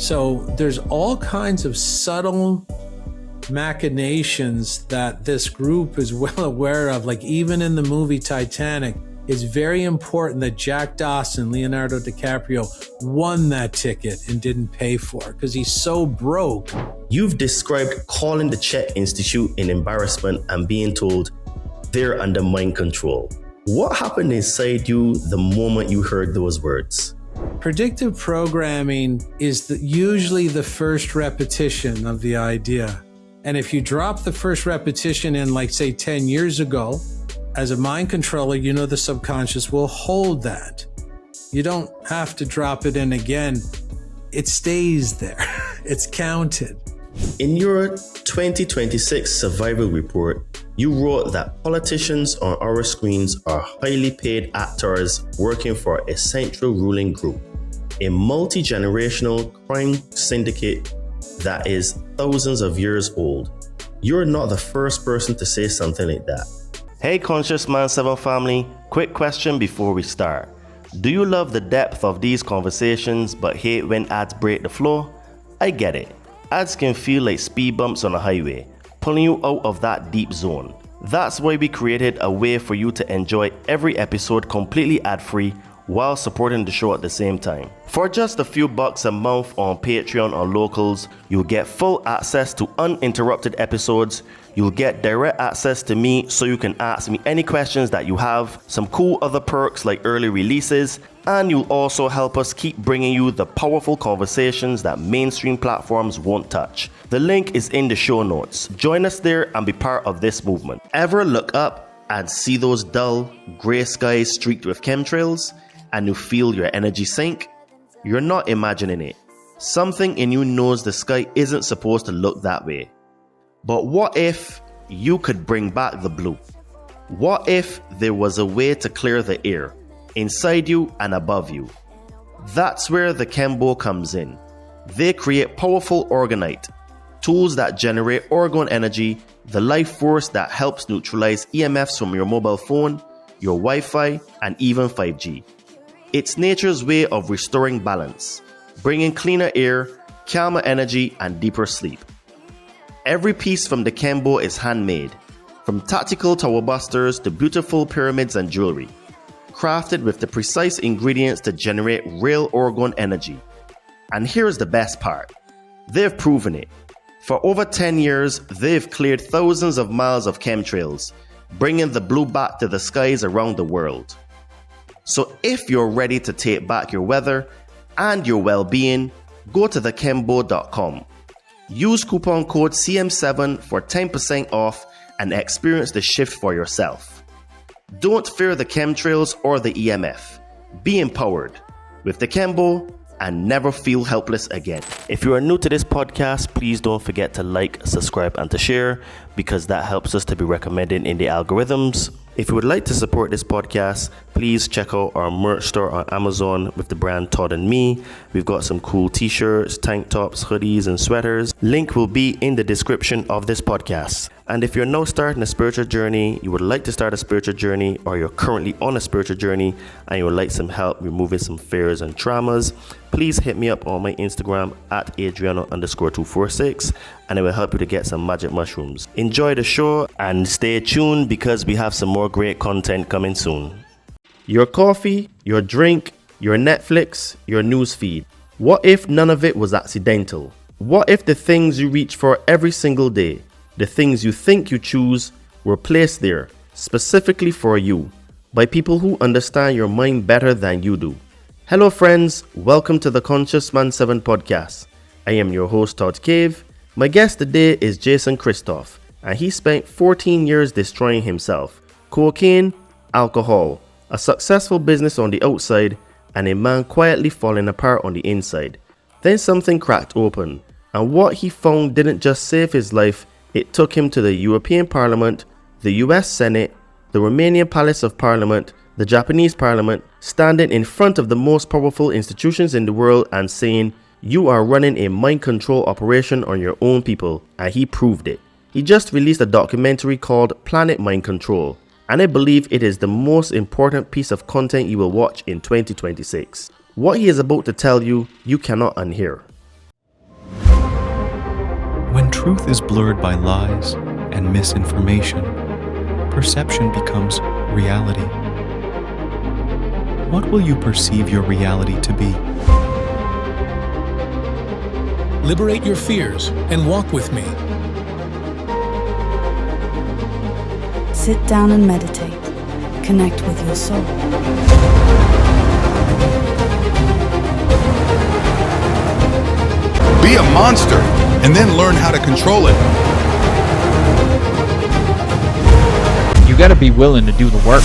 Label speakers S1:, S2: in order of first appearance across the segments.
S1: So there's all kinds of subtle machinations that this group is well aware of. Like even in the movie Titanic, it's very important that Jack Dawson, Leonardo DiCaprio, won that ticket and didn't pay for it because he's so broke.
S2: You've described calling the Czech Institute in embarrassment and being told they're under mind control. What happened inside you the moment you heard those words?
S1: Predictive programming is usually the first repetition of the idea. And if you drop the first repetition in, like, say, 10 years ago, as a mind controller, you know the subconscious will hold that. You don't have to drop it in again. It stays there. It's counted.
S2: In your 2026 survival report, you wrote that politicians on our screens are highly paid actors working for a central ruling group, a multi-generational crime syndicate that is thousands of years old. You're not the first person to say something like that. Hey Conscious Man 7 family, quick question before we start. Do you love the depth of these conversations but hate when ads break the flow? I get it. Ads can feel like speed bumps on a highway, pulling you out of that deep zone. That's why we created a way for you to enjoy every episode completely ad-free while supporting the show at the same time. For just a few bucks a month on Patreon or Locals, you'll get full access to uninterrupted episodes. You'll get direct access to me so you can ask me any questions that you have, some cool other perks like early releases, and you'll also help us keep bringing you the powerful conversations that mainstream platforms won't touch. The link is in the show notes. Join us there and be part of this movement. Ever look up and see those dull, grey skies streaked with chemtrails and you feel your energy sink? You're not imagining it. Something in you knows the sky isn't supposed to look that way. But what if you could bring back the blue? What if there was a way to clear the air inside you and above you? That's where the Chembo comes in. They create powerful orgonite, tools that generate orgone energy, the life force that helps neutralize EMFs from your mobile phone, your Wi-Fi, and even 5G. It's nature's way of restoring balance, bringing cleaner air, calmer energy, and deeper sleep. Every piece from the Chembo is handmade, from tactical tower busters to beautiful pyramids and jewelry, crafted with the precise ingredients to generate real orgone energy. And here's the best part. They've proven it. For over 10 years, they've cleared thousands of miles of chemtrails, bringing the blue back to the skies around the world. So if you're ready to take back your weather and your well-being, go to thechembo.com. Use coupon code CM7 for 10% off and experience the shift for yourself. Don't fear the chemtrails or the EMF. Be empowered with the Chembo and never feel helpless again. If you are new to this podcast, please don't forget to like, subscribe, and to share because that helps us to be recommended in the algorithms. If you would like to support this podcast, please check out our merch store on Amazon with the brand Todd and Me. We've got some cool t-shirts, tank tops, hoodies, and sweaters. Link will be in the description of this podcast. And if you're now starting a spiritual journey, you would like to start a spiritual journey, or you're currently on a spiritual journey and you would like some help removing some fears and traumas, please hit me up on my Instagram at Adriano_246 and it will help you to get some magic mushrooms. Enjoy the show and stay tuned because we have some more great content coming soon. Your coffee, your drink, your Netflix, your newsfeed. What if none of it was accidental? What if the things you reach for every single day, the things you think you choose, were placed there specifically for you by people who understand your mind better than you do? Hello friends, welcome to the Conscious Man 7 podcast. I am your host Todd Cave. My guest today is Jason Christoff, and he spent 14 years destroying himself. Cocaine, alcohol, a successful business on the outside, and a man quietly falling apart on the inside. Then something cracked open, and what he found didn't just save his life, it took him to the European Parliament, the US Senate, the Romanian Palace of Parliament, the Japanese Parliament, standing in front of the most powerful institutions in the world and saying, "You are running a mind control operation on your own people," and he proved it. He just released a documentary called Planet Mind Control, and I believe it is the most important piece of content you will watch in 2026. What he is about to tell you, you cannot unhear.
S3: truth is blurred by lies and misinformation, perception becomes reality. What will you perceive your reality to be?
S4: Liberate your fears and walk with me.
S5: Sit down and meditate. Connect with your soul.
S6: Be a monster, and then learn how to control it.
S7: You gotta be willing to do the work.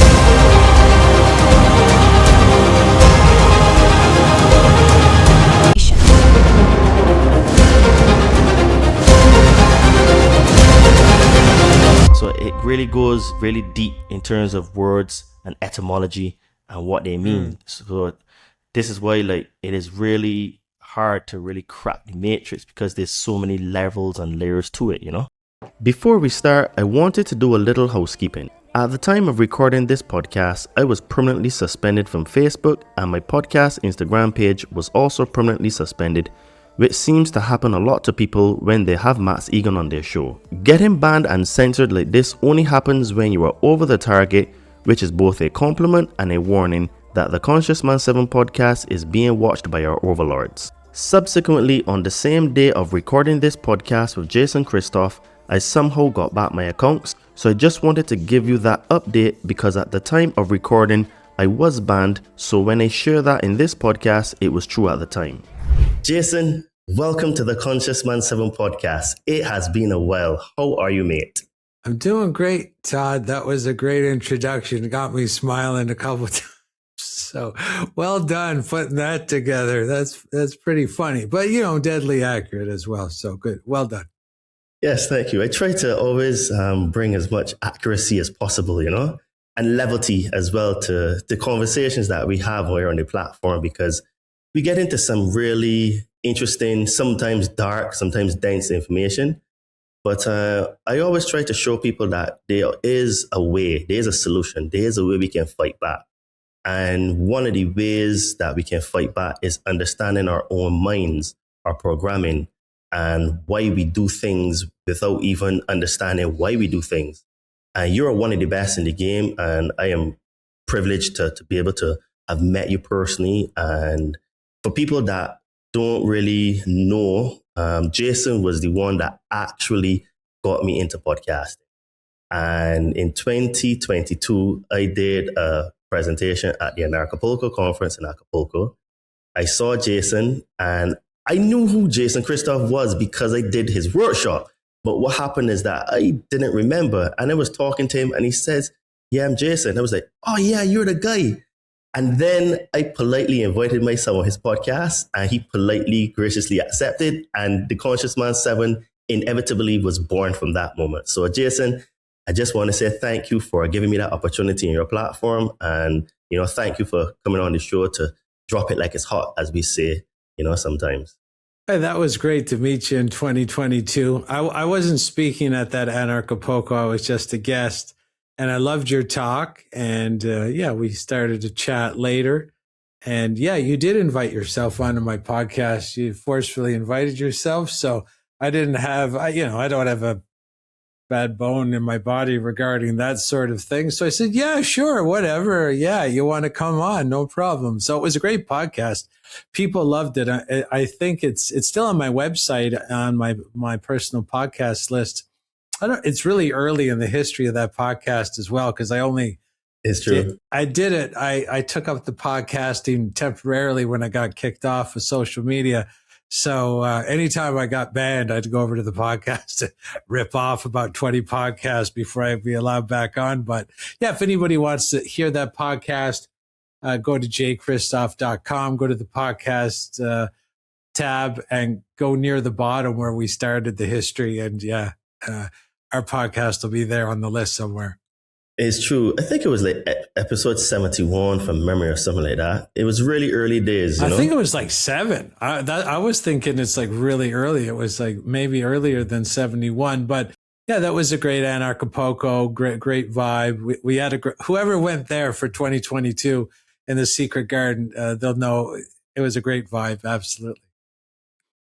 S2: So it really goes really deep in terms of words and etymology and what they mean. So this is why like it is really hard to really crack the matrix, because there's so many levels and layers to it, you know? Before we start, I wanted to do a little housekeeping. At the time of recording this podcast, I was permanently suspended from Facebook, and my podcast Instagram page was also permanently suspended, which seems to happen a lot to people when they have Max Egan on their show. Getting banned and censored like this only happens when you are over the target, which is both a compliment and a warning that the Conscious Man 7 podcast is being watched by our overlords. Subsequently, on the same day of recording this podcast with Jason Christoff, I somehow got back my accounts, so I just wanted to give you that update because at the time of recording, I was banned, so when I share that in this podcast, it was true at the time. Jason, welcome to the Conscious Man 7 podcast. It has been a while. How are you, mate?
S1: I'm doing great, Todd. That was a great introduction. It got me smiling a couple of times. So well done putting that together. That's pretty funny, but deadly accurate as well. So good. Well done.
S2: Yes, thank you. I try to always bring as much accuracy as possible, and levity as well to the conversations that we have here on the platform, because we get into some really interesting, sometimes dark, sometimes dense information. But I always try to show people that there is a way, there is a solution, there is a way we can fight back. And one of the ways that we can fight back is understanding our own minds, our programming, and why we do things without even understanding why we do things. And you're one of the best in the game, and I am privileged to be able to have met you personally. And for people that don't really know, Jason was the one that actually got me into podcasting. And in 2022, I did a presentation at the Acapulco conference in Acapulco. I saw Jason, and I knew who Jason Christoff was because I did his workshop. But what happened is that I didn't remember. And I was talking to him, and he says, "Yeah, I'm Jason." I was like, "Oh yeah, you're the guy." And then I politely invited myself on his podcast, and he politely, graciously accepted. And the Conscious Man 7 inevitably was born from that moment. So Jason, I just want to say thank you for giving me that opportunity in your platform. And, thank you for coming on the show to drop it like it's hot, as we say, sometimes.
S1: Hey, that was great to meet you in 2022. I wasn't speaking at that Acapulco. I was just a guest. And I loved your talk. And we started to chat later. And you did invite yourself onto my podcast. You forcefully invited yourself. So I didn't have, I don't have a bad bone in my body regarding that sort of thing. So I said, yeah, sure, whatever. Yeah, you want to come on? No problem. So it was a great podcast. People loved it. I think it's still on my website on my personal podcast list. It's really early in the history of that podcast as well, because
S2: It's true.
S1: I did it. I took up the podcasting temporarily when I got kicked off of social media. So anytime I got banned, I'd go over to the podcast to rip off about 20 podcasts before I'd be allowed back on. But if anybody wants to hear that podcast, go to jchristoff.com, go to the podcast tab, and go near the bottom where we started the history. And our podcast will be there on the list somewhere.
S2: It's true. I think it was like episode 71 from memory or something like that. It was really early days.
S1: I think it was like 7. I was thinking it's like really early. It was like maybe earlier than 71. But that was a great Acapulco, great vibe. We had whoever went there for 2022 in the Secret Garden, they'll know it was a great vibe. Absolutely.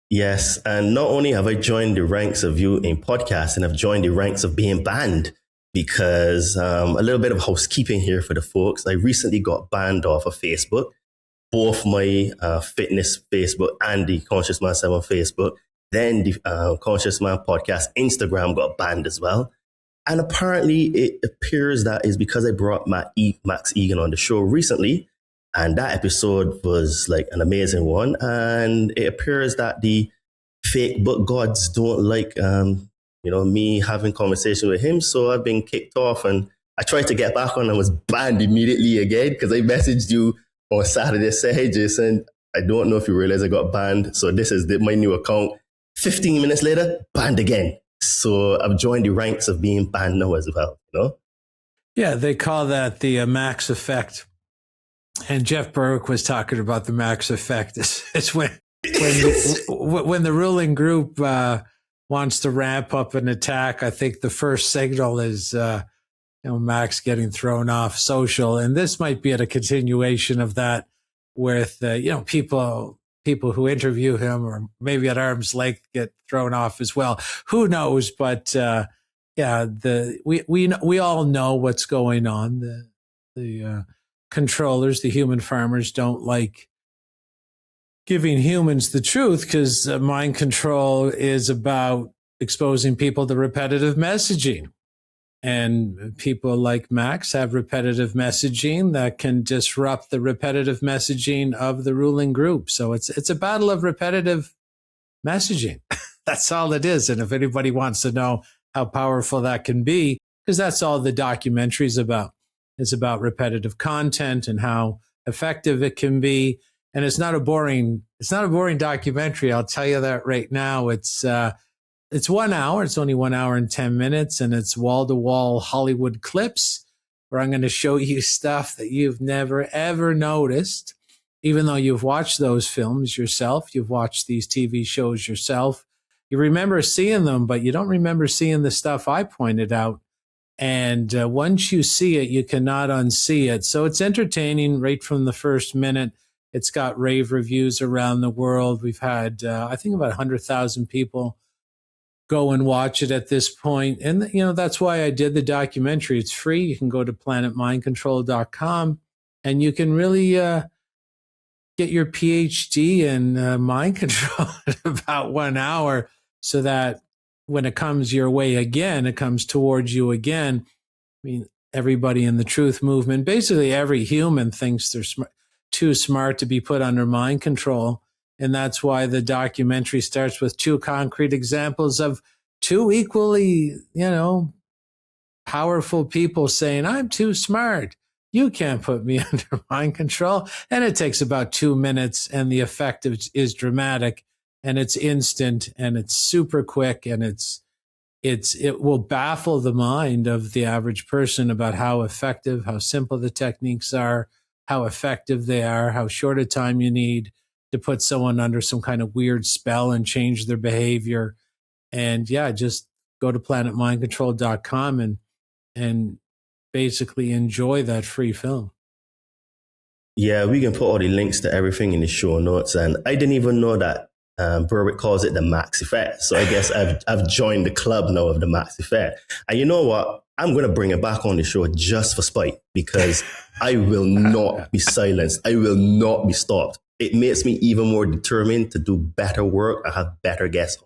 S2: Yes, and not only have I joined the ranks of you in podcasting, I've joined the ranks of being banned because a little bit of housekeeping here for the folks. I recently got banned off of Facebook, both my fitness Facebook and the Conscious Man 7 Facebook. Then the Conscious Man podcast Instagram got banned as well. And apparently it appears that is because I brought Max Egan on the show recently. And that episode was like an amazing one. And it appears that the fake book gods don't like, me having conversation with him. So I've been kicked off, and I tried to get back on and was banned immediately again because I messaged you on Saturday, said, hey, Jason, I don't know if you realize I got banned. So this is my new account. 15 minutes later, banned again. So I've joined the ranks of being banned now as well,
S1: Yeah, they call that the Max effect. And Jeff Berwick was talking about the Max effect. It's when the ruling group wants to ramp up an attack. I think the first signal is Max getting thrown off social, and this might be at a continuation of that with people who interview him or maybe at arm's length get thrown off as well. Who knows? But we all know what's going on. The controllers, the human farmers, don't like giving humans the truth because mind control is about exposing people to repetitive messaging. And people like Max have repetitive messaging that can disrupt the repetitive messaging of the ruling group. So it's a battle of repetitive messaging. That's all it is. And if anybody wants to know how powerful that can be, because that's all the documentary is about. It's about repetitive content and how effective it can be. And it's not a boring documentary. I'll tell you that right now. It's 1 hour. It's only 1 hour and 10 minutes. And it's wall-to-wall Hollywood clips where I'm going to show you stuff that you've never, ever noticed, even though you've watched those films yourself. You've watched these TV shows yourself. You remember seeing them, but you don't remember seeing the stuff I pointed out. And once you see it, you cannot unsee it. So it's entertaining right from the first minute. It's got rave reviews around the world. We've had, I think, about 100,000 people go and watch it at this point. And, that's why I did the documentary. It's free. You can go to planetmindcontrol.com and you can really get your PhD in mind control in about 1 hour so that when it comes your way again, it comes towards you again. I mean, everybody in the truth movement, basically every human thinks they're too smart to be put under mind control. And that's why the documentary starts with two concrete examples of two equally, powerful people saying, I'm too smart. You can't put me under mind control. And it takes about 2 minutes, and the effect is dramatic, and it's instant, and it's super quick, and it will baffle the mind of the average person about how effective, how simple the techniques are, how effective they are, how short a time you need to put someone under some kind of weird spell and change their behavior. And just go to planetmindcontrol.com and basically enjoy that free film.
S2: Yeah, we can put all the links to everything in the show notes. And I didn't even know that Berwick calls it the Max Effect. So I guess I've joined the club now of the Max Effect. And you know what? I'm going to bring it back on the show just for spite, because I will not be silenced. I will not be stopped. It makes me even more determined to do better work and have better guests.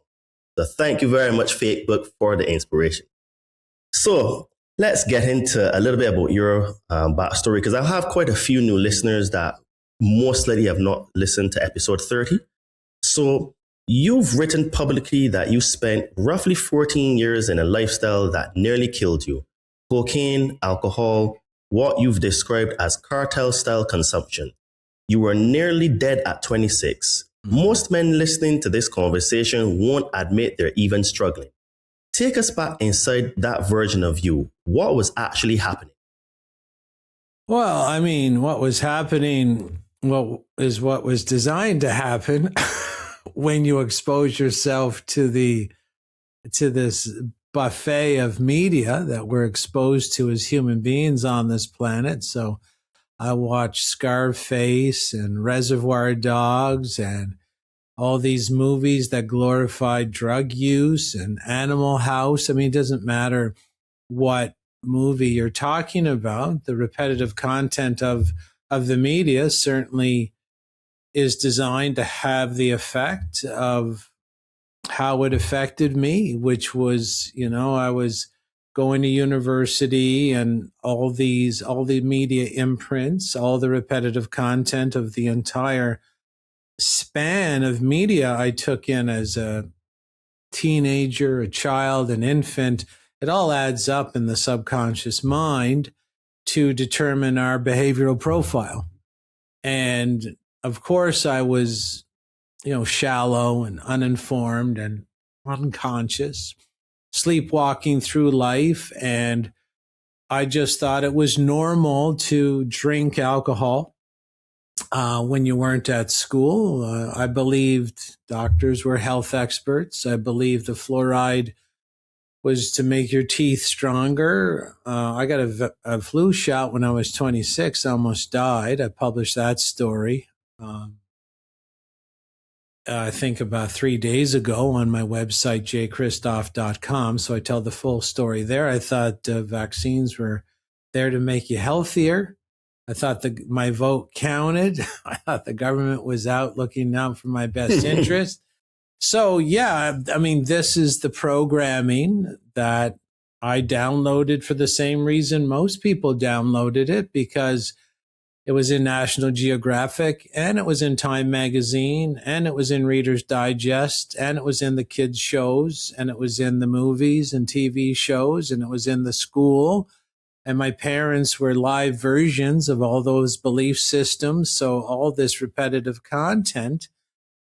S2: So thank you very much, Facebook, for the inspiration. So let's get into a little bit about your backstory, because I have quite a few new listeners that most likely have not listened to episode 30. So you've written publicly that you spent roughly 14 years in a lifestyle that nearly killed you. Cocaine, alcohol, what you've described as cartel-style consumption. You were nearly dead at 26. Most men listening to this conversation won't admit they're even struggling. Take us back inside that version of you. What was actually happening?
S1: Well, I mean, what was happening what was designed to happen when you expose yourself to this buffet of media that we're exposed to as human beings on this planet. So I watched Scarface and Reservoir Dogs and all these movies that glorified drug use and Animal House. I mean, it doesn't matter what movie you're talking about. The repetitive content of the media certainly is designed to have the effect of how it affected me, which was, I was going to university, and all the media imprints, all the repetitive content of the entire span of media I took in as a teenager, a child, an infant. It all adds up in the subconscious mind to determine our behavioral profile. And of course, I was, shallow and uninformed and unconscious, sleepwalking through life. And I just thought it was normal to drink alcohol when you weren't at school. I believed doctors were health experts. I believed the fluoride was to make your teeth stronger. I got a flu shot when I was 26. I almost died. I published that story, I think about 3 days ago on my website, jchristoff.com. So I tell the full story there. I thought vaccines were there to make you healthier. I thought my vote counted. I thought the government was out looking out for my best interest. So, yeah, I mean, this is the programming that I downloaded for the same reason most people downloaded it, because it was in National Geographic, and it was in Time Magazine, and it was in Reader's Digest, and it was in the kids' shows, and it was in the movies and TV shows, and it was in the school. And my parents were live versions of all those belief systems. So all this repetitive content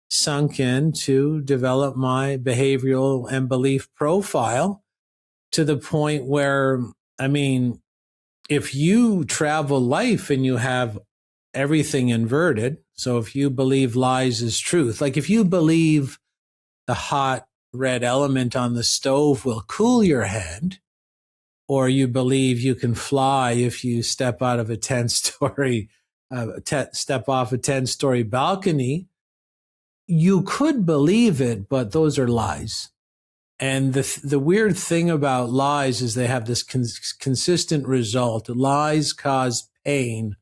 S1: sunk in to develop my behavioral and belief profile, to the point where, I mean, if you travel life and you have everything inverted, so if you believe lies is truth, like if you believe the hot red element on the stove will cool your head, or you believe you can fly if you step out of a 10-story, step off a 10-story balcony, you could believe it, but those are lies. And the weird thing about lies is they have this consistent result. Lies cause pain.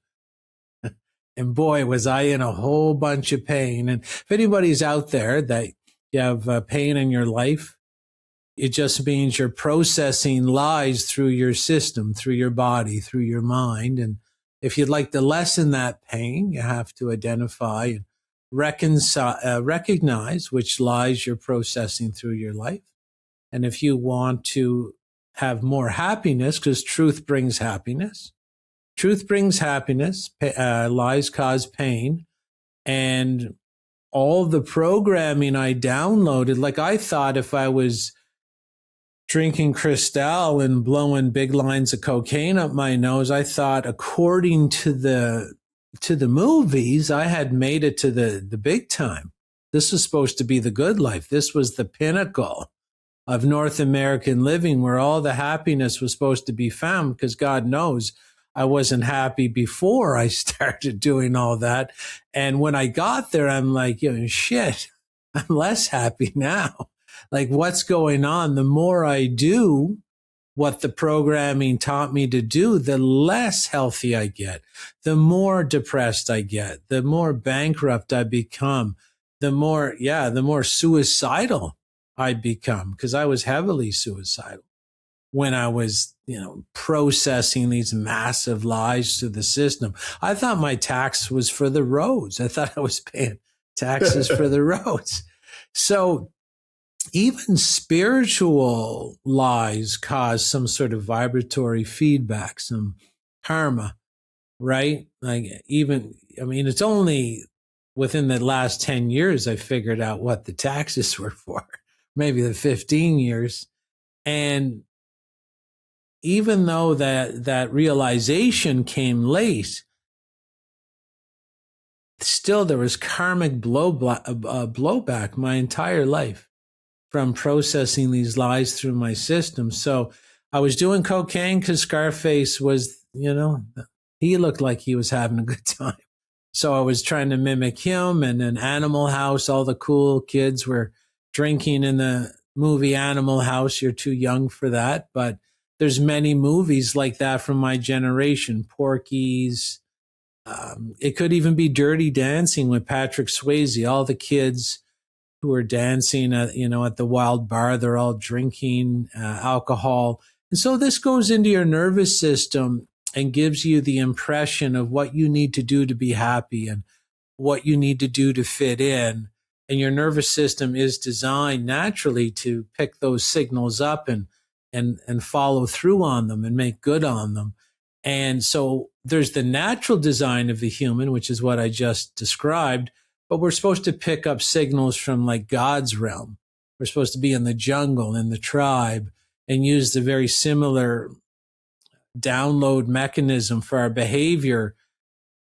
S1: And boy, was I in a whole bunch of pain. And if anybody's out there that you have pain in your life, it just means you're processing lies through your system, through your body, through your mind. And if you'd like to lessen that pain, you have to identify and recognize which lies you're processing through your life. And if you want to have more happiness, because truth brings happiness, lies cause pain. And all the programming I downloaded, like I thought if I was drinking Cristal and blowing big lines of cocaine up my nose, I thought according to the movies, I had made it to the big time. This was supposed to be the good life. This was the pinnacle of North American living, where all the happiness was supposed to be found, because God knows I wasn't happy before I started doing all that. And when I got there, I'm like, shit, I'm less happy now. Like, what's going on? The more I do what the programming taught me to do, the less healthy I get, the more depressed I get, the more bankrupt I become, the more suicidal I become, because I was heavily suicidal when I was, processing these massive lies to the system. I thought my tax was for the roads. I thought I was paying taxes for the roads. So even spiritual lies cause some sort of vibratory feedback, some karma, right? It's only within the last 10 years I figured out what the taxes were for. Maybe the 15 years. And even though that realization came late, still there was karmic blowback my entire life from processing these lies through my system. So I was doing cocaine because Scarface was, he looked like he was having a good time. So I was trying to mimic him. And in Animal House, all the cool kids were drinking in the movie Animal House. You're too young for that. But there's many movies like that from my generation. Porky's. It could even be Dirty Dancing with Patrick Swayze. All the kids who are dancing at the Wild Bar, they're all drinking alcohol. And so this goes into your nervous system and gives you the impression of what you need to do to be happy and what you need to do to fit in. And your nervous system is designed naturally to pick those signals up and follow through on them and make good on them. And so there's the natural design of the human, which is what I just described, but we're supposed to pick up signals from like God's realm. We're supposed to be in the jungle, in the tribe, and use the very similar download mechanism for our behavior,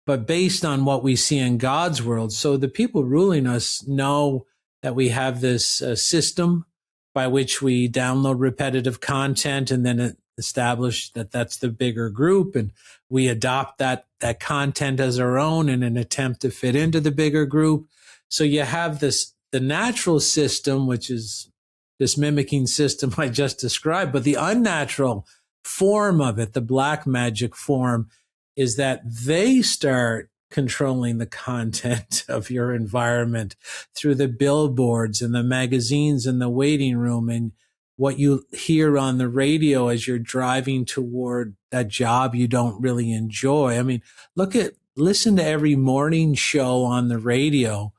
S1: but based on what we see in God's world. So the people ruling us know that we have this system by which we download repetitive content and then establish that that's the bigger group, and we adopt that content as our own in an attempt to fit into the bigger group. So you have the natural system, which is this mimicking system I just described, but the unnatural form of it, the black magic form, is that they start controlling the content of your environment through the billboards and the magazines in the waiting room and what you hear on the radio as you're driving toward that job you don't really enjoy. I mean, listen to every morning show on the radio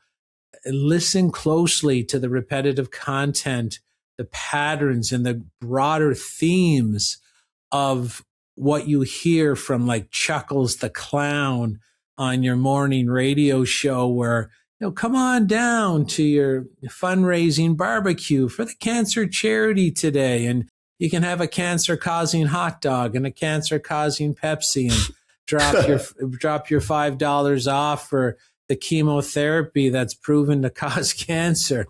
S1: and listen closely to the repetitive content, the patterns and the broader themes of what you hear from like Chuckles the Clown on your morning radio show where, come on down to your fundraising barbecue for the cancer charity today. And you can have a cancer-causing hot dog and a cancer-causing Pepsi and drop your $5 off for the chemotherapy that's proven to cause cancer.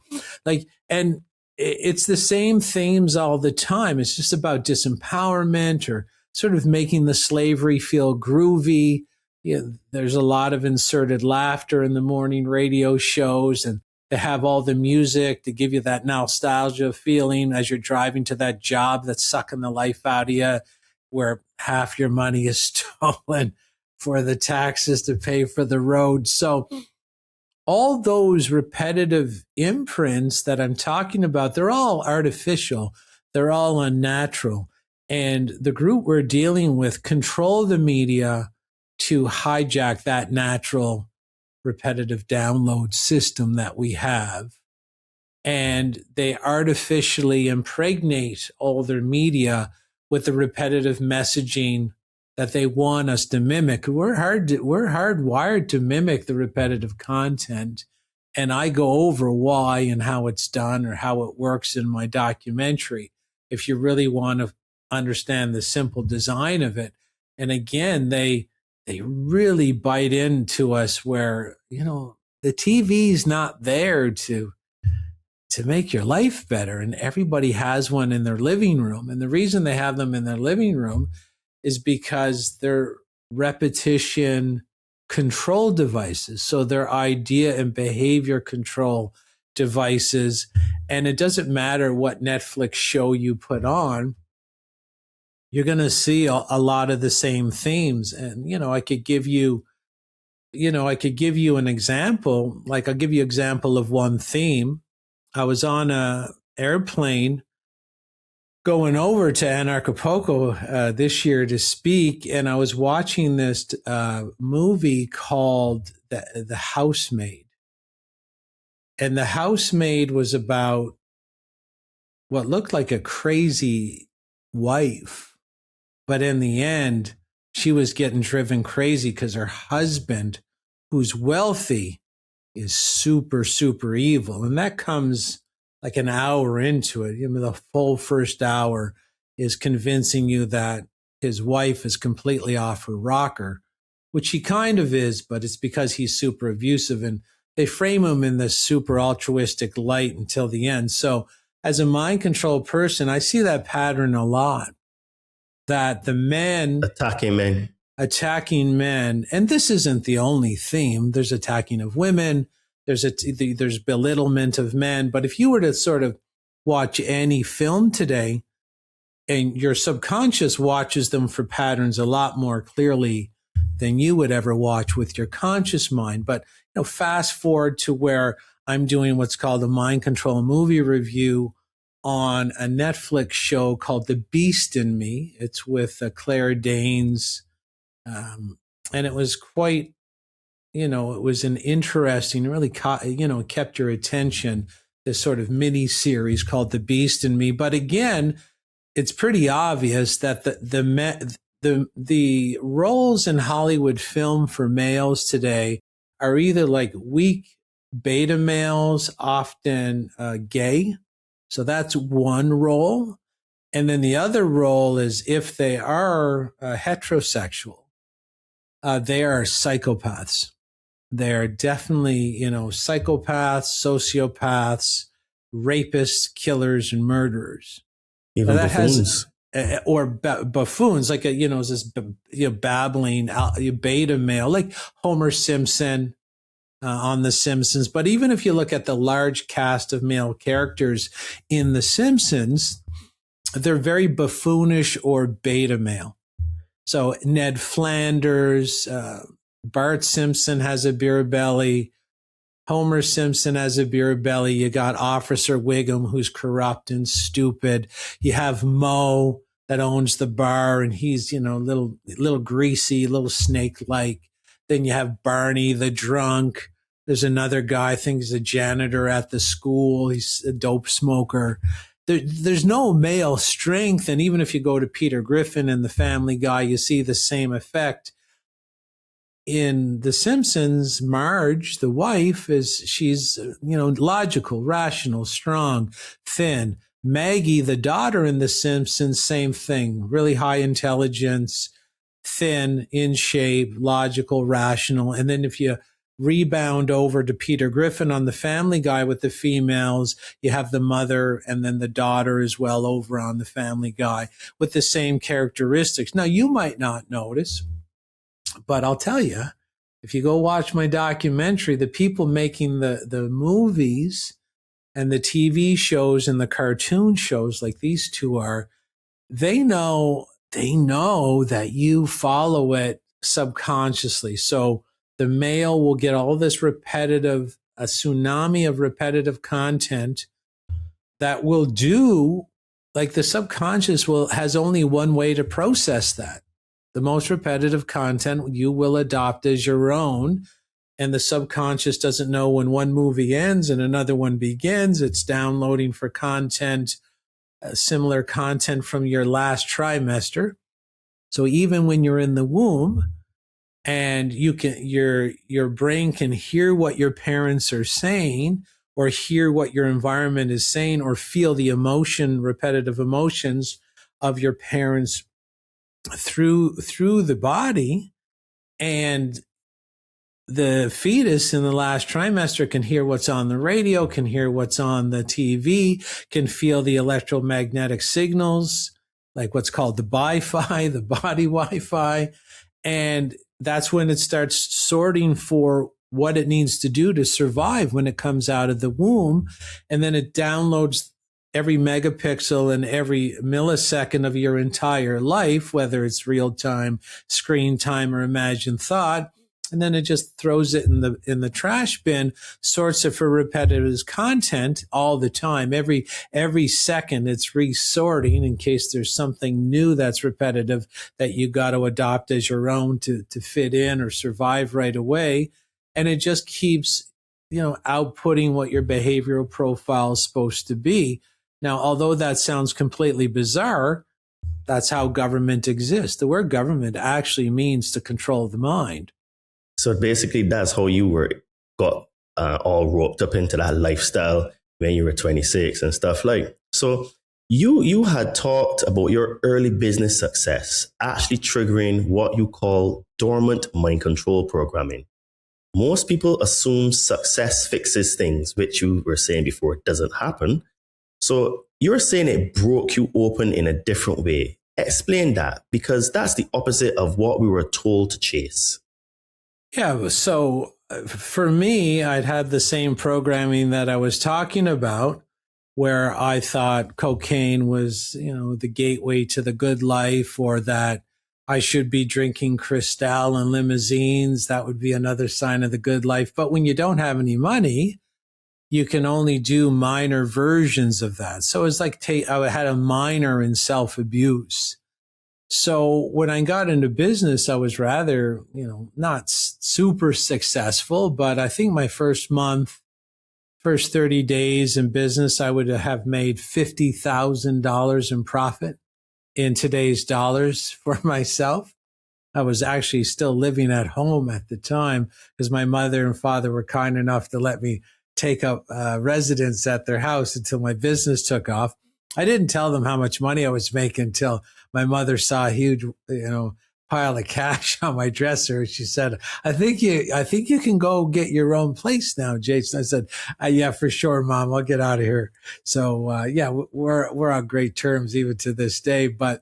S1: And it's the same themes all the time. It's just about disempowerment or sort of making the slavery feel groovy. There's a lot of inserted laughter in the morning radio shows, and they have all the music to give you that nostalgia feeling as you're driving to that job that's sucking the life out of you, where half your money is stolen for the taxes to pay for the road. So all those repetitive imprints that I'm talking about, they're all artificial. They're all unnatural. And the group we're dealing with control the media to hijack that natural repetitive download system that we have. And they artificially impregnate all their media with the repetitive messaging that they want us to mimic. We're hardwired to mimic the repetitive content. And I go over why and how it's done or how it works in my documentary, if you really want to understand the simple design of it. And again, they really bite into us where, the TV's not there to make your life better. And everybody has one in their living room. And the reason they have them in their living room is because they're repetition control devices. So they're idea and behavior control devices. And it doesn't matter what Netflix show you put on, you're going to see a lot of the same themes. And, I could give you an example. Like I'll give you an example of one theme. I was on a airplane going over to Anarchapulco this year to speak, and I was watching this movie called The Housemaid. And The Housemaid was about what looked like a crazy wife. But in the end, she was getting driven crazy because her husband, who's wealthy, is super, super evil. And that comes like an hour into it. The full first hour is convincing you that his wife is completely off her rocker, which he kind of is, but it's because he's super abusive. And they frame him in this super altruistic light until the end. So as a mind control person, I see that pattern a lot. That the men
S2: attacking men.
S1: attacking men, and this isn't the only theme. There's attacking of women. There's belittlement of men. But if you were to sort of watch any film today, and your subconscious watches them for patterns a lot more clearly than you would ever watch with your conscious mind. But fast forward to where I'm doing what's called a mind control movie review on a Netflix show called The Beast in Me. It's with Claire Danes. And it was quite, it was an interesting, really, kept your attention, this sort of mini series called The Beast in Me. But again, it's pretty obvious that the roles in Hollywood film for males today are either like weak beta males, often gay. So that's one role. And then the other role is if they are heterosexual, they are psychopaths. They're definitely, psychopaths, sociopaths, rapists, killers, and murderers.
S2: Even buffoons.
S1: Buffoons, like this babbling beta male, like Homer Simpson on The Simpsons. But even if you look at the large cast of male characters in The Simpsons, they're very buffoonish or beta male. So Ned Flanders, Bart Simpson has a beer belly. Homer Simpson has a beer belly. You got Officer Wiggum, who's corrupt and stupid. You have Moe that owns the bar, and he's, little greasy, little snake-like. Then you have Barney, the drunk. There's another guy, I think he's a janitor at the school. He's a dope smoker. There's no male strength. And even if you go to Peter Griffin and the Family Guy, you see the same effect. In The Simpsons, Marge, the wife, she's logical, rational, strong, thin. Maggie, the daughter in The Simpsons, same thing, really high intelligence, thin, in shape, logical, rational. And then if you rebound over to Peter Griffin on the Family Guy with the females, you have the mother and then the daughter as well over on the Family Guy with the same characteristics. Now, you might not notice, but I'll tell you, if you go watch my documentary, the people making the movies and the TV shows and the cartoon shows like these two are, they know that you follow it subconsciously. So the male will get all this a tsunami of repetitive content that will do, like the subconscious has only one way to process that. The most repetitive content you will adopt as your own. And the subconscious doesn't know when one movie ends and another one begins. It's downloading for content, similar content from your last trimester. So even when you're in the womb and your brain can hear what your parents are saying or hear what your environment is saying or feel the repetitive emotions of your parents through the body, and the fetus in the last trimester can hear what's on the radio, can hear what's on the TV, can feel the electromagnetic signals, like what's called the Wi-Fi, the body Wi-Fi. And that's when it starts sorting for what it needs to do to survive when it comes out of the womb. And then it downloads every megapixel and every millisecond of your entire life, whether it's real time, screen time, or imagined thought. And then it just throws it in the trash bin, sorts it for repetitive content all the time. Every second it's resorting in case there's something new that's repetitive that you got to adopt as your own to fit in or survive right away. And it just keeps, outputting what your behavioral profile is supposed to be. Now, although that sounds completely bizarre, that's how government exists. The word government actually means to control the mind.
S2: So basically, that's how you got all roped up into that lifestyle when you were 26 and stuff like. So you had talked about your early business success actually triggering what you call dormant mind control programming. Most people assume success fixes things, which you were saying before doesn't happen. So you're saying it broke you open in a different way. Explain that, because that's the opposite of what we were told to chase.
S1: Yeah. So for me, I'd had the same programming that I was talking about, where I thought cocaine was, the gateway to the good life, or that I should be drinking Cristal and limousines. That would be another sign of the good life. But when you don't have any money, you can only do minor versions of that. So it's like I had a minor in self-abuse. So when I got into business, I was rather, not super successful, but I think my first 30 days in business, I would have made $50,000 in profit in today's dollars for myself. I was actually still living at home at the time because my mother and father were kind enough to let me take up residence at their house until my business took off. I didn't tell them how much money I was making until my mother saw a huge, pile of cash on my dresser. She said, I think you can go get your own place now, Jason. I said, yeah, for sure, Mom, I'll get out of here. So, we're on great terms even to this day. But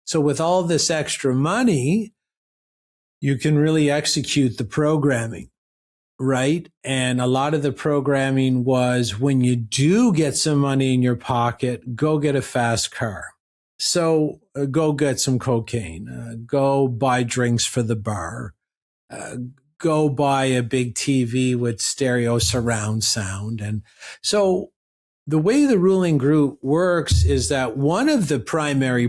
S1: so with all this extra money, you can really execute the programming, right? And a lot of the programming was, when you do get some money in your pocket, go get a fast car. So go get some cocaine, go buy drinks for the bar, go buy a big TV with stereo surround sound. And so the way the ruling group works is that one of the primary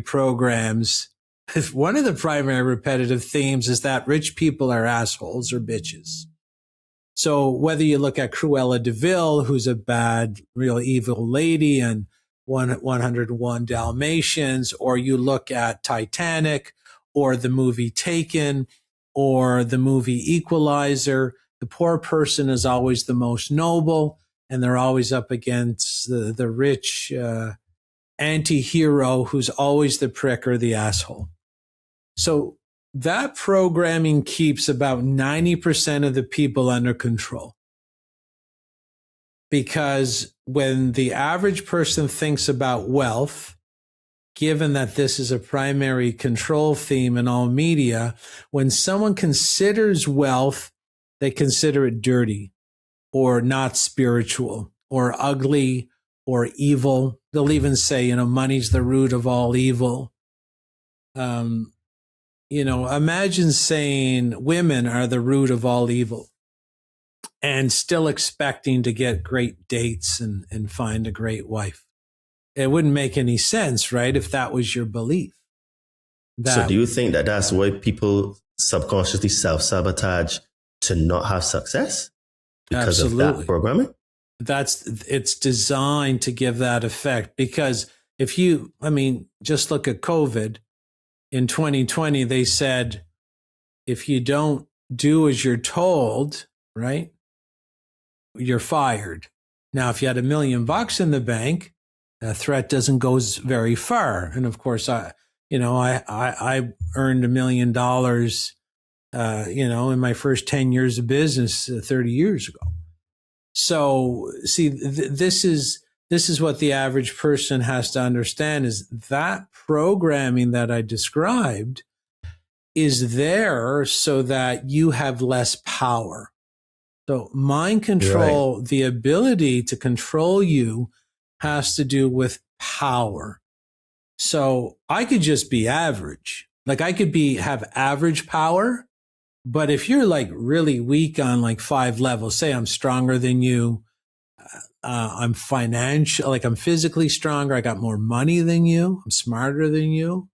S1: repetitive themes is that rich people are assholes or bitches. So whether you look at Cruella de Vil, who's a bad, real evil lady, and 101 Dalmatians, or you look at Titanic, or the movie Taken, or the movie Equalizer, the poor person is always the most noble, and they're always up against the rich anti-hero who's always the prick or the asshole. So that programming keeps about 90% of the people under control. Because when the average person thinks about wealth, given that this is a primary control theme in all media, when someone considers wealth, they consider it dirty or not spiritual or ugly or evil. They'll even say, money's the root of all evil. Imagine saying women are the root of all evil, and still expecting to get great dates and find a great wife. It wouldn't make any sense, right? If that was your belief.
S2: So do you think that that's why people subconsciously self-sabotage to not have success? Because of that programming?
S1: It's designed to give that effect. Because just look at COVID. In 2020, they said, if you don't do as you're told, right, you're fired. Now, if you had $1 million in the bank, a threat doesn't go very far. And of course, I earned $1 million, in my first 10 years of business 30 years ago. So see, this is what the average person has to understand, is that programming that I described is there so that you have less power. So mind control, right, the ability to control you, has to do with power. So I could just be average. Like I could have average power, but if you're like really weak on like 5 levels, say I'm stronger than you, I'm I'm physically stronger, I got more money than you, I'm smarter than you,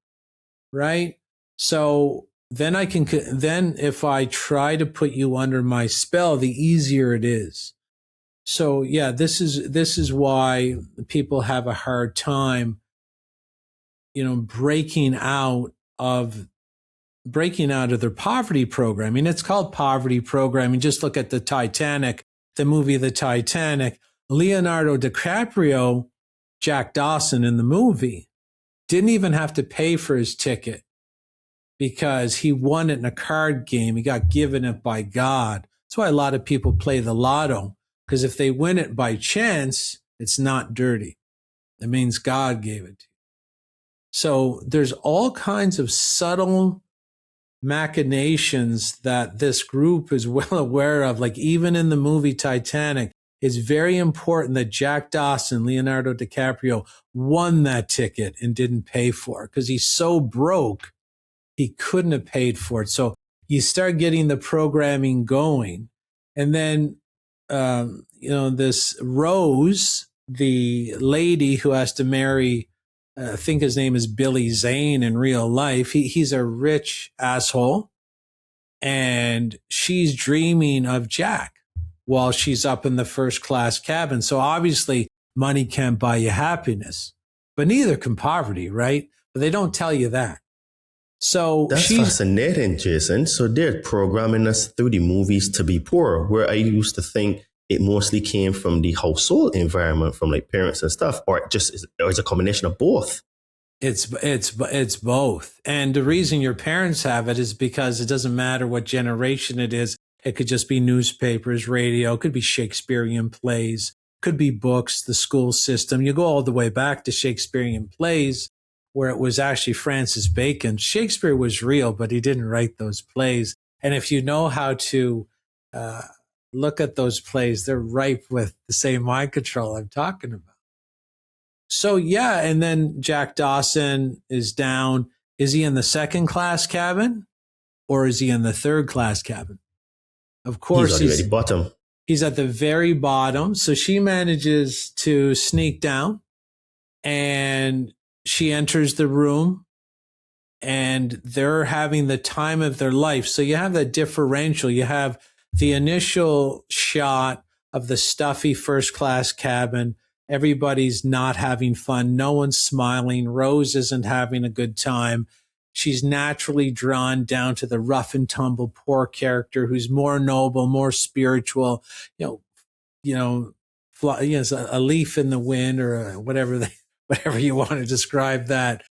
S1: right? So then if I try to put you under my spell, the easier it is. So yeah, this is why people have a hard time, breaking out of their poverty programming. It's called poverty programming. Just look at the movie The Titanic. Leonardo DiCaprio, Jack Dawson in the movie, didn't even have to pay for his ticket because he won it in a card game. He got given it by God. That's why a lot of people play the lotto, because if they win it by chance, it's not dirty. It means God gave it to you. So there's all kinds of subtle machinations that this group is well aware of. Like even in the movie Titanic, it's very important that Jack Dawson, Leonardo DiCaprio, won that ticket and didn't pay for it because he's so broke, he couldn't have paid for it. So you start getting the programming going. And then, this Rose, the lady who has to marry, I think his name is Billy Zane in real life. He's a rich asshole. And she's dreaming of Jack while she's up in the first class cabin. So obviously money can't buy you happiness, but neither can poverty, right? But they don't tell you that. So
S2: that's fascinating, Jason. So they're programming us through the movies to be poor, where I used to think it mostly came from the household environment, from like parents and stuff, or it's a combination of both.
S1: It's both. And the reason your parents have it is because it doesn't matter what generation it is. It could just be newspapers, radio, it could be Shakespearean plays, could be books, the school system. You go all the way back to Shakespearean plays, where it was actually Francis Bacon. Shakespeare was real, but he didn't write those plays. And if you know how to look at those plays, they're ripe with the same mind control I'm talking about. So yeah, and then Jack Dawson is down. Is he in the second class cabin or is he in the third class cabin? Of course,
S2: he's at the bottom.
S1: He's at the very bottom. So she manages to sneak down and she enters the room and they're having the time of their life. So you have that differential. You have the initial shot of the stuffy first class cabin. Everybody's not having fun. No one's smiling. Rose isn't having a good time. She's naturally drawn down to the rough and tumble poor character who's more noble, more spiritual, a leaf in the wind or whatever you want to describe that.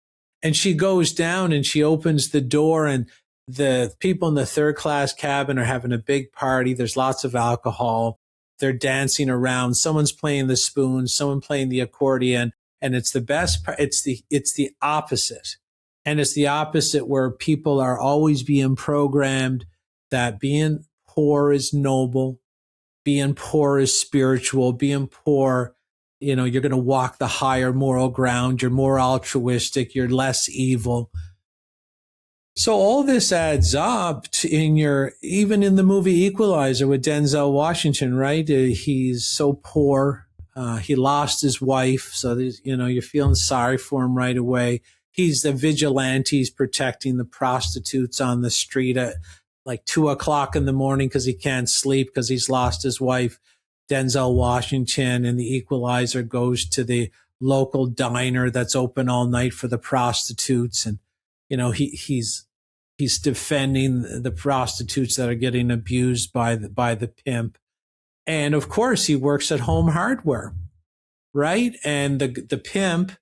S1: And she goes down and she opens the door and the people in the third class cabin are having a big party. There's lots of alcohol. They're dancing around. Someone's playing the spoon, someone playing the accordion. And it's the best part. It's the opposite. And it's the opposite where people are always being programmed that being poor is noble, being poor is spiritual, being poor, you're going to walk the higher moral ground. You're more altruistic. You're less evil. So all this adds up even in the movie Equalizer with Denzel Washington, right? He's so poor. He lost his wife. So you're feeling sorry for him right away. He's the vigilante. He's protecting the prostitutes on the street at like 2:00 in the morning because he can't sleep because he's lost his wife. Denzel Washington in the Equalizer goes to the local diner that's open all night for the prostitutes. And, he's defending the prostitutes that are getting abused by the pimp. And of course he works at Home Hardware, right? And the pimp,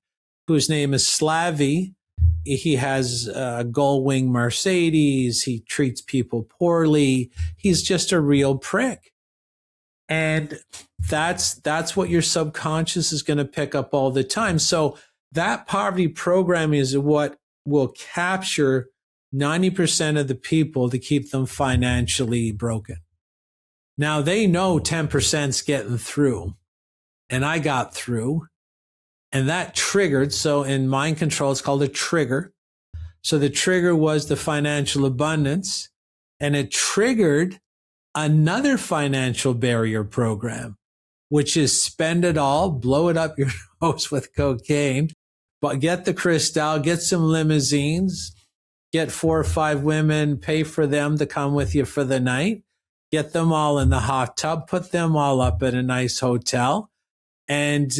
S1: whose name is Slavy, he has a gull-wing Mercedes. He treats people poorly. He's just a real prick. And that's what your subconscious is going to pick up all the time. So that poverty programming is what will capture 90% of the people to keep them financially broken. Now they know 10%'s getting through, and I got through, and that triggered. So in mind control, it's called a trigger. So the trigger was the financial abundance, and it triggered another financial barrier program, which is spend it all, blow it up your nose with cocaine, but get the Christoff, get some limousines, get 4 or 5 women, pay for them to come with you for the night, get them all in the hot tub, put them all up at a nice hotel, and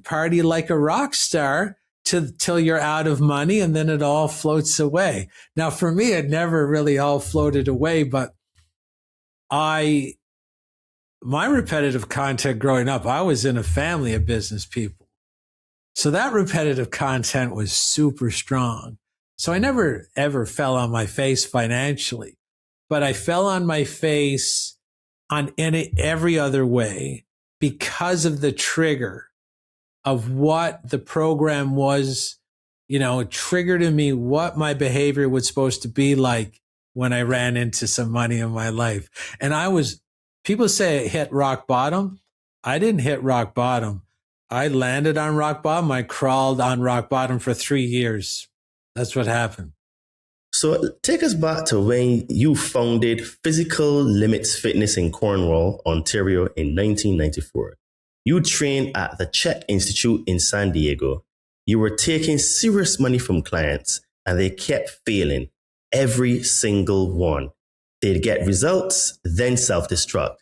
S1: party like a rock star till you're out of money, and then it all floats away. Now, for me, it never really all floated away, but my repetitive content growing up, I was in a family of business people. So that repetitive content was super strong. So I never, ever fell on my face financially, but I fell on my face in every other way because of the trigger of what the program was it triggered in me what my behavior was supposed to be like when I ran into some money in my life. And people say it hit rock bottom. I didn't hit rock bottom. I landed on rock bottom. I crawled on rock bottom for 3 years. That's what happened.
S2: So take us back to when you founded Physical Limits Fitness in Cornwall, Ontario in 1994. You trained at the Czech Institute in San Diego. You were taking serious money from clients and they kept failing. Every single one. They'd get results, then self-destruct.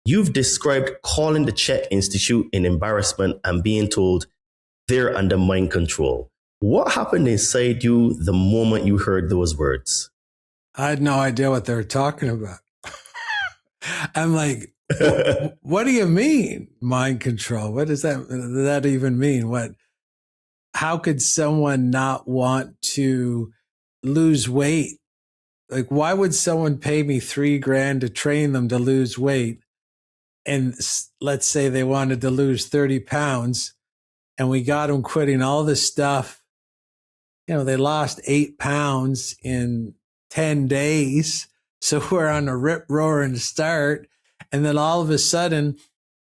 S2: You've described calling the Czech Institute in embarrassment and being told they're under mind control. What happened inside you the moment you heard those words?
S1: I had no idea what they were talking about. I'm like, what do you mean mind control? What does that even mean? How could someone not want to lose weight? Like, why would someone pay me $3,000 to train them to lose weight? And let's say they wanted to lose 30 pounds and we got them quitting all this stuff. They lost 8 pounds in 10 days. So we're on a rip roaring start. And then all of a sudden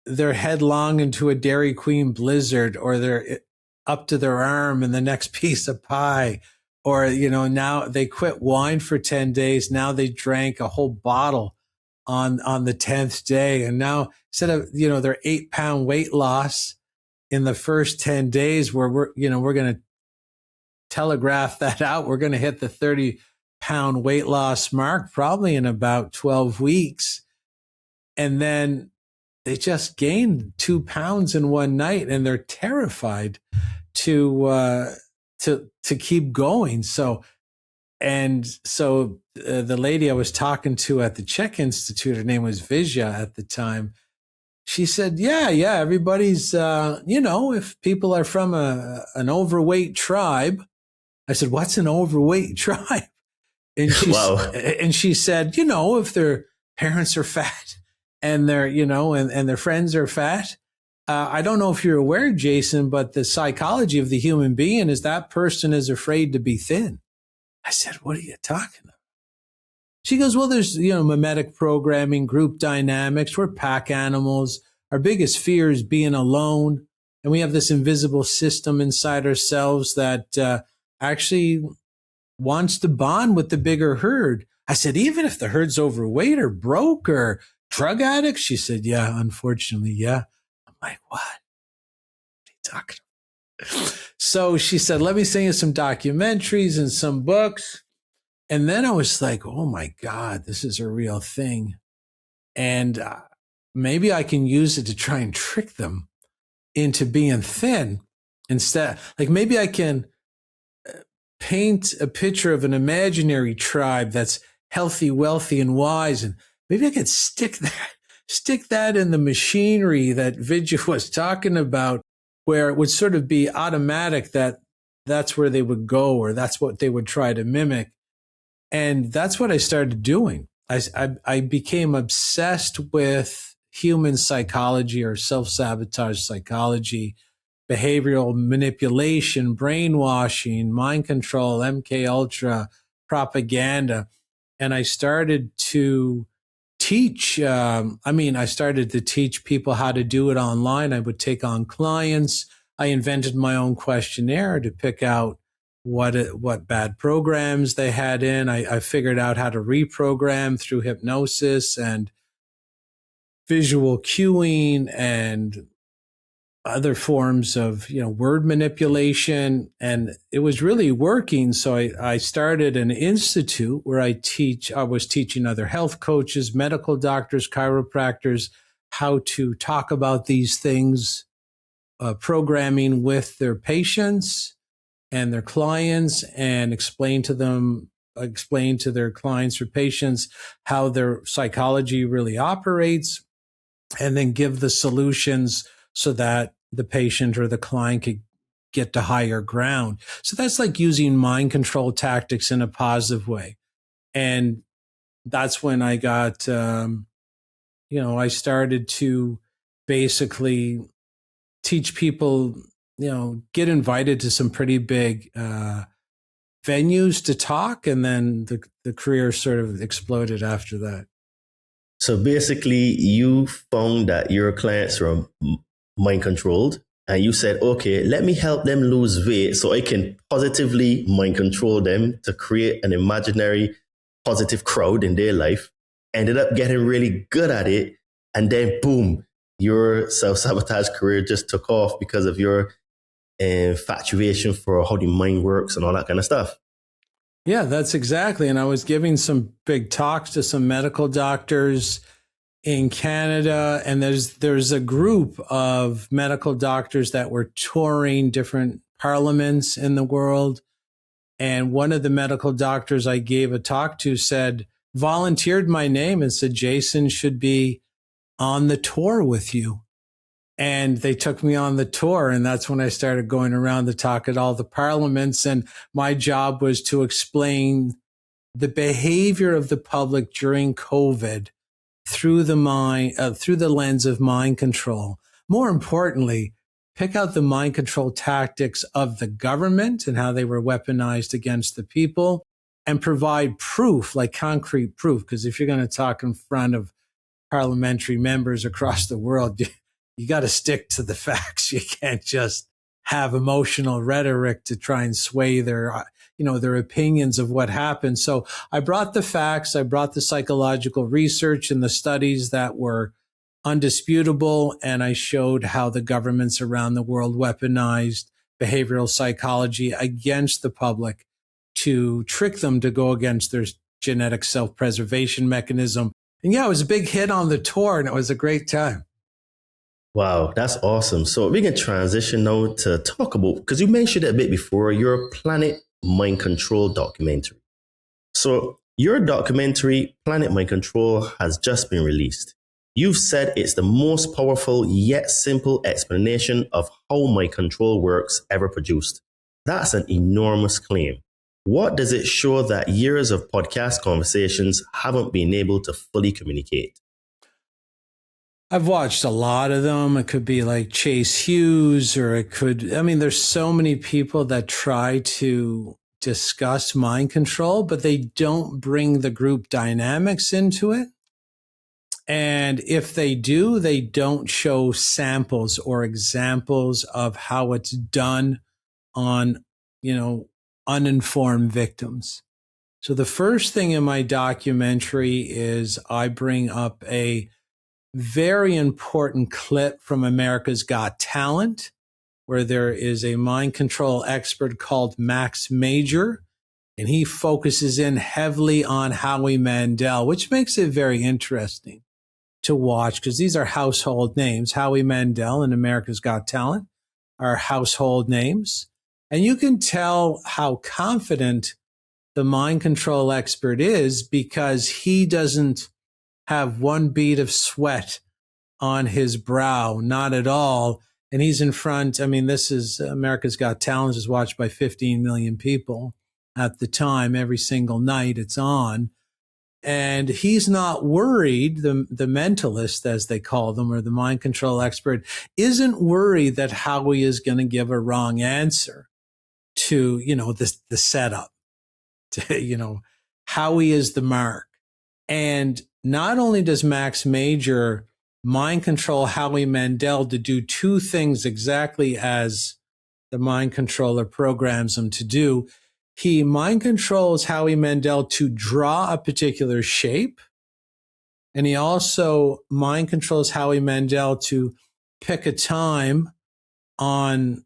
S1: they're headlong into a Dairy Queen blizzard, or they're up to their arm in the next piece of pie. Or, now they quit wine for 10 days. Now they drank a whole bottle on the 10th day. And now instead of, their 8-pound weight loss in the first 10 days, where we're going to telegraph that out. We're going to hit the 30-pound weight loss mark probably in about 12 weeks. And then they just gained 2 pounds in one night and they're terrified to keep going. So the lady I was talking to at the Czech Institute, her name was Vizia at the time. She said, yeah, everybody's, if people are from an overweight tribe. I said, what's an overweight tribe? And she said, if their parents are fat and their, and their friends are fat. I don't know if you're aware, Jason, but the psychology of the human being is that person is afraid to be thin. I said, what are you talking about? She goes, well, there's, mimetic programming, group dynamics. We're pack animals. Our biggest fear is being alone. And we have this invisible system inside ourselves that actually wants to bond with the bigger herd. I said, even if the herd's overweight or broke or drug addicts? She said, yeah, unfortunately, yeah. I'm like, what? What are you talking about? So she said, let me send you some documentaries and some books. And then I was like, oh my God, this is a real thing. And maybe I can use it to try and trick them into being thin instead. Like maybe I can paint a picture of an imaginary tribe that's healthy, wealthy, and wise. And maybe I could stick that in the machinery that Vijay was talking about, where it would sort of be automatic that that's where they would go, or that's what they would try to mimic. And that's what I started doing. I became obsessed with human psychology, or self-sabotage psychology, behavioral manipulation, brainwashing, mind control, MK Ultra, propaganda. And I started to teach. I started to teach people how to do it online. I would take on clients. I invented my own questionnaire to pick out what bad programs they had in. I figured out how to reprogram through hypnosis and visual cueing and other forms of, word manipulation. And it was really working. So I started an institute where I was teaching other health coaches, medical doctors, chiropractors, how to talk about these things, programming with their patients and their clients, and explain to their clients or patients how their psychology really operates, and then give the solutions so that the patient or the client could get to higher ground. So that's like using mind control tactics in a positive way. And that's when I got, I started to basically teach people get invited to some pretty big venues to talk. And then the career sort of exploded after that.
S2: So basically, you found that your clients were mind controlled, and you said, okay, let me help them lose weight so I can positively mind control them to create an imaginary positive crowd in their life. Ended up getting really good at it. And then boom, your self-sabotage career just took off because of your infatuation for how the mind works and all that kind of stuff.
S1: Yeah, that's exactly. And I was giving some big talks to some medical doctors in Canada, and there's a group of medical doctors that were touring different parliaments in the world. And one of the medical doctors I gave a talk to volunteered my name and said, Jason should be on the tour with you. And they took me on the tour. And that's when I started going around to talk at all the parliaments. And my job was to explain the behavior of the public during COVID through the lens of mind control. More importantly, pick out the mind control tactics of the government and how they were weaponized against the people, and provide proof, like concrete proof. Because if you're going to talk in front of parliamentary members across the world, you got to stick to the facts. You can't just have emotional rhetoric to try and sway their opinions of what happened. So I brought the facts, I brought the psychological research and the studies that were undisputable, and I showed how the governments around the world weaponized behavioral psychology against the public to trick them to go against their genetic self-preservation mechanism. And yeah, it was a big hit on the tour, and it was a great time.
S2: Wow, that's awesome. So we can transition now to talk about, because you mentioned it a bit before, your Planet Mind Control documentary. So your documentary, Planet Mind Control, has just been released. You've said it's the most powerful yet simple explanation of how mind control works ever produced. That's an enormous claim. What does it show that years of podcast conversations haven't been able to fully communicate?
S1: I've watched a lot of them. It could be like Chase Hughes, or there's so many people that try to discuss mind control, but they don't bring the group dynamics into it. And if they do, they don't show samples or examples of how it's done on, uninformed victims. So the first thing in my documentary is I bring up a very important clip from America's Got Talent, where there is a mind control expert called Max Major, and he focuses in heavily on Howie Mandel, which makes it very interesting to watch, because these are household names. Howie Mandel and America's Got Talent are household names. And you can tell how confident the mind control expert is because he doesn't have one bead of sweat on his brow, not at all. And he's in front. This is America's Got Talent, is watched by 15 million people at the time. Every single night it's on. And he's not worried, the mentalist, as they call them, or the mind control expert, isn't worried that Howie is going to give a wrong answer to, the setup, to, Howie is the mark. And not only does Max Major mind control Howie Mandel to do two things exactly as the mind controller programs him to do, he mind controls Howie Mandel to draw a particular shape. And he also mind controls Howie Mandel to pick a time on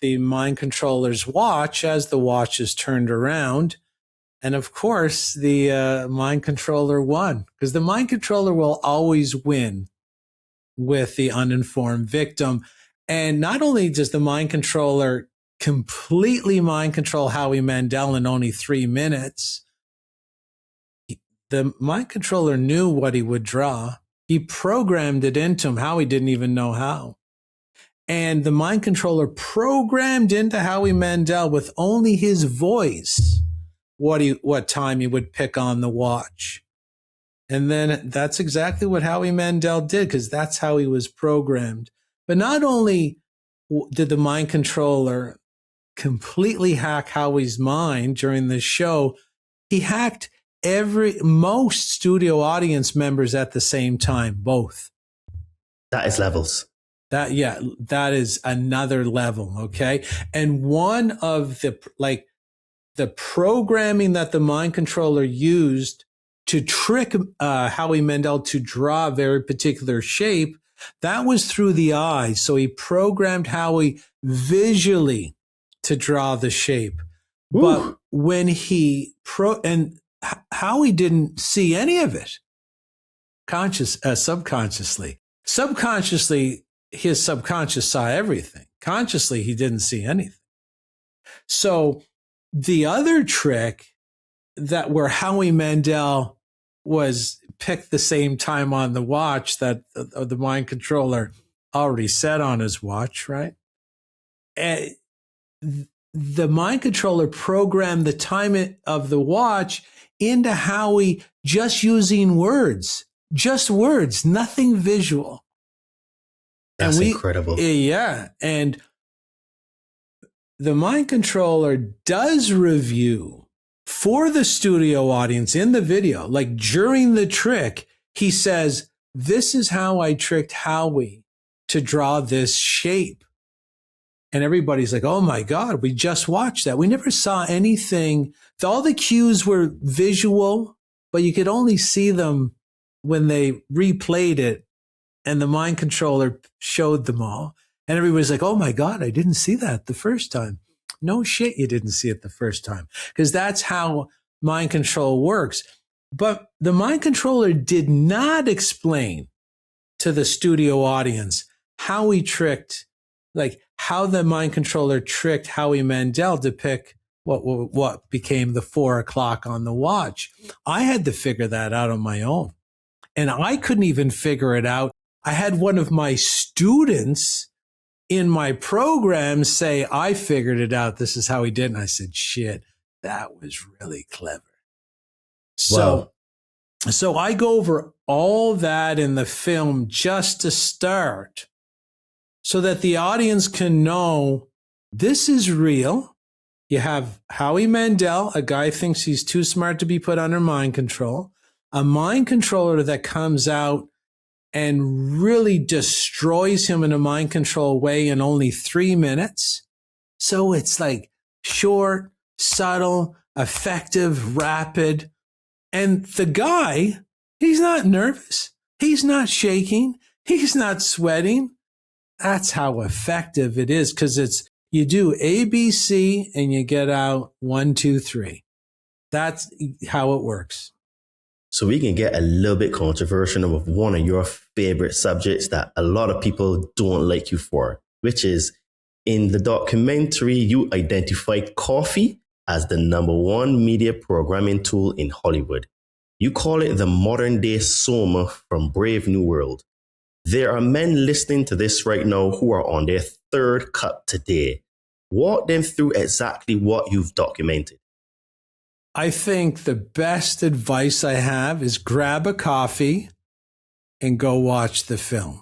S1: the mind controller's watch as the watch is turned around. And of course, the mind controller won, because the mind controller will always win with the uninformed victim. And not only does the mind controller completely mind control Howie Mandel in only 3 minutes, the mind controller knew what he would draw. He programmed it into him. Howie didn't even know how. And the mind controller programmed into Howie Mandel with only his voice what time he would pick on the watch. And then that's exactly what Howie Mandel did, because that's how he was programmed. But not only did the mind controller completely hack Howie's mind during the show. He hacked most studio audience members at the same time, both.
S2: That is levels.
S1: That is another level. Okay. And one of the programming that the mind controller used to trick Howie Mandel to draw a very particular shape, that was through the eyes. So he programmed Howie visually to draw the shape. Ooh. But when and Howie didn't see any of it subconsciously. Subconsciously, his subconscious saw everything. Consciously, he didn't see anything. So the other trick where Howie Mandel was picked the same time on the watch that the mind controller already set on his watch, right? And the mind controller programmed the time of the watch into Howie just using words, nothing visual.
S2: That's incredible.
S1: Yeah. And the mind controller does review for the studio audience in the video, like during the trick, he says, this is how I tricked Howie to draw this shape. And everybody's like, oh my God, we just watched that. We never saw anything. All the cues were visual, but you could only see them when they replayed it and the mind controller showed them all. And everybody's like, oh my God, I didn't see that the first time. No shit, you didn't see it the first time, because that's how mind control works. But the mind controller did not explain to the studio audience how he tricked, like how the mind controller tricked Howie Mandel to pick what became the 4 o'clock on the watch. I had to figure that out on my own. And I couldn't even figure it out. I had one of my students in my program say, I figured it out. This is how he did. And I said, shit, that was really clever.
S2: Wow.
S1: So I go over all that in the film just to start so that the audience can know this is real. You have Howie Mandel, a guy thinks he's too smart to be put under mind control, a mind controller that comes out and really destroys him in a mind control way in only 3 minutes. So it's like short, subtle, effective, rapid. And the guy, he's not nervous. He's not shaking. He's not sweating. That's how effective it is, because you do A, B, C, and you get out 1, 2, 3. That's how it works.
S2: So we can get a little bit controversial with one of your favorite subjects that a lot of people don't like you for, which is in the documentary, you identified coffee as the #1 media programming tool in Hollywood. You call it the modern day Soma from Brave New World. There are men listening to this right now who are on their 3rd cup today. Walk them through exactly what you've documented.
S1: I think the best advice I have is grab a coffee and go watch the film,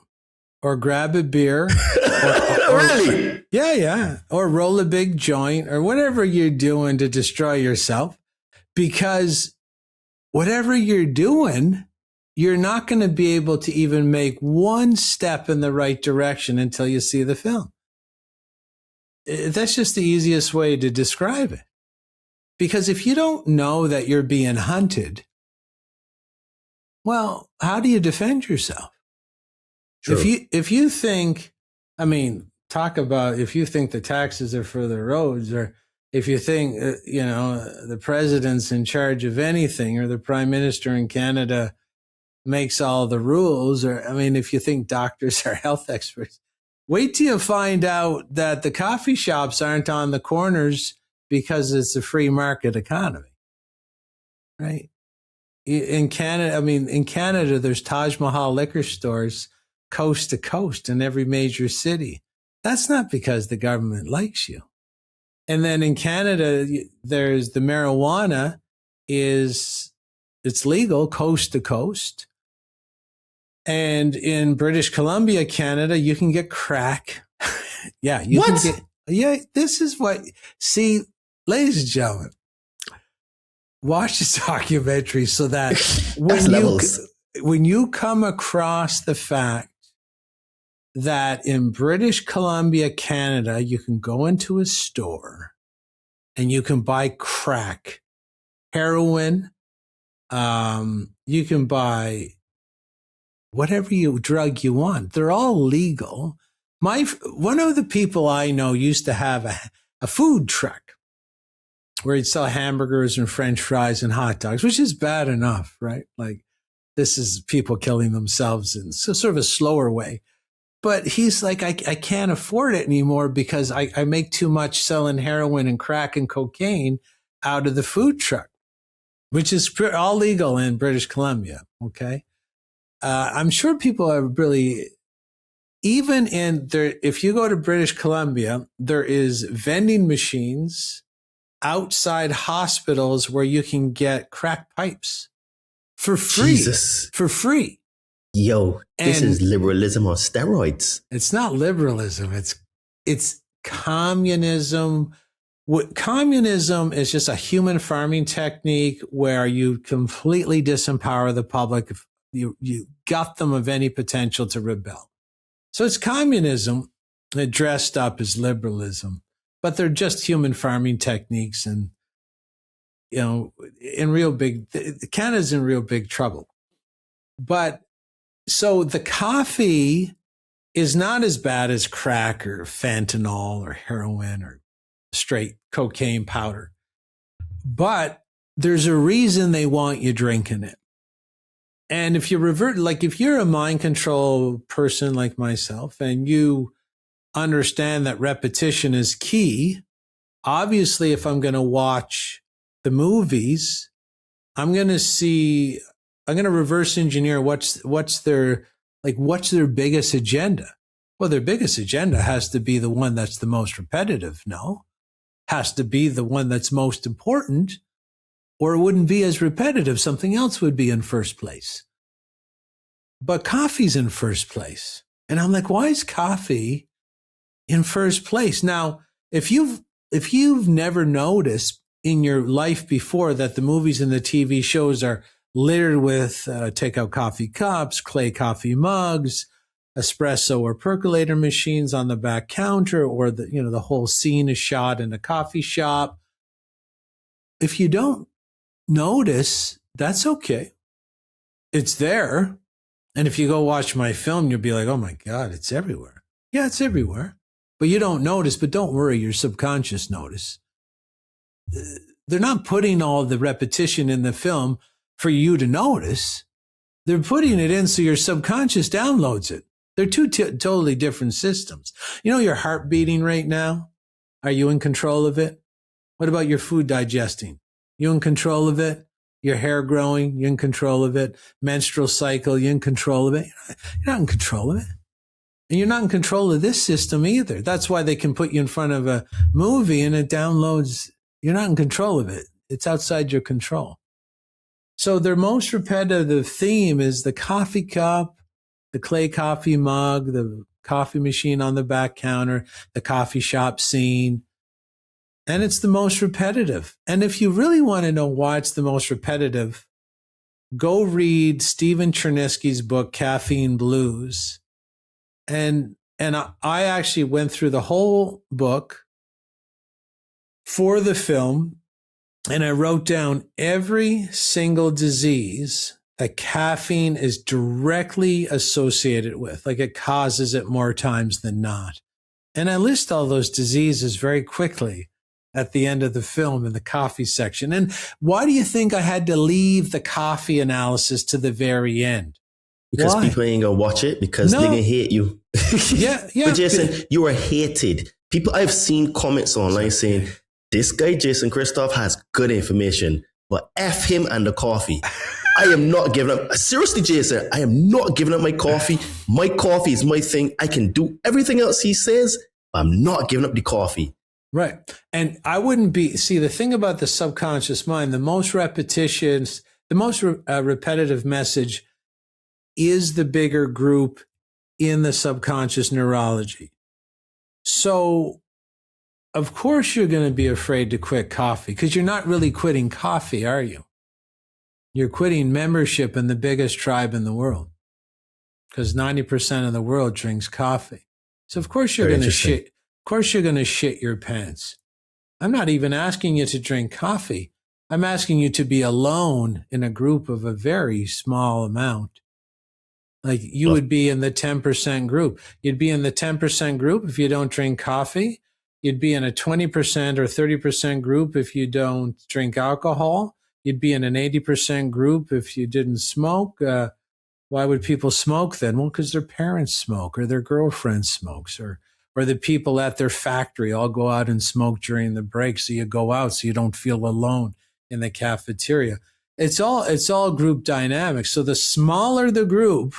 S1: or grab a beer.
S2: Really?
S1: Yeah. Or roll a big joint, or whatever you're doing to destroy yourself, because whatever you're doing, you're not going to be able to even make one step in the right direction until you see the film. That's just the easiest way to describe it. Because if you don't know that you're being hunted, well, how do you defend yourself? True. If you think, talk about if you think the taxes are for the roads, or if you think, the president's in charge of anything, or the prime minister in Canada makes all the rules, or, if you think doctors are health experts, wait till you find out that the coffee shops aren't on the corners because it's a free market economy, right? In Canada, there's Taj Mahal liquor stores coast to coast in every major city. That's not because the government likes you. And then in Canada, there's the marijuana it's legal coast to coast. And in British Columbia, Canada, you can get crack Yeah. You
S2: What?
S1: can get, this is what, see, ladies and gentlemen, watch this documentary so that when you come across the fact that in British Columbia, Canada, you can go into a store and you can buy crack, heroin, you can buy whatever drug you want. They're all legal. One of the people I know used to have a food truck where he'd sell hamburgers and French fries and hot dogs, which is bad enough, right? Like, this is people killing themselves in sort of a slower way. But he's like, I can't afford it anymore because I make too much selling heroin and crack and cocaine out of the food truck, which is all legal in British Columbia. Okay. I'm sure people are really, even in there, if you go to British Columbia, there is vending machines outside hospitals where you can get crack pipes for free.
S2: Jesus.
S1: For free.
S2: Yo, this is liberalism on steroids.
S1: It's not liberalism. It's communism. Communism is just a human farming technique where you completely disempower the public. You gut them of any potential to rebel. So it's communism dressed up as liberalism, but they're just human farming techniques. And, Canada's in real big trouble. But so the coffee is not as bad as crack or fentanyl or heroin or straight cocaine powder. But there's a reason they want you drinking it. And if you if you're a mind control person like myself and you understand that repetition is key, obviously, if I'm going to watch the movies, I'm going to reverse engineer what's their biggest agenda. Well, their biggest agenda has to be the one that's the most repetitive. No, has to be the one that's most important, or it wouldn't be as repetitive. Something else would be in first place. But coffee's in first place. And I'm like, why is coffee in first place? Now, if you've never noticed in your life before that the movies and the TV shows are littered with takeout coffee cups, clay coffee mugs, espresso or percolator machines on the back counter, or the whole scene is shot in a coffee shop. If you don't notice, that's okay. It's there. And if you go watch my film, you'll be like, oh my God, it's everywhere. Yeah, it's everywhere. But you don't notice, but don't worry, your subconscious notice. They're not putting all the repetition in the film for you to notice. They're putting it in so your subconscious downloads it. They're two totally different systems. Your heart beating right now? Are you in control of it? What about your food digesting? You in control of it? Your hair growing? You in control of it? Menstrual cycle? You in control of it? You're not in control of it. And you're not in control of this system either. That's why they can put you in front of a movie and it downloads. You're not in control of it. It's outside your control. So their most repetitive theme is the coffee cup, the clay coffee mug, the coffee machine on the back counter, the coffee shop scene. And it's the most repetitive. And if you really want to know why it's the most repetitive, go read Stephen Chernisky's book, Caffeine Blues. And I actually went through the whole book for the film, and I wrote down every single disease that caffeine is directly associated with, like it causes it more times than not. And I list all those diseases very quickly at the end of the film in the coffee section. And why do you think I had to leave the coffee analysis to the very end?
S2: Because
S1: Why?
S2: people ain't gonna watch it because they're gonna hate you.
S1: Yeah.
S2: But Jason, you are hated. I've seen comments online saying, this guy, Jason Christoff, has good information, but F him and the coffee. I am not giving up. Seriously, Jason, I am not giving up my coffee. My coffee is my thing. I can do everything else he says, but I'm not giving up the coffee.
S1: Right. And I wouldn't the thing about the subconscious mind, the most repetitions, the most repetitive message is the bigger group in the subconscious neurology. So, of course, you're going to be afraid to quit coffee because you're not really quitting coffee, are you? You're quitting membership in the biggest tribe in the world because 90% of the world drinks coffee. So, of course, you're going to shit. Of course, you're going to shit your pants. I'm not even asking you to drink coffee. I'm asking you to be alone in a group of a very small amount. Like you would be in the 10% group. You'd be in the 10% group if you don't drink coffee. You'd be in a 20% or 30% group if you don't drink alcohol. You'd be in an 80% group if you didn't smoke. Why would people smoke then? Well, because their parents smoke or their girlfriend smokes or the people at their factory all go out and smoke during the break. So you go out so you don't feel alone in the cafeteria. It's all group dynamics. So the smaller the group,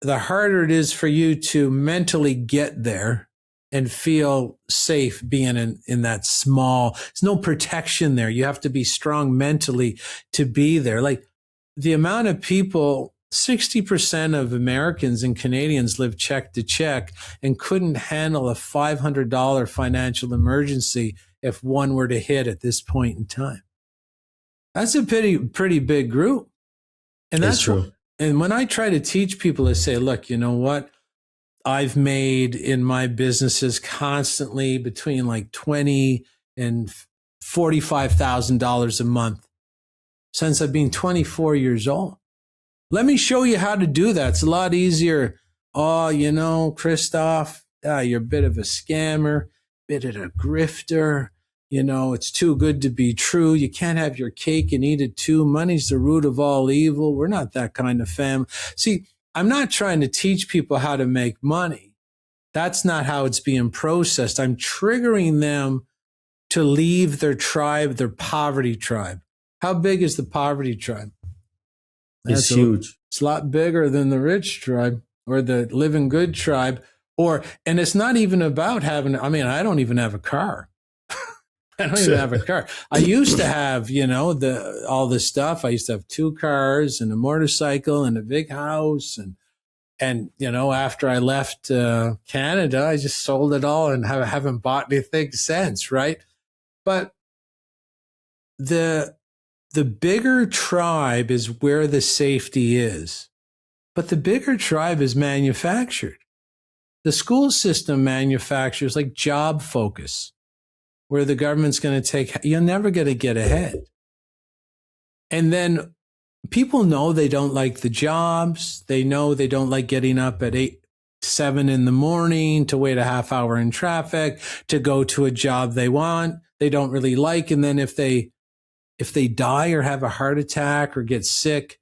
S1: the harder it is for you to mentally get there and feel safe being in that small. There's no protection there. You have to be strong mentally to be there. Like the amount of people, 60% of Americans and Canadians live check to check and couldn't handle a $500 financial emergency if one were to hit at this point in time. That's a pretty big group. And that's true. And when I try to teach people to say, look, you know what? I've made in my businesses constantly between like $20,000 and $45,000 a month since I've been 24 years old. Let me show you how to do that. It's a lot easier. Oh, you know, Christoff, you're a bit of a scammer, bit of a grifter. You know, it's too good to be true. You can't have your cake and eat it too. Money's the root of all evil. We're not that kind of family. See, I'm not trying to teach people how to make money. That's not how it's being processed. I'm triggering them to leave their tribe, their poverty tribe. How big is the poverty tribe?
S2: It's huge.
S1: It's a lot bigger than the rich tribe or the living good tribe. And it's not even about having, I mean, I don't even have a car. I don't even have a car. I used to have, you know, all this stuff. I used to have 2 cars and a motorcycle and a big house. And you know, after I left Canada, I just sold it all and haven't bought anything since, right? But the bigger tribe is where the safety is. But the bigger tribe is manufactured. The school system manufactures like job focus, where the government's going to take, you're never going to get ahead. And then people know they don't like the jobs. They know they don't like getting up at 7 in the morning to wait a half hour in traffic to go to a job they want. They don't really like. And then if they die or have a heart attack or get sick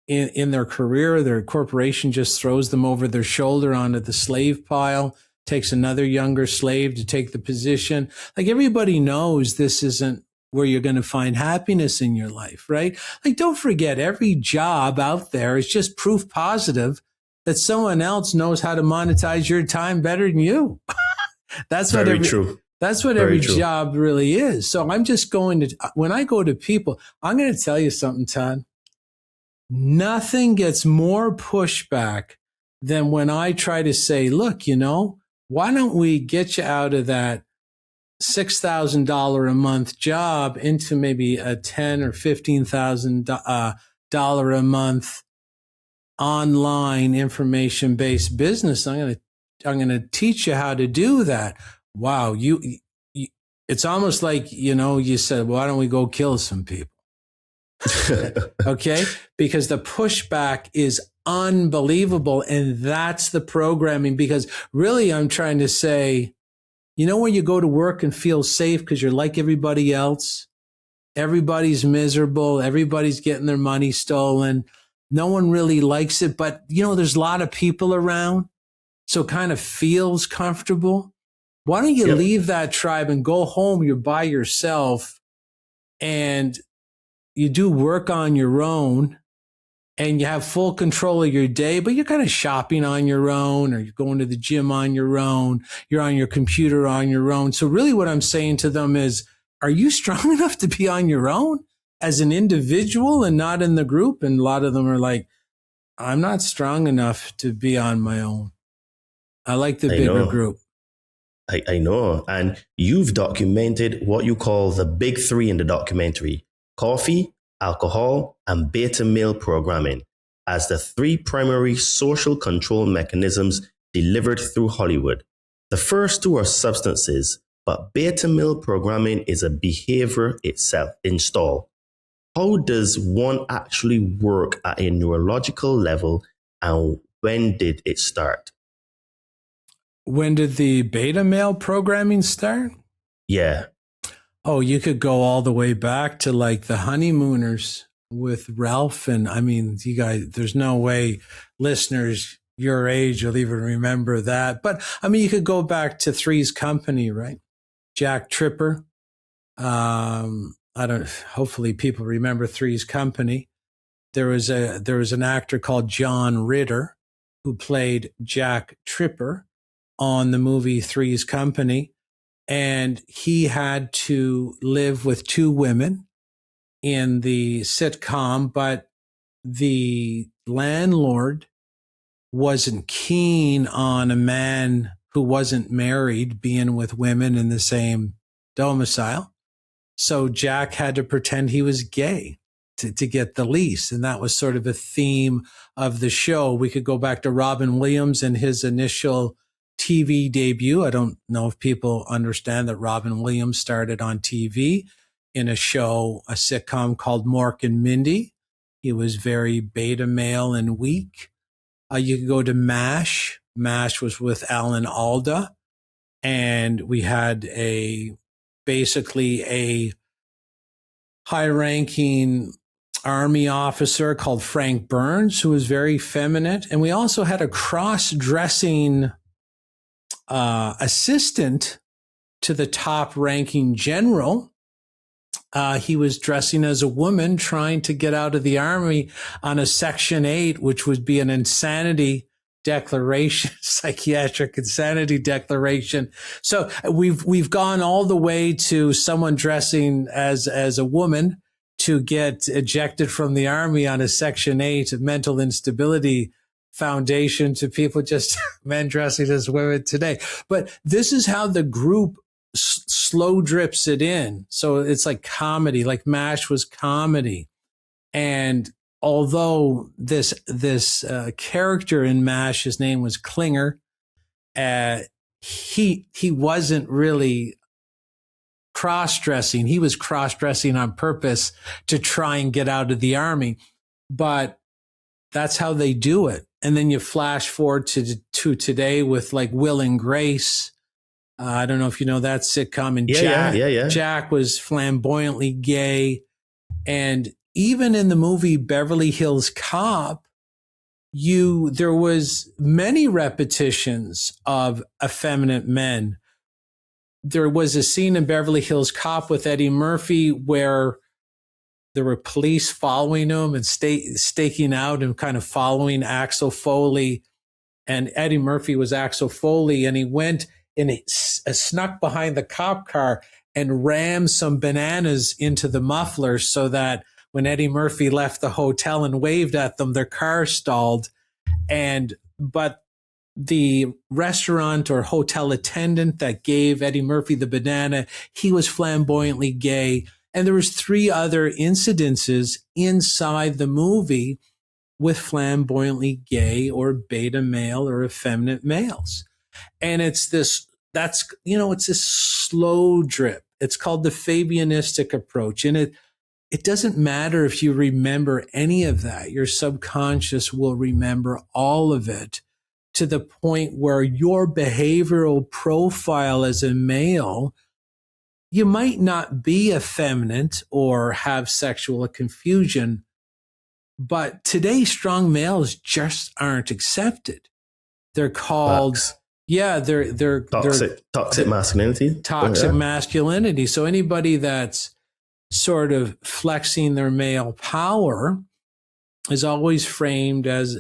S1: in their career, their corporation just throws them over their shoulder onto the slave pile, takes another younger slave to take the position. Like everybody knows this isn't where you're going to find happiness in your life, right? Like don't forget, every job out there is just proof positive that someone else knows how to monetize your time better than you. That's what every job really is. So I'm just when I go to people, I'm going to tell you something, Todd. Nothing gets more pushback than when I try to say, look, you know, why don't we get you out of that $6,000 a month job into maybe a $10,000 or $15,000 a month online information-based business? I'm going to teach you how to do that. Wow, it's almost like, you know, you said, well, why don't we go kill some people? Okay, because the pushback is unbelievable. And that's the programming, because really I'm trying to say, you know, when you go to work and feel safe because you're like everybody else, everybody's miserable, everybody's getting their money stolen, no one really likes it, but you know, there's a lot of people around, so it kind of feels comfortable. Why don't you leave that tribe and go home? You're by yourself and you do work on your own and you have full control of your day, but you're kind of shopping on your own, or you're going to the gym on your own. You're on your computer on your own. So really what I'm saying to them is, are you strong enough to be on your own as an individual and not in the group? And a lot of them are like, I'm not strong enough to be on my own. I like the
S2: I
S1: bigger
S2: know.
S1: group.
S2: I know. And you've documented what you call the big three in the documentary: coffee, alcohol, and beta male programming as the three primary social control mechanisms delivered through Hollywood. The first two are substances, but beta male programming is a behavior itself installed. How does one actually work at a neurological level, and when did it start?
S1: When did the beta male programming start?
S2: Yeah.
S1: Oh, you could go all the way back to like the honeymooners with Ralph. And I mean, you guys, there's no way listeners your age will even remember that. But I mean, you could go back to Three's Company, right? Jack Tripper. Hopefully people remember Three's Company. There was an actor called John Ritter who played Jack Tripper on the movie Three's Company. And he had to live with two women in the sitcom, but the landlord wasn't keen on a man who wasn't married being with women in the same domicile. So Jack had to pretend he was gay to get the lease. And that was sort of a theme of the show. We could go back to Robin Williams and his initial TV debut. I don't know if people understand that Robin Williams started on TV in a sitcom called Mork and Mindy. He was very beta male and weak. You could go to MASH. MASH was with Alan Alda. And we had basically a high-ranking army officer called Frank Burns, who was very feminine. And we also had a cross-dressing assistant to the top-ranking general. He was dressing as a woman trying to get out of the army on a Section 8, which would be an insanity declaration, psychiatric insanity declaration. So we've gone all the way to someone dressing as a woman to get ejected from the army on a Section 8 mental instability foundation to people just men dressing as women today. But this is how the group slow drips it in. So it's like comedy, like MASH was comedy. And although this character in MASH, his name was Klinger, he wasn't really cross-dressing. He was cross-dressing on purpose to try and get out of the army. But that's how they do it. And then you flash forward to today with like Will and Grace. I don't know if you know that sitcom. And Jack was flamboyantly gay. And even in the movie Beverly Hills Cop, there was many repetitions of effeminate men. There was a scene in Beverly Hills Cop with Eddie Murphy where there were police following him and staking out and kind of following Axel Foley. And Eddie Murphy was Axel Foley, and he went and snuck behind the cop car and rammed some bananas into the muffler so that when Eddie Murphy left the hotel and waved at them, their car stalled. But the restaurant or hotel attendant that gave Eddie Murphy the banana, he was flamboyantly gay. And there was 3 other incidences inside the movie with flamboyantly gay or beta male or effeminate males. And it's this slow drip. It's called the Fabianistic approach. And it doesn't matter if you remember any of that. Your subconscious will remember all of it to the point where your behavioral profile as a male, you might not be effeminate or have sexual confusion, but today strong males just aren't accepted. They're called, they're
S2: toxic masculinity.
S1: Toxic masculinity. So anybody that's sort of flexing their male power is always framed as,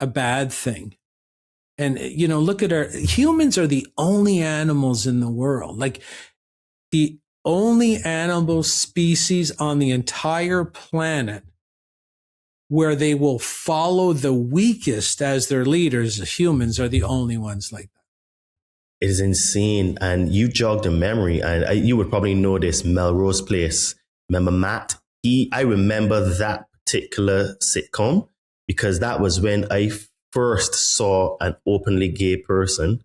S1: a bad thing. And, look at humans are the only animals in the world, like the only animal species on the entire planet where they will follow the weakest as their leaders. Humans are the only ones like that.
S2: It is insane. And you jogged a memory, and you would probably know this, Melrose Place. Remember Matt? I remember that particular sitcom because that was when I first saw an openly gay person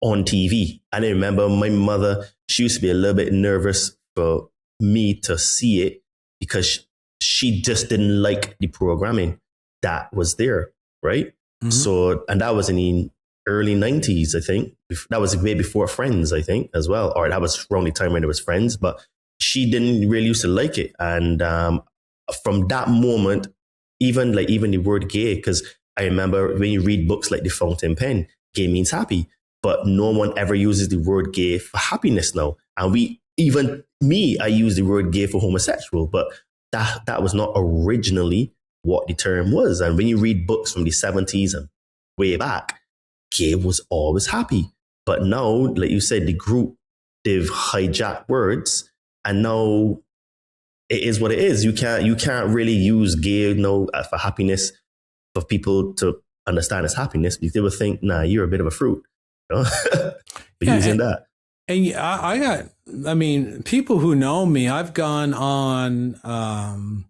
S2: on TV. And I remember my mother, she used to be a little bit nervous for me to see it because she just didn't like the programming that was there, right? Mm-hmm. So, and that was in the early 90s, I think. That was way before Friends, I think, as well. Or that was around the time when it was Friends, but she didn't really used to like it. And from that moment, even the word gay, because I remember when you read books like The Fountain Pen, gay means happy, but no one ever uses the word gay for happiness now. And I use the word gay for homosexual, but that was not originally what the term was. And when you read books from the 70s and way back, gay was always happy. But now, like you said, the group, they've hijacked words, and now it is what it is. You can't really use gay for happiness for people to understand as happiness, because they would think, nah, you're a bit of a fruit. You know? Using that.
S1: And I mean, people who know me, I've gone on,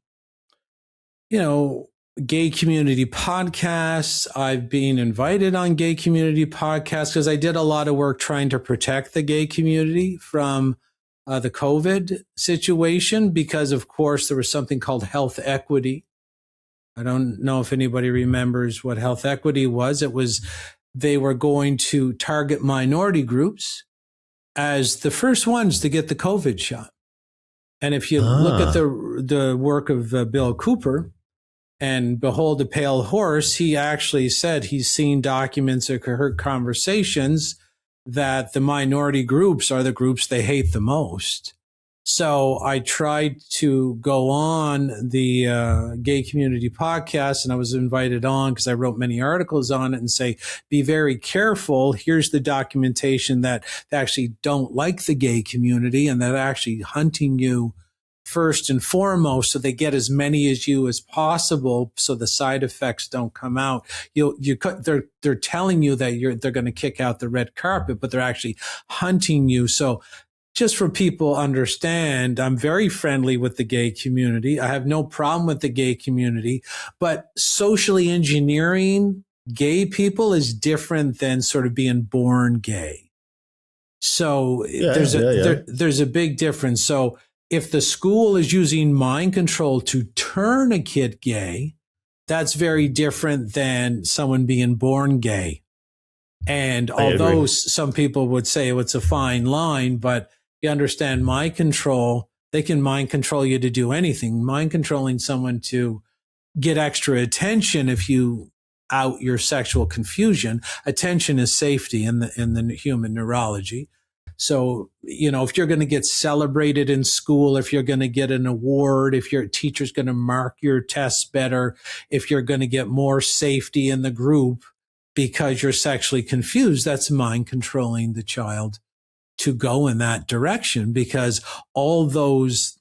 S1: gay community podcasts. I've been invited on gay community podcasts because I did a lot of work trying to protect the gay community from the COVID situation, because of course there was something called health equity. I don't know if anybody remembers what health equity was. They were going to target minority groups as the first ones to get the COVID shot. And if you look at the work of Bill Cooper and Behold a Pale Horse, he actually said he's seen documents or heard conversations that the minority groups are the groups they hate the most. So I tried to go on the gay community podcast, and I was invited on because I wrote many articles on it and say, be very careful. Here's the documentation that they actually don't like the gay community and that are actually hunting you first and foremost, so they get as many as you as possible, so the side effects don't come out. They're telling you that they're going to kick out the red carpet, but they're actually hunting you. So just for people understand, I'm very friendly with the gay community. I have no problem with the gay community, but socially engineering gay people is different than sort of being born gay. So there's a big difference. So if the school is using mind control to turn a kid gay, that's very different than someone being born gay. And although some people would say it's a fine line, but you understand mind control, they can mind control you to do anything. Mind controlling someone to get extra attention if you out your sexual confusion. Attention is safety in the human neurology. So, if you're going to get celebrated in school, if you're going to get an award, if your teacher's going to mark your tests better, if you're going to get more safety in the group because you're sexually confused, that's mind controlling the child to go in that direction, because all those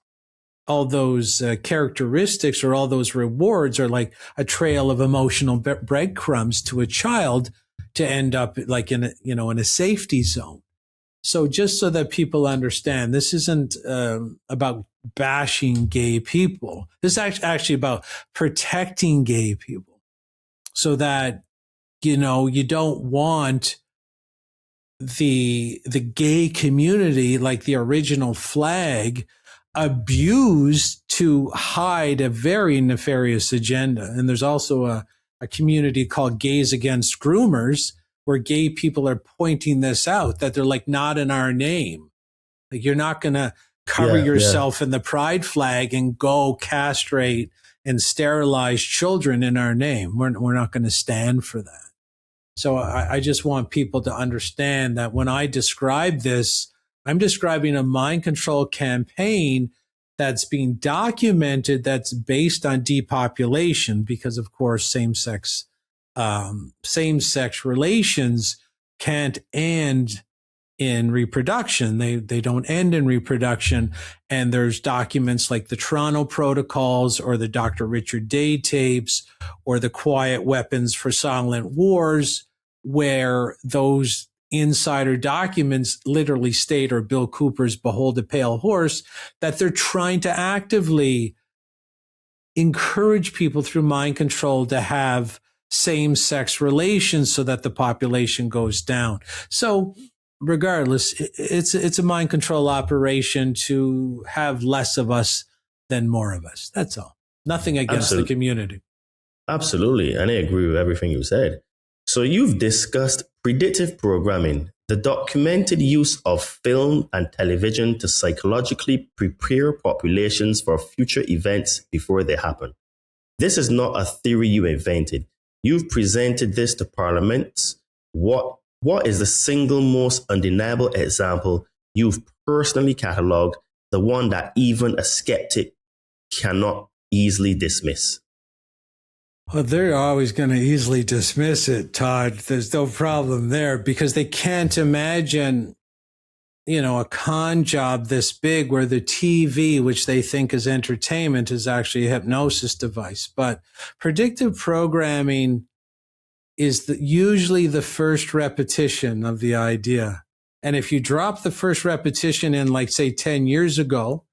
S1: characteristics or all those rewards are like a trail of emotional breadcrumbs to a child to end up like in a safety zone. So just so that people understand, this isn't about bashing gay people. This is actually about protecting gay people, so that, you don't want the gay community, like the original flag, abused to hide a very nefarious agenda. And there's also a community called Gays Against Groomers, where gay people are pointing this out, that they're like, not in our name. Like, you're not going to cover yourself in the pride flag and go castrate and sterilize children in our name. We're not going to stand for that. So I just want people to understand that when I describe this, I'm describing a mind control campaign that's being documented, that's based on depopulation, because of course same-sex relations can't end in reproduction. They don't end in reproduction. And there's documents like the Toronto Protocols or the Dr. Richard Day tapes or the Quiet Weapons for Silent Wars, where those insider documents literally state, or Bill Cooper's Behold a Pale Horse, that they're trying to actively encourage people through mind control to have same-sex relations so that the population goes down. So regardless, it's a mind control operation to have less of us than more of us. That's all. Nothing against the community.
S2: Absolutely. And I agree with everything you said. So you've discussed predictive programming, the documented use of film and television to psychologically prepare populations for future events before they happen. This is not a theory you invented. You've presented this to parliaments. What is the single most undeniable example you've personally catalogued, the one that even a skeptic cannot easily dismiss?
S1: Well, they're always going to easily dismiss it, Todd. There's no problem there because they can't imagine, a con job this big where the TV, which they think is entertainment, is actually a hypnosis device. But predictive programming is usually the first repetition of the idea. And if you drop the first repetition in, like, say, 10 years ago,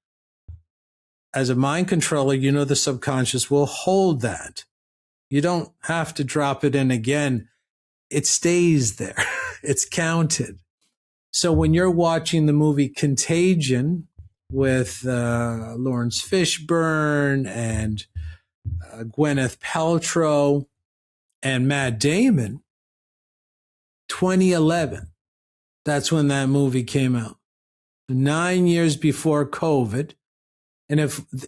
S1: as a mind controller, the subconscious will hold that. You don't have to drop it in again. It stays there. It's counted. So when you're watching the movie Contagion with Lawrence Fishburne and Gwyneth Paltrow and Matt Damon, 2011, that's when that movie came out. 9 years before COVID. And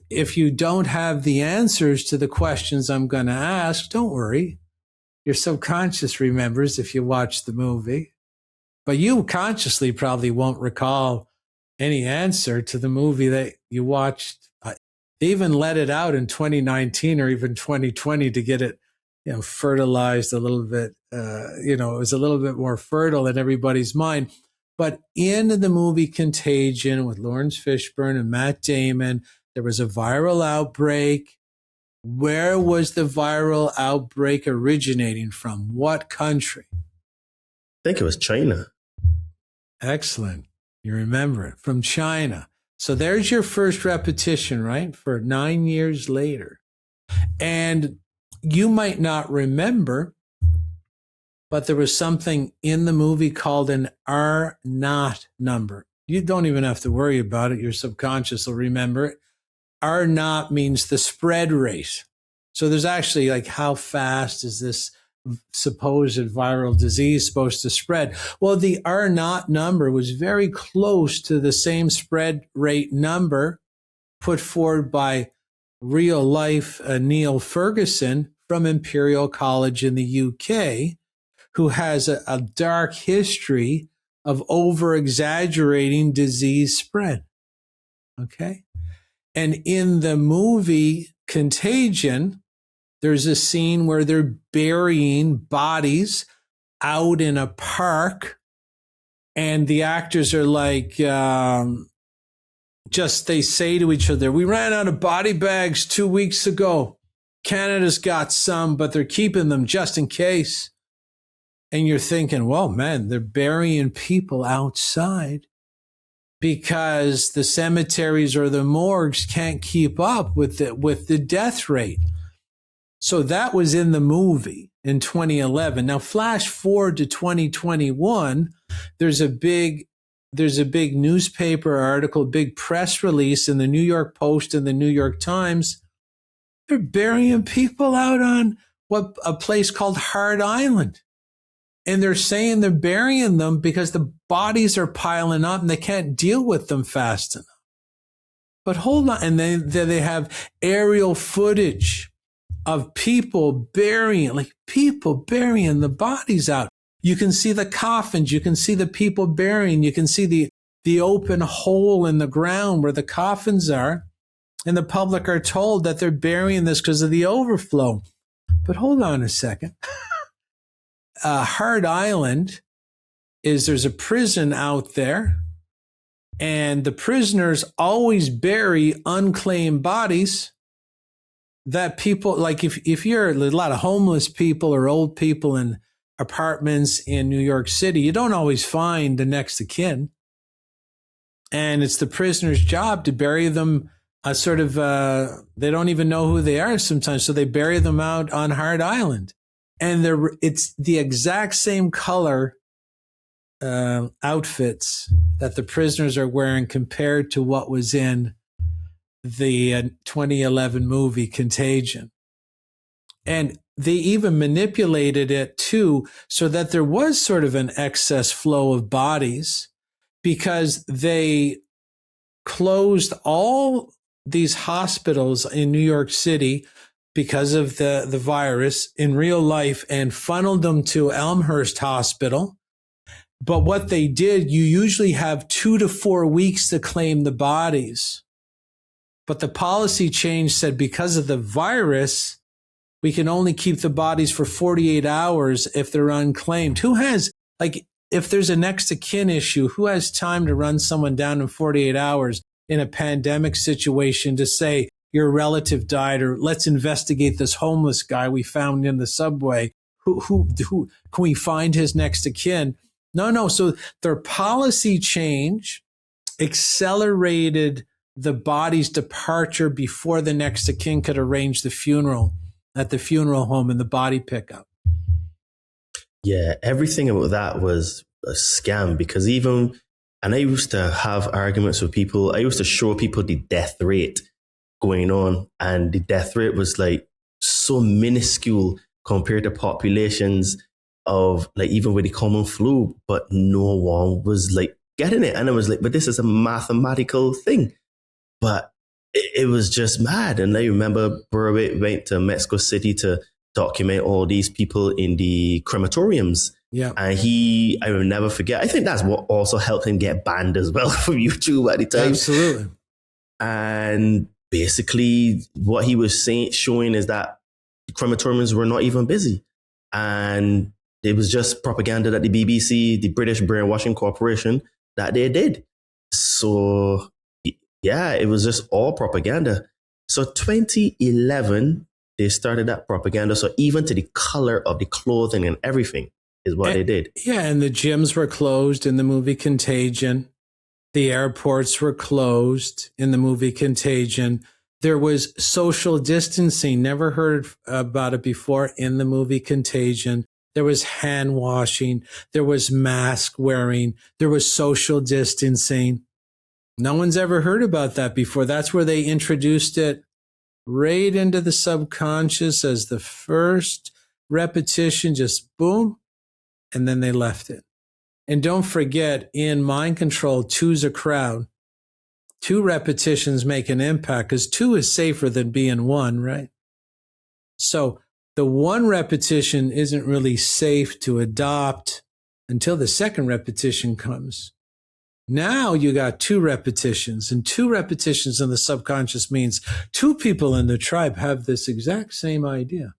S1: if you don't have the answers to the questions I'm going to ask, don't worry. Your subconscious remembers if you watch the movie. But you consciously probably won't recall any answer to the movie that you watched. They even let it out in 2019 or even 2020 to get it, fertilized a little bit. It was a little bit more fertile in everybody's mind. But in the movie Contagion with Lawrence Fishburne and Matt Damon, there was a viral outbreak. Where was the viral outbreak originating from? What country?
S2: I think it was China.
S1: Excellent. You remember it. From China. So there's your first repetition, right? For 9 years later. And you might not remember, but there was something in the movie called an R0 number. You don't even have to worry about it. Your subconscious will remember it. R0 means the spread rate. So there's actually how fast is this supposed viral disease supposed to spread? Well, the R0 number was very close to the same spread rate number put forward by real life Neil Ferguson from Imperial College in the UK, who has a dark history of over-exaggerating disease spread. Okay? And in the movie Contagion, there's a scene where they're burying bodies out in a park, and the actors are they say to each other, "We ran out of body bags 2 weeks ago. Canada's got some, but they're keeping them just in case." And you're thinking, well, man, they're burying people outside because the cemeteries or the morgues can't keep up with the death rate. So that was in the movie in 2011. Now, flash forward to 2021, there's a big newspaper article, big press release in the New York Post and the New York Times. They're burying people out on a place called Hard Island. And they're saying they're burying them because the bodies are piling up and they can't deal with them fast enough. But hold on. And then they have aerial footage of people burying the bodies out. You can see the coffins. You can see the people burying. You can see the open hole in the ground where the coffins are. And the public are told that they're burying this because of the overflow. But hold on a second. Hard Island is there's a prison out there, and the prisoners always bury unclaimed bodies that people, like if you're a lot of homeless people or old people in apartments in New York City, you don't always find the next of kin. And it's the prisoner's job to bury them they don't even know who they are sometimes. So they bury them out on Hard Island. And it's the exact same color outfits that the prisoners are wearing compared to what was in the 2011 movie Contagion. And they even manipulated it too, so that there was sort of an excess flow of bodies, because they closed all these hospitals in New York City because of the virus in real life and funneled them to Elmhurst Hospital. But what they did, you usually have 2 to 4 weeks to claim the bodies. But the policy change said because of the virus, we can only keep the bodies for 48 hours if they're unclaimed. Who has, like, if there's a next of kin issue, who has time to run someone down in 48 hours in a pandemic situation to say your relative died, or let's investigate this homeless guy we found in the subway? Who can we find his next of kin? No. So their policy change accelerated the body's departure before the next of kin could arrange the funeral at the funeral home and the body pickup.
S2: Yeah, everything about that was a scam, because and I used to have arguments with people. I used to show people the death rate going on, and the death rate was like so minuscule compared to populations of like even with the common flu, but no one was like getting it. And I was like, but this is a mathematical thing. But it was just mad. And I remember Berwick went to Mexico City to document all these people in the crematoriums.
S1: Yeah.
S2: And I will never forget. I think that's what also helped him get banned as well from YouTube at the time.
S1: Absolutely.
S2: And basically what he was showing is that crematoriums were not even busy. And it was just propaganda that the BBC, the British Brainwashing Corporation, that they did. So yeah, it was just all propaganda. So 2011, they started that propaganda. So even to the color of the clothing and everything is what they did.
S1: Yeah, and the gyms were closed in the movie Contagion. The airports were closed in the movie Contagion. There was social distancing, never heard about it before, in the movie Contagion. There was hand washing. There was mask wearing. There was social distancing. No one's ever heard about that before. That's where they introduced it right into the subconscious as the first repetition, just boom, and then they left it. And don't forget, in mind control, 2's a crowd. 2 repetitions make an impact, because 2 is safer than being 1, right? So the 1 repetition isn't really safe to adopt until the 2nd repetition comes. Now you got 2 repetitions, and 2 repetitions in the subconscious means 2 people in the tribe have this exact same idea.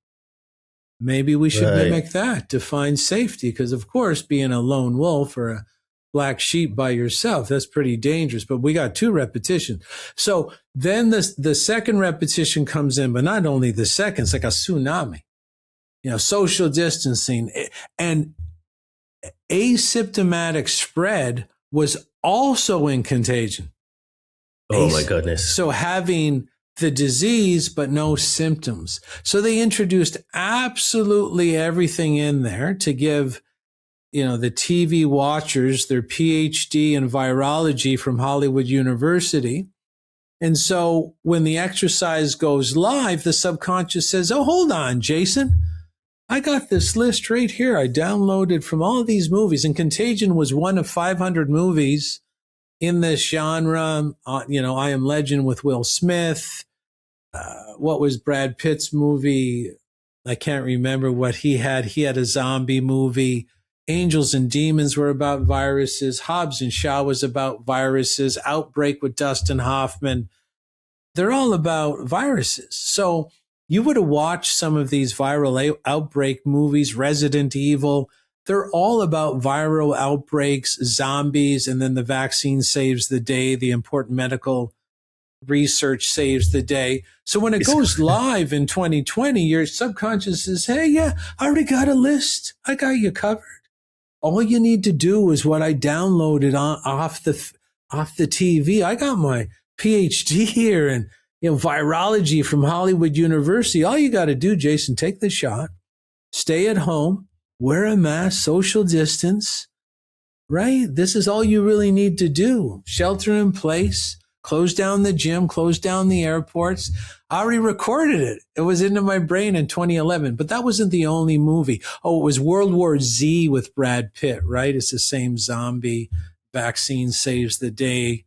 S1: Maybe we should mimic that to find safety, because of course, being a lone wolf or a black sheep by yourself, that's pretty dangerous. But we got 2 repetitions. So then the 2nd repetition comes in, but not only the 2nd, it's like a tsunami. Social distancing and asymptomatic spread was also in Contagion.
S2: Oh my goodness.
S1: So having the disease, but no symptoms. So they introduced absolutely everything in there to give, the TV watchers their PhD in virology from Hollywood University. And so when the exercise goes live, the subconscious says, oh, hold on, Jason. I got this list right here. I downloaded from all of these movies, and Contagion was one of 500 movies in this genre. I Am Legend with Will Smith. What was Brad Pitt's movie? I can't remember what he had. He had a zombie movie. Angels and Demons were about viruses. Hobbs and Shaw was about viruses. Outbreak with Dustin Hoffman. They're all about viruses. So you would have watched some of these viral outbreak movies, Resident Evil. they're all about viral outbreaks, zombies, and then the vaccine saves the day. The important medical research saves the day. So when it goes live in 2020, your subconscious says, hey, yeah, I already got a list. I got you covered. All you need to do is what I downloaded off the TV. I got my PhD here in virology from Hollywood University. All you got to do, Jason, take the shot, stay at home, wear a mask, social distance, right? This is all you really need to do. Shelter in place, close down the gym, close down the airports. I already recorded it. It was into my brain in 2011, but that wasn't the only movie. Oh, it was World War Z with Brad Pitt, right? It's the same zombie, vaccine saves the day,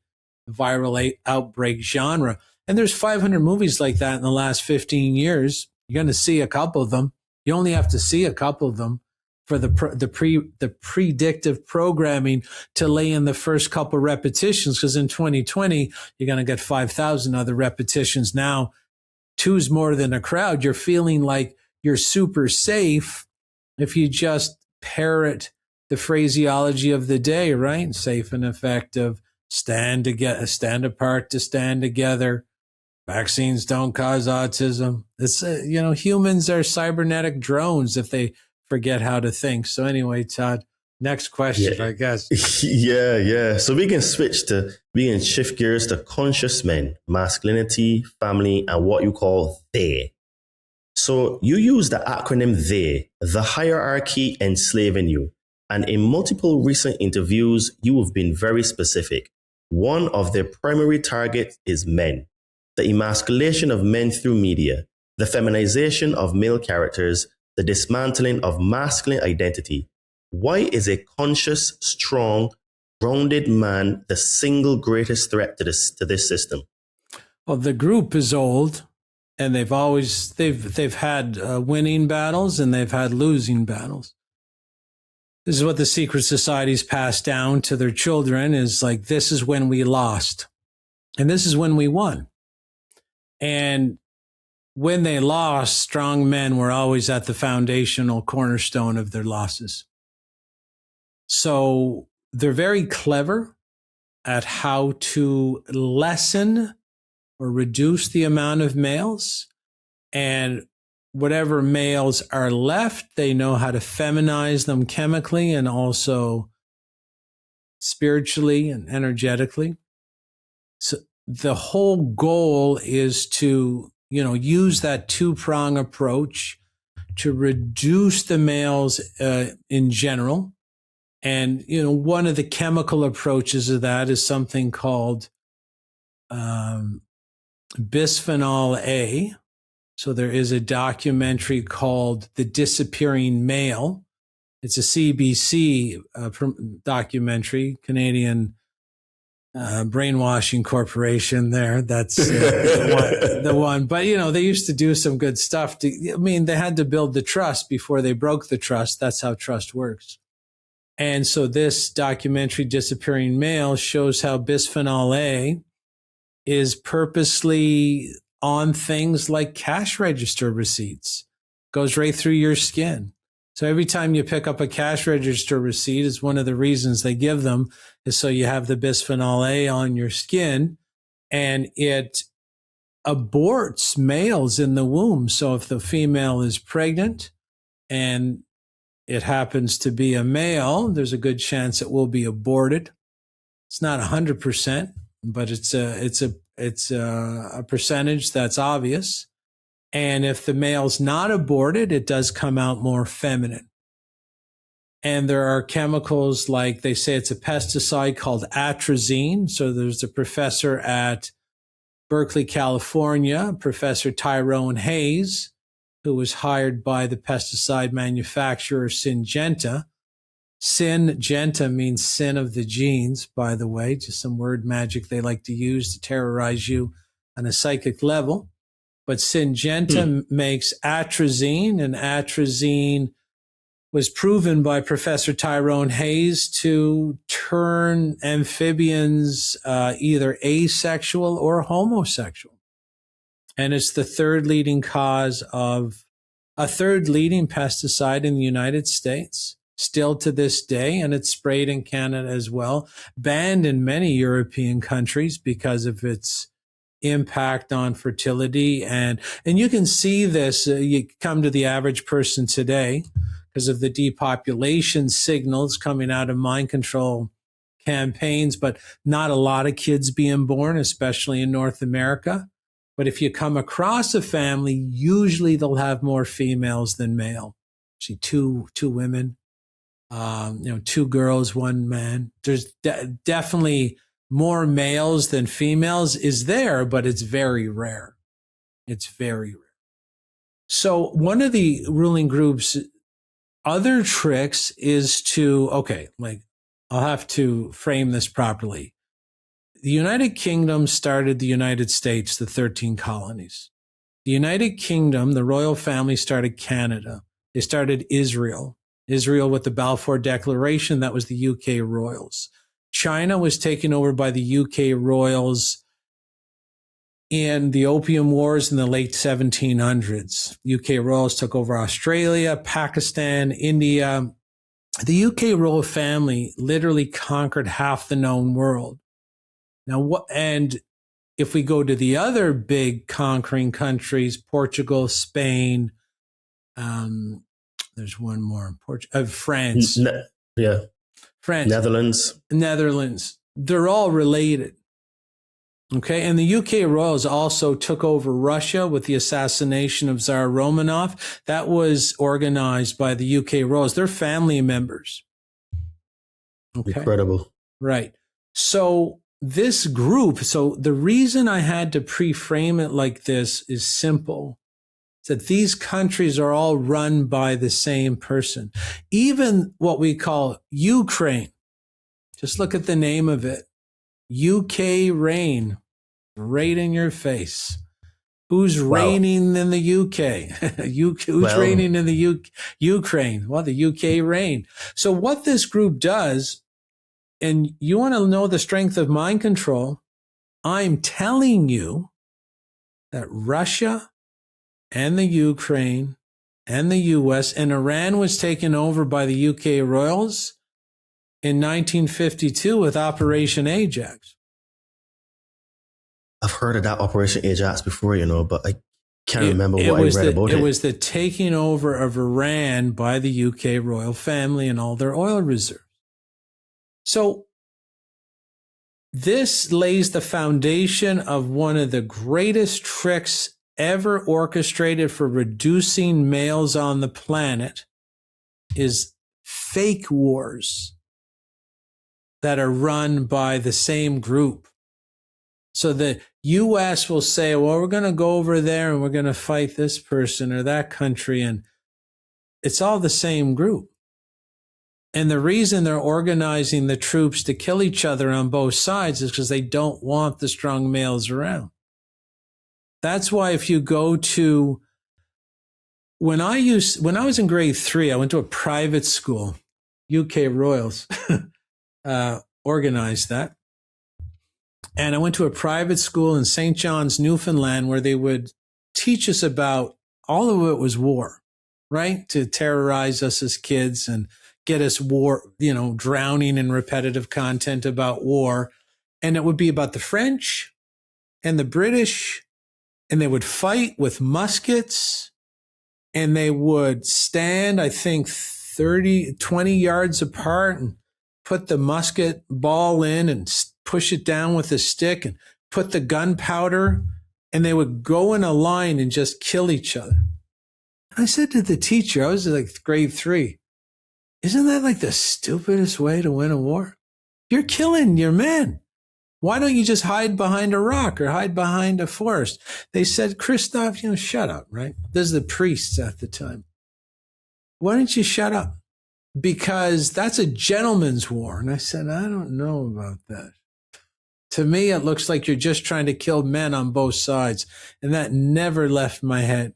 S1: viral outbreak genre. And there's 500 movies like that in the last 15 years. You're going to see a couple of them. You only have to see a couple of them for the predictive programming to lay in the first couple repetitions. Because in 2020, you're going to get 5,000 other repetitions. Now, two's more than a crowd. You're feeling like you're super safe if you just parrot the phraseology of the day, right? Safe and effective. Stand apart to stand together. Vaccines don't cause autism. It's humans are cybernetic drones if they forget how to think. So anyway, Todd, next question, I guess.
S2: Yeah. So we can shift gears to conscious men, masculinity, family, and what you call they. So you use the acronym they, the hierarchy enslaving you. And in multiple recent interviews, you have been very specific. One of their primary targets is men. The emasculation of men through media, the feminization of male characters, the dismantling of masculine identity. Why is a conscious, strong, grounded man the single greatest threat to this system?
S1: Well, the group is old, and they've had winning battles and they've had losing battles. This is what the secret societies pass down to their children, is like, this is when we lost and this is when we won. And when they lost, strong men were always at the foundational cornerstone of their losses. So they're very clever at how to lessen or reduce the amount of males. And whatever males are left, they know how to feminize them chemically and also spiritually and energetically. So the whole goal is to, use that two-prong approach to reduce the males in general. And, one of the chemical approaches of that is something called bisphenol A. So there is a documentary called The Disappearing Male. It's a CBC documentary, Canadian Brainwashing Corporation there. That's the one. But, they used to do some good stuff. They had to build the trust before they broke the trust. That's how trust works. And so this documentary, Disappearing Male, shows how bisphenol A is purposely on things like cash register receipts. Goes right through your skin. So every time you pick up a cash register receipt, is one of the reasons they give them, is so you have the bisphenol A on your skin, and it aborts males in the womb. So if the female is pregnant and it happens to be a male, there's a good chance it will be aborted. It's not 100%, but it's a percentage that's obvious. And if the male's not aborted, it does come out more feminine. And there are chemicals, like they say it's a pesticide called atrazine. So there's a professor at Berkeley, California, Professor Tyrone Hayes, who was hired by the pesticide manufacturer Syngenta. Syngenta means sin of the genes, by the way, just some word magic they like to use to terrorize you on a psychic level. But Syngenta makes atrazine, and atrazine was proven by Professor Tyrone Hayes to turn amphibians either asexual or homosexual. And it's the third leading pesticide in the United States. still to this day, and it's sprayed in Canada as well, banned in many European countries because of its impact on fertility. And you can see this, you come to the average person today because of the depopulation signals coming out of mind control campaigns, but not a lot of kids being born, especially in North America. But if you come across a family, usually they'll have more females than male. See, two women, 2 girls, 1 man. There's definitely more males than females is there, but it's very rare. It's very rare. So one of the ruling group's other tricks is I'll have to frame this properly. The United Kingdom started the United States, the 13 colonies. The United Kingdom, the royal family, started Canada. They started Israel with the Balfour Declaration. That was the UK royals. China was taken over by the UK royals in the Opium Wars in the late 1700s. UK royals took over Australia, Pakistan, India. The UK royal family literally conquered half the known world. Now, and if we go to the other big conquering countries, Portugal, Spain, there's one more, France. France. Netherlands. They're all related. Okay. And the UK royals also took over Russia with the assassination of Tsar Romanov. That was organized by the UK royals. They're family members. Okay.
S2: Incredible.
S1: Right. So this group, so the reason I had to pre-frame it like this is simple. It's that these countries are all run by the same person. Even what we call Ukraine. Just look at the name of it. UK reign. Right in your face. Who's reigning in the UK? Who's reigning in the Ukraine? Well, the UK reign. So what this group does, and you want to know the strength of mind control, I'm telling you that Russia and the Ukraine and the US and Iran was taken over by the UK royals in 1952 with Operation Ajax.
S2: I've heard of that Operation Ajax before, but I can't remember what I read about it.
S1: It was the taking over of Iran by the UK royal family and all their oil reserves. So this lays the foundation of one of the greatest tricks ever orchestrated for reducing males on the planet is fake wars that are run by the same group. So the U.S. will say, well, we're going to go over there and we're going to fight this person or that country. And it's all the same group. And the reason they're organizing the troops to kill each other on both sides is because they don't want the strong males around. That's why if you go to, when I was in grade 3, I went to a private school, UK Royals organized that. And I went to a private school in St. John's, Newfoundland, where they would teach us about, all of it was war, right? To terrorize us as kids and get us drowning in repetitive content about war. And it would be about the French and the British, and they would fight with muskets, and they would stand, I think, 20 yards apart and put the musket ball in and push it down with a stick and put the gunpowder, and they would go in a line and just kill each other. I said to the teacher, I was like grade 3, isn't that like the stupidest way to win a war? You're killing your men. Why don't you just hide behind a rock or hide behind a forest? They said, Christoff, shut up, right? This is the priests at the time. Why don't you shut up? Because that's a gentleman's war. And I said, I don't know about that. To me, it looks like you're just trying to kill men on both sides. And that never left my head.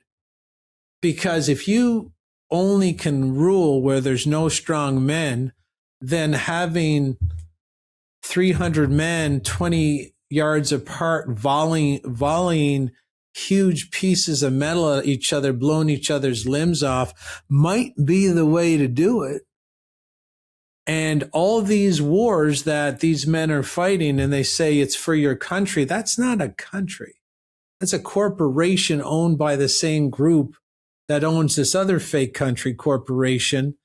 S1: Because if you only can rule where there's no strong men, then having 300 men 20 yards apart volleying huge pieces of metal at each other, blowing each other's limbs off, might be the way to do it. And all these wars that these men are fighting, and they say it's for your country, that's not a country. That's a corporation owned by the same group that owns this other fake country corporation.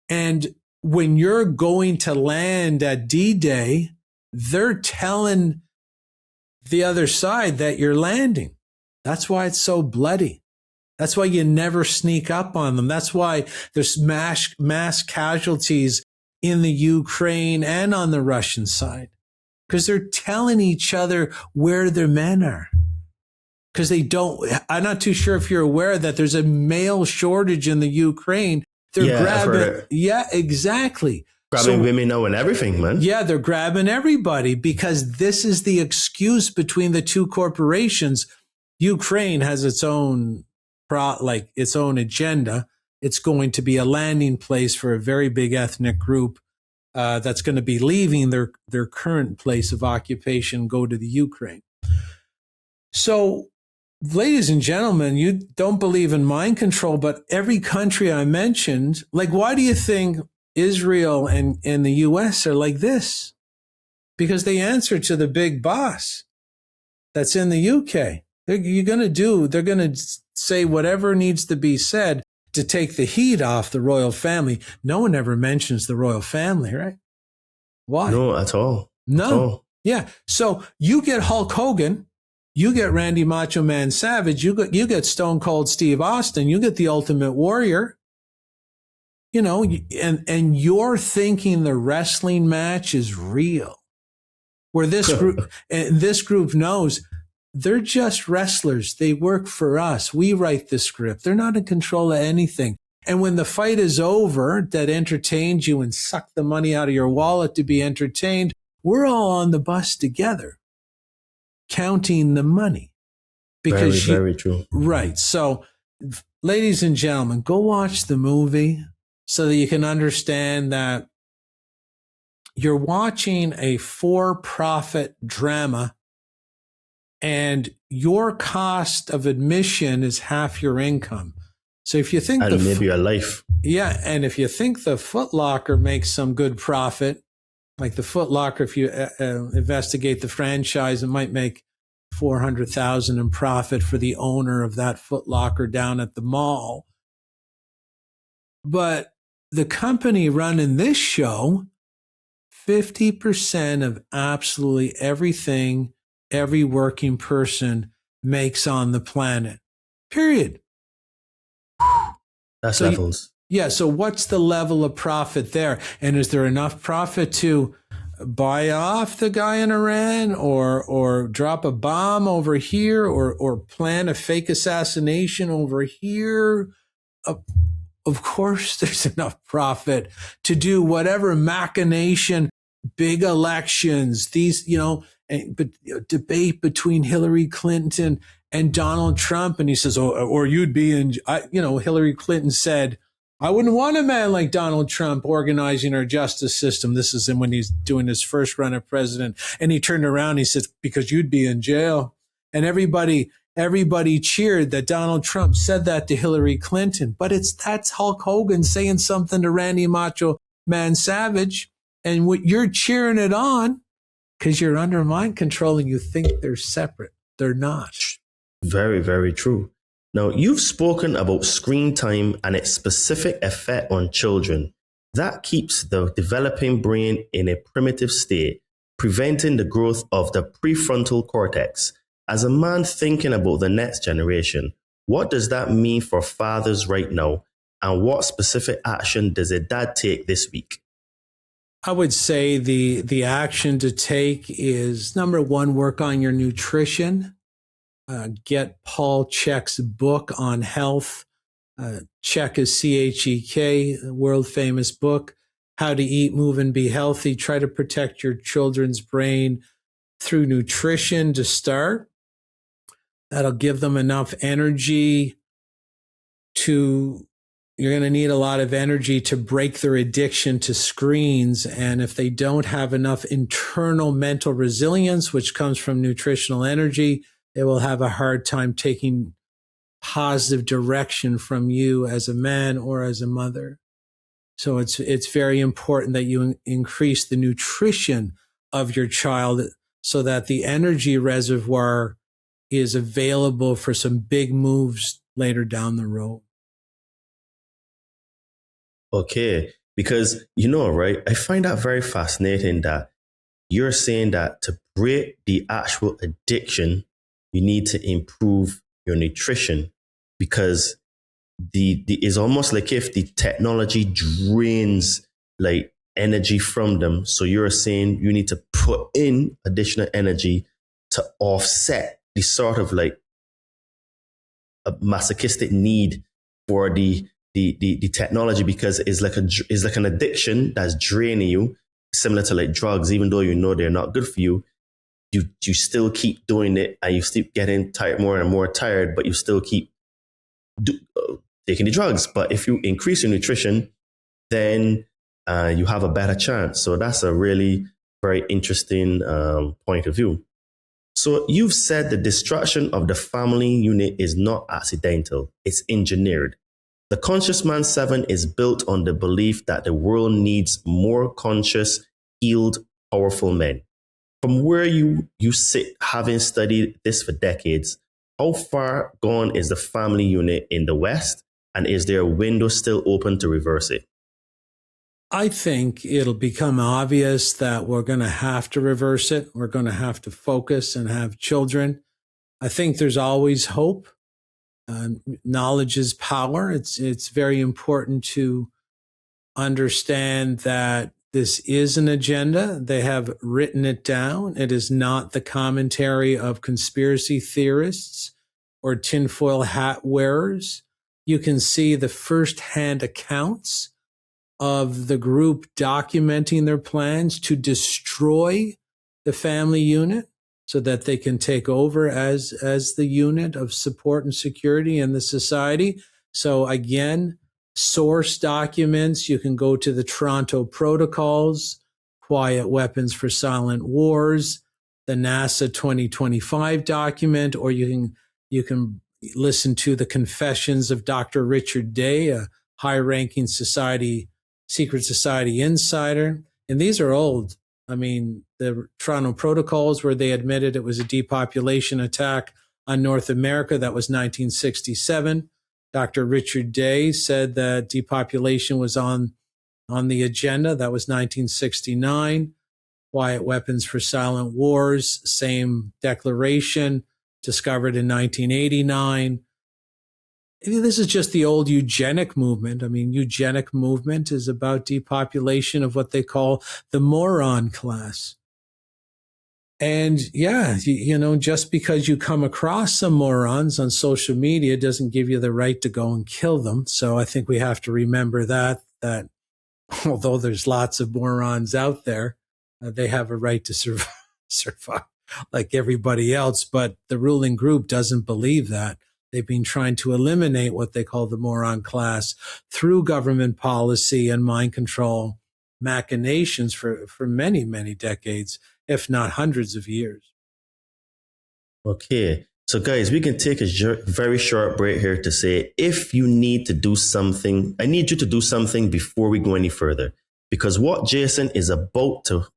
S1: And when you're going to land at D-Day, they're telling the other side that you're landing. That's why it's so bloody. That's why you never sneak up on them. That's why there's mass casualties in the Ukraine and on the Russian side, because they're telling each other where their men are. Because they don't, I'm not too sure if you're aware that there's a male shortage in the Ukraine. They're grabbing, yeah, exactly.
S2: Grabbing women now and everything, man.
S1: Yeah, they're grabbing everybody because this is the excuse between the two corporations. Ukraine has its own, its own agenda. It's going to be a landing place for a very big ethnic group that's going to be leaving their current place of occupation, go to the Ukraine. So, ladies and gentlemen, you don't believe in mind control, but every country I mentioned, like, why do you think Israel and the US are like this? Because they answer to the big boss that's in the UK. They're going to say whatever needs to be said to take the heat off the royal family. No one ever mentions the royal family, right? Why?
S2: No, at all.
S1: No.
S2: At all.
S1: Yeah. So you get Hulk Hogan, you get Randy Macho Man Savage, you get Stone Cold Steve Austin, you get the Ultimate Warrior, you know, and you're thinking the wrestling match is real. Where this group knows they're just wrestlers. They work for us. We write the script. They're not in control of anything. And when the fight is over that entertained you and sucked the money out of your wallet to be entertained, we're all on the bus together, counting the money. Because
S2: very true.
S1: Right. So, ladies and gentlemen, go watch the movie so that you can understand that you're watching a for-profit drama and your cost of admission is half your income. So if you think
S2: and maybe your life.
S1: Yeah. And if you think the Foot Locker makes some good profit, like the Foot Locker, if you investigate the franchise, it might make $400,000 in profit for the owner of that Foot Locker down at the mall. But the company running this show, 50% of absolutely everything every working person makes on the planet. Period.
S2: That's levels.
S1: Yeah. So what's the level of profit there? And is there enough profit to buy off the guy in Iran or drop a bomb over here or plan a fake assassination over here? Of course, there's enough profit to do whatever machination, big elections, these, debate between Hillary Clinton and Donald Trump. And he says, or you'd be in, Hillary Clinton said, I wouldn't want a man like Donald Trump organizing our justice system. This is when he's doing his first run as president. And he turned around and he said, because you'd be in jail. And everybody cheered that Donald Trump said that to Hillary Clinton. But that's Hulk Hogan saying something to Randy Macho Man Savage. And you're cheering it on because you're under mind control and you think they're separate. They're not.
S2: Very, very true. Now, you've spoken about screen time and its specific effect on children. That keeps the developing brain in a primitive state, preventing the growth of the prefrontal cortex. As a man thinking about the next generation, what does that mean for fathers right now? And what specific action does a dad take this week?
S1: I would say the action to take is, number one, work on your nutrition. Get Paul Chek's book on health. Chek is C-H-E-K, world famous book, How to Eat, Move, and Be Healthy. Try to protect your children's brain through nutrition to start. That'll give them enough energy you're going to need a lot of energy to break their addiction to screens. And if they don't have enough internal mental resilience, which comes from nutritional energy, they will have a hard time taking positive direction from you as a man or as a mother. So it's very important that you increase the nutrition of your child so that the energy reservoir is available for some big moves later down the road.
S2: Okay, because right, I find that very fascinating that you're saying that to break the actual addiction, you need to improve your nutrition, because it's almost like if the technology drains like energy from them. So you're saying you need to put in additional energy to offset the sort of like a masochistic need for the technology, because it's like an addiction that's draining you, similar to like drugs. Even though they're not good for you, you still keep doing it, and you keep getting tired, more and more tired, but you still keep taking the drugs. But if you increase your nutrition, then you have a better chance. So that's a really very interesting point of view. So you've said the destruction of the family unit is not accidental, it's engineered. The Conscious Man 7 is built on the belief that the world needs more conscious, healed, powerful men. From where you sit, having studied this for decades, how far gone is the family unit in the West? And is there a window still open to reverse it?
S1: I think it'll become obvious that we're going to have to reverse it. We're going to have to focus and have children. I think there's always hope. Knowledge is power. It's very important to understand that this is an agenda. They have written it down. It is not the commentary of conspiracy theorists or tinfoil hat wearers. You can see the firsthand accounts of the group documenting their plans to destroy the family unit so that they can take over as the unit of support and security in the society. So again, source documents, you can go to the Toronto Protocols, Quiet Weapons for Silent Wars, the NASA 2025 document, or you can listen to the Confessions of Dr. Richard Day, a high-ranking secret society insider. And these are old. I mean, the Toronto Protocols, where they admitted it was a depopulation attack on North America, that was 1967. Dr. Richard Day said that depopulation was on the agenda. That was 1969. Quiet Weapons for Silent Wars, same declaration, discovered in 1989. This is just the old eugenic movement. I mean, eugenic movement is about depopulation of what they call the moron class. And yeah, just because you come across some morons on social media doesn't give you the right to go and kill them. So I think we have to remember that although there's lots of morons out there, they have a right to survive like everybody else. But the ruling group doesn't believe that. They've been trying to eliminate what they call the moron class through government policy and mind control machinations for many, many decades, if not hundreds of years.
S2: Okay. So guys, we can take a very short break here to say, if you need to do something, I need you to do something before we go any further. Because what Jason is about to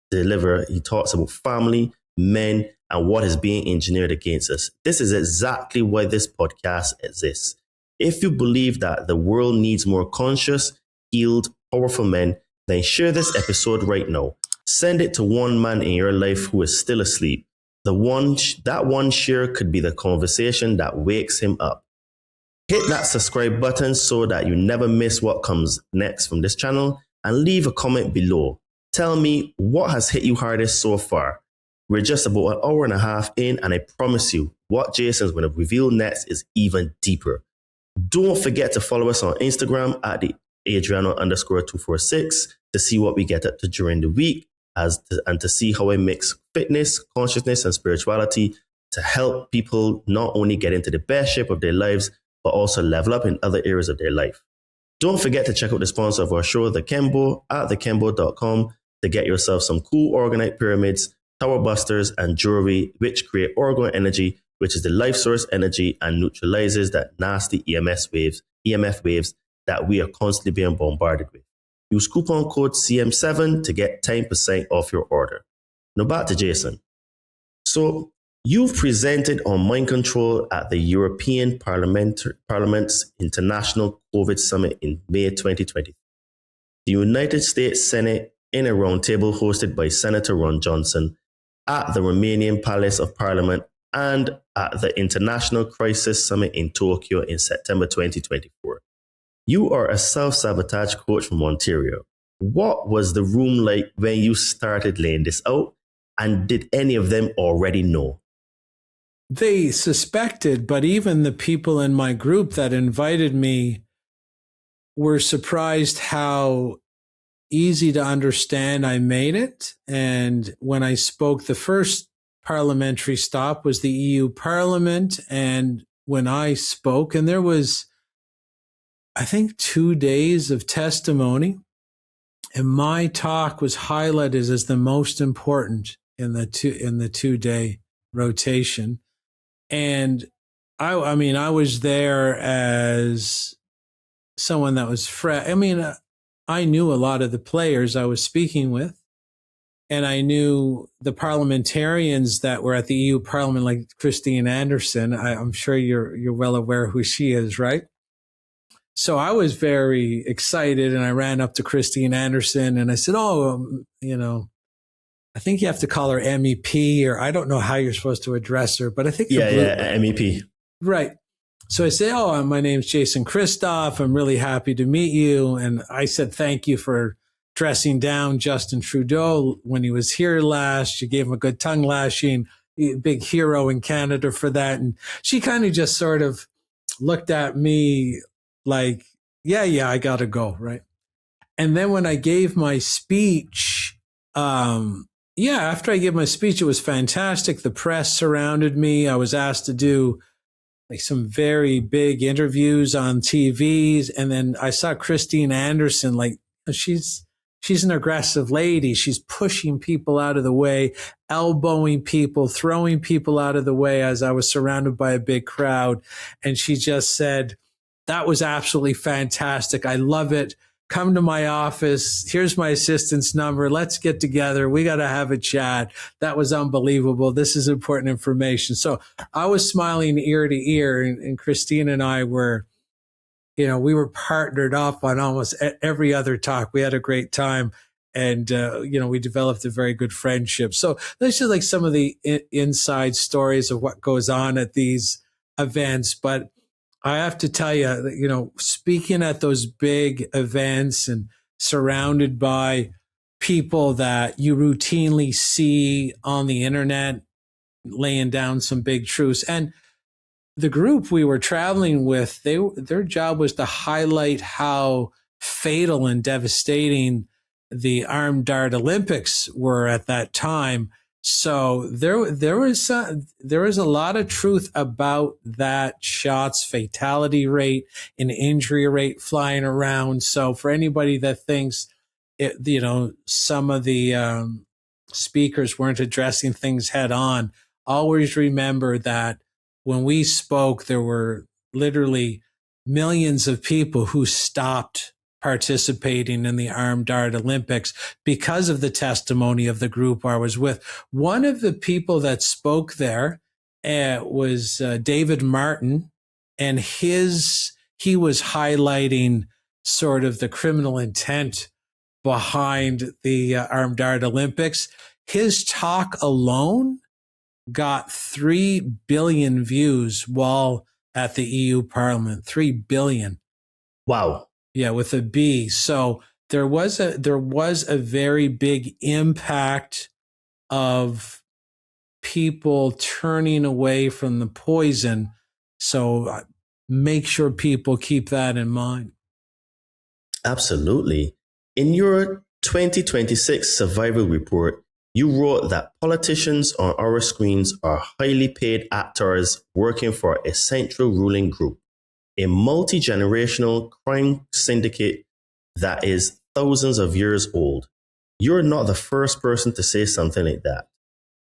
S2: deliver, he talks about family, men, and what is being engineered against us. This is exactly why this podcast exists. If you believe that the world needs more conscious, healed, powerful men, then share this episode right now. Send it to one man in your life who is still asleep. That one share could be the conversation that wakes him up. Hit that subscribe button so that you never miss what comes next from this channel, and leave a comment below. Tell me what has hit you hardest so far. We're just about an hour and a half in, and I promise you, what Jason's going to reveal next is even deeper. Don't forget to follow us on Instagram at the Adriano_246 to see what we get up to during the week, and to see how I mix fitness, consciousness, and spirituality to help people not only get into the best shape of their lives, but also level up in other areas of their life. Don't forget to check out the sponsor of our show, The Kembo, at thekembo.com, to get yourself some cool orgonite pyramids, tower busters, and jewelry, which create orgone energy, which is the life source energy and neutralizes that nasty EMF waves that we are constantly being bombarded with. Use coupon code CM7 to get 10% off your order. Now back to Jason. So you've presented on mind control at the European Parliament's International COVID Summit in May 2020. The United States Senate in a roundtable hosted by Senator Ron Johnson, at the Romanian Palace of Parliament, and at the International Crisis Summit in Tokyo in September 2024. You are a self-sabotage coach from Ontario. What was the room like when you started laying this out? And did any of them already know?
S1: They suspected, but even the people in my group that invited me were surprised how easy to understand I made it. And when I spoke, the first parliamentary stop was the EU Parliament. And when I spoke, and there was, I think, 2 days of testimony, and my talk was highlighted as the most important in the 2-day rotation. And I mean, I was there as someone that was fresh. I mean, I knew a lot of the players I was speaking with, and I knew the parliamentarians that were at the EU Parliament, like Christine Anderson. I'm sure you're well aware who she is, right? So I was very excited, and I ran up to Christine Anderson and I said, I think you have to call her MEP, or I don't know how you're supposed to address her, but I think
S2: MEP.
S1: Right. So I say, my name's Jason Christoff. I'm really happy to meet you. And I said, thank you for dressing down Justin Trudeau when he was here last. You gave him a good tongue lashing, big hero in Canada for that. And she kind of just sort of looked at me like, yeah, I got to go. Right. And then when I gave my speech, after I gave my speech, it was fantastic. The press surrounded me. I was asked to do like some very big interviews on TVs. And then I saw Christine Anderson, like she's an aggressive lady. She's pushing people out of the way, elbowing people, throwing people out of the way as I was surrounded by a big crowd. And she just said, that was absolutely fantastic. I love it. Come to my office. Here's my assistant's number. Let's get together. We got to have a chat. That was unbelievable. This is important information. So I was smiling ear to ear, and Christine and I were, we were partnered up on almost every other talk. We had a great time, and, we developed a very good friendship. So that's just like some of the inside stories of what goes on at these events. But I have to tell you, speaking at those big events and surrounded by people that you routinely see on the internet laying down some big truths. And the group we were traveling with, their job was to highlight how fatal and devastating the armed dart Olympics were at that time. So there was a lot of truth about that shots fatality rate and injury rate flying around. So for anybody that thinks some of the speakers weren't addressing things head on, always remember that when we spoke, there were literally millions of people who stopped participating in the armed dart Olympics because of the testimony of the group I was with. One of the people that spoke there was David Martin, and he was highlighting sort of the criminal intent behind the armed dart Olympics. His talk alone got 3 billion views while at the EU Parliament. 3 billion.
S2: Wow.
S1: Yeah, with a B. So there was a very big impact of people turning away from the poison. So make sure people keep that in mind.
S2: Absolutely. In your 2026 survival report, you wrote that politicians on our screens are highly paid actors working for a central ruling group, a multi-generational crime syndicate that is thousands of years old. You're not the first person to say something like that,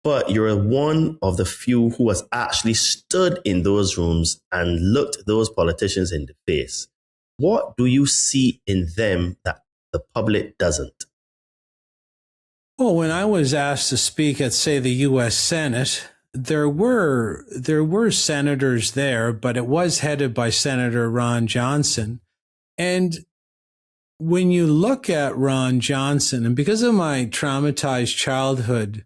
S2: but you're one of the few who has actually stood in those rooms and looked those politicians in the face. What do you see in them that the public doesn't?
S1: Well, when I was asked to speak at, say, the U.S. Senate, there were senators there, but it was headed by Senator Ron Johnson. And when you look at Ron Johnson, and because of my traumatized childhood,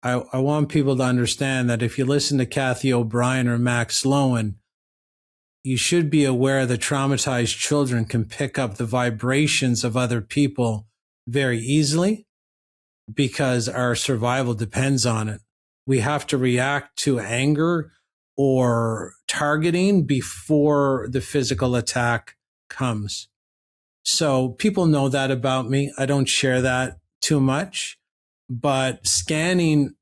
S1: I want people to understand that if you listen to Kathy O'Brien or Max Lowen, you should be aware that traumatized children can pick up the vibrations of other people very easily because our survival depends on it. We have to react to anger or targeting before the physical attack comes. So people know that about me. I don't share that too much, but standing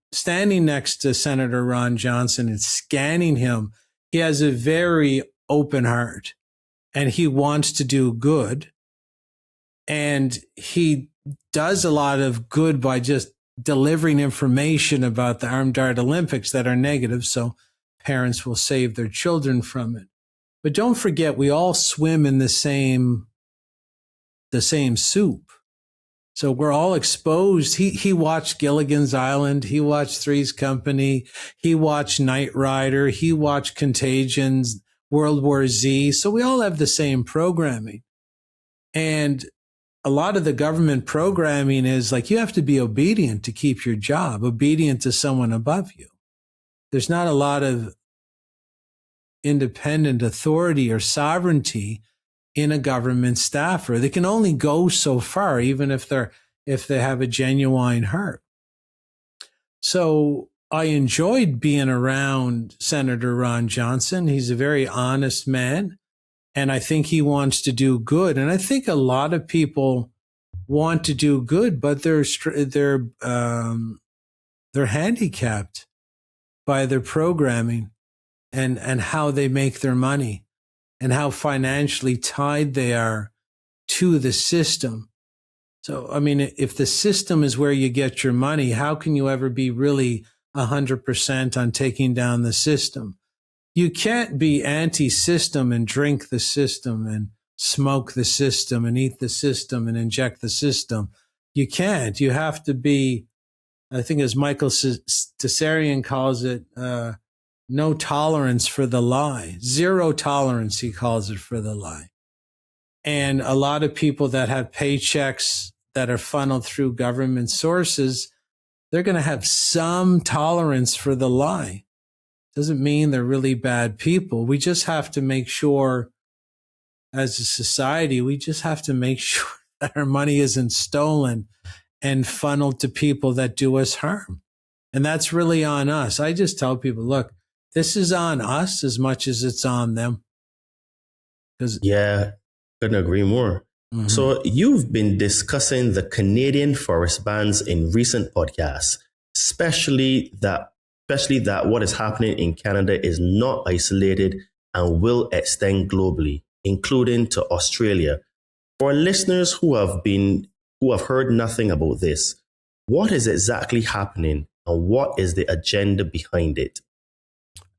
S1: next to Senator Ron Johnson and scanning him, he has a very open heart and he wants to do good. And he does a lot of good by just delivering information about the Armed Dart Olympics that are negative, so parents will save their children from it. But don't forget, we all swim in the same soup. So we're all exposed. He watched Gilligan's Island. He watched Three's Company. He watched Knight Rider. He watched Contagions, World War Z. So we all have the same programming. And a lot of the government programming is like, you have to be obedient to keep your job, obedient to someone above you. There's not a lot of independent authority or sovereignty in a government staffer. They can only go so far, even if they have a genuine heart. So I enjoyed being around Senator Ron Johnson. He's a very honest man, and I think he wants to do good. And I think a lot of people want to do good, but they're handicapped by their programming and how they make their money and how financially tied they are to the system. So, I mean, if the system is where you get your money, how can you ever be really 100% on taking down the system? You can't be anti-system and drink the system and smoke the system and eat the system and inject the system. You can't. You have to be, I think as Michael Tsarian calls it, no tolerance for the lie. Zero tolerance, he calls it, for the lie. And a lot of people that have paychecks that are funneled through government sources, they're going to have some tolerance for the lie. Doesn't mean they're really bad people. We just have to make sure, as a society, we just have to make sure that our money isn't stolen and funneled to people that do us harm. And that's really on us. I just tell people, look, this is on us as much as it's on them.
S2: Yeah, couldn't agree more. Mm-hmm. So you've been discussing the Canadian forest bans in recent podcasts, especially that what is happening in Canada is not isolated and will extend globally, including to Australia. For listeners who have heard nothing about this, what is exactly happening and what is the agenda behind it?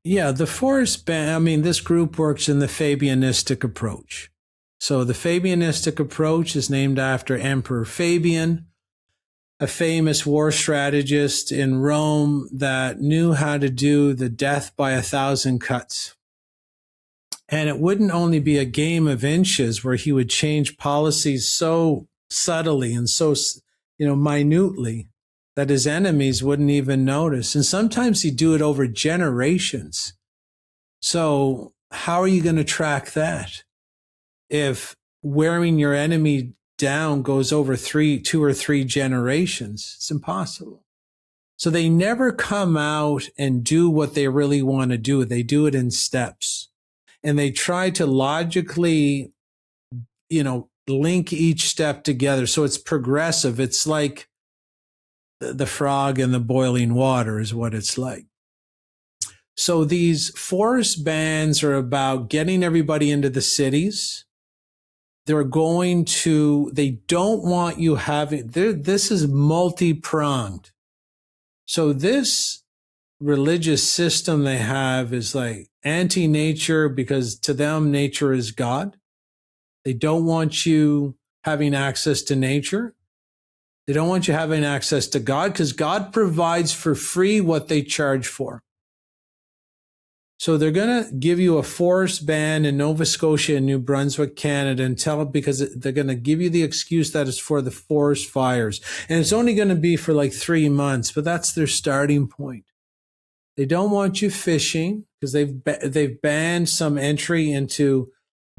S1: Yeah, the forest ban, I mean, this group works in the Fabianistic approach. So the Fabianistic approach is named after Emperor Fabian, a famous war strategist in Rome that knew how to do the death by 1,000 cuts. And it wouldn't only be a game of inches where he would change policies so subtly and so, minutely that his enemies wouldn't even notice. And sometimes he'd do it over generations. So how are you going to track that? If wearing your enemy down goes over 2 or 3 generations, it's impossible. So they never come out and do what they really want to do. They do it in steps. And they try to logically, link each step together. So it's progressive. It's like the frog in the boiling water is what it's like. So these forest bans are about getting everybody into the cities. They don't want you having, this is multi-pronged. So this religious system they have is like anti-nature because to them, nature is God. They don't want you having access to nature. They don't want you having access to God, because God provides for free what they charge for. So they're going to give you a forest ban in Nova Scotia and New Brunswick, Canada, because they're going to give you the excuse that it's for the forest fires. And it's only going to be for like 3 months, but that's their starting point. They don't want you fishing because they've banned some entry into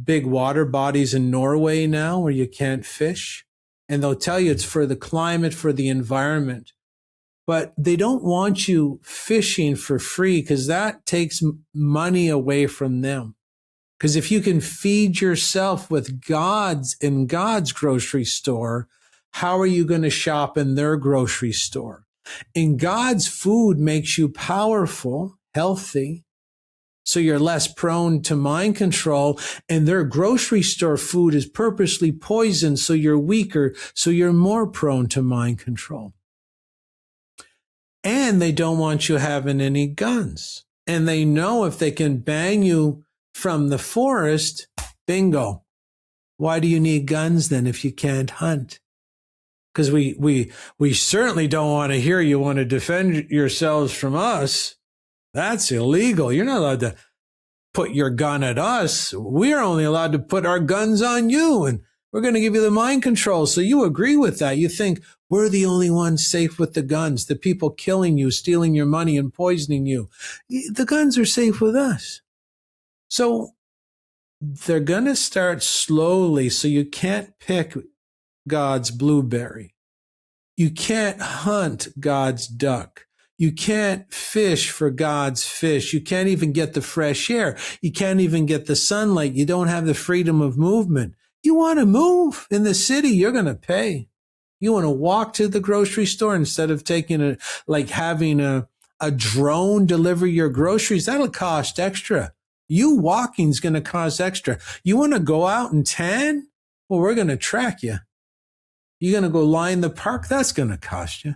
S1: big water bodies in Norway now where you can't fish. And they'll tell you it's for the climate, for the environment. But they don't want you fishing for free, because that takes money away from them. Because if you can feed yourself with in God's grocery store, how are you going to shop in their grocery store? And God's food makes you powerful, healthy, so you're less prone to mind control. And their grocery store food is purposely poisoned, so you're weaker, so you're more prone to mind control. And they don't want you having any guns. And they know if they can ban you from the forest, bingo. Why do you need guns then if you can't hunt? Because we certainly don't want to hear you want to defend yourselves from us. That's illegal. You're not allowed to put your gun at us. We're only allowed to put our guns on you, and we're going to give you the mind control. So you agree with that. You think we're the only ones safe with the guns, the people killing you, stealing your money and poisoning you. The guns are safe with us. So they're going to start slowly, so you can't pick God's blueberry. You can't hunt God's duck. You can't fish for God's fish. You can't even get the fresh air. You can't even get the sunlight. You don't have the freedom of movement. You want to move in the city, you're going to pay. You want to walk to the grocery store instead of having a drone deliver your groceries. That'll cost extra. You walking's going to cost extra. You want to go out and tan? Well, we're going to track you. You're going to go line the park? That's going to cost you.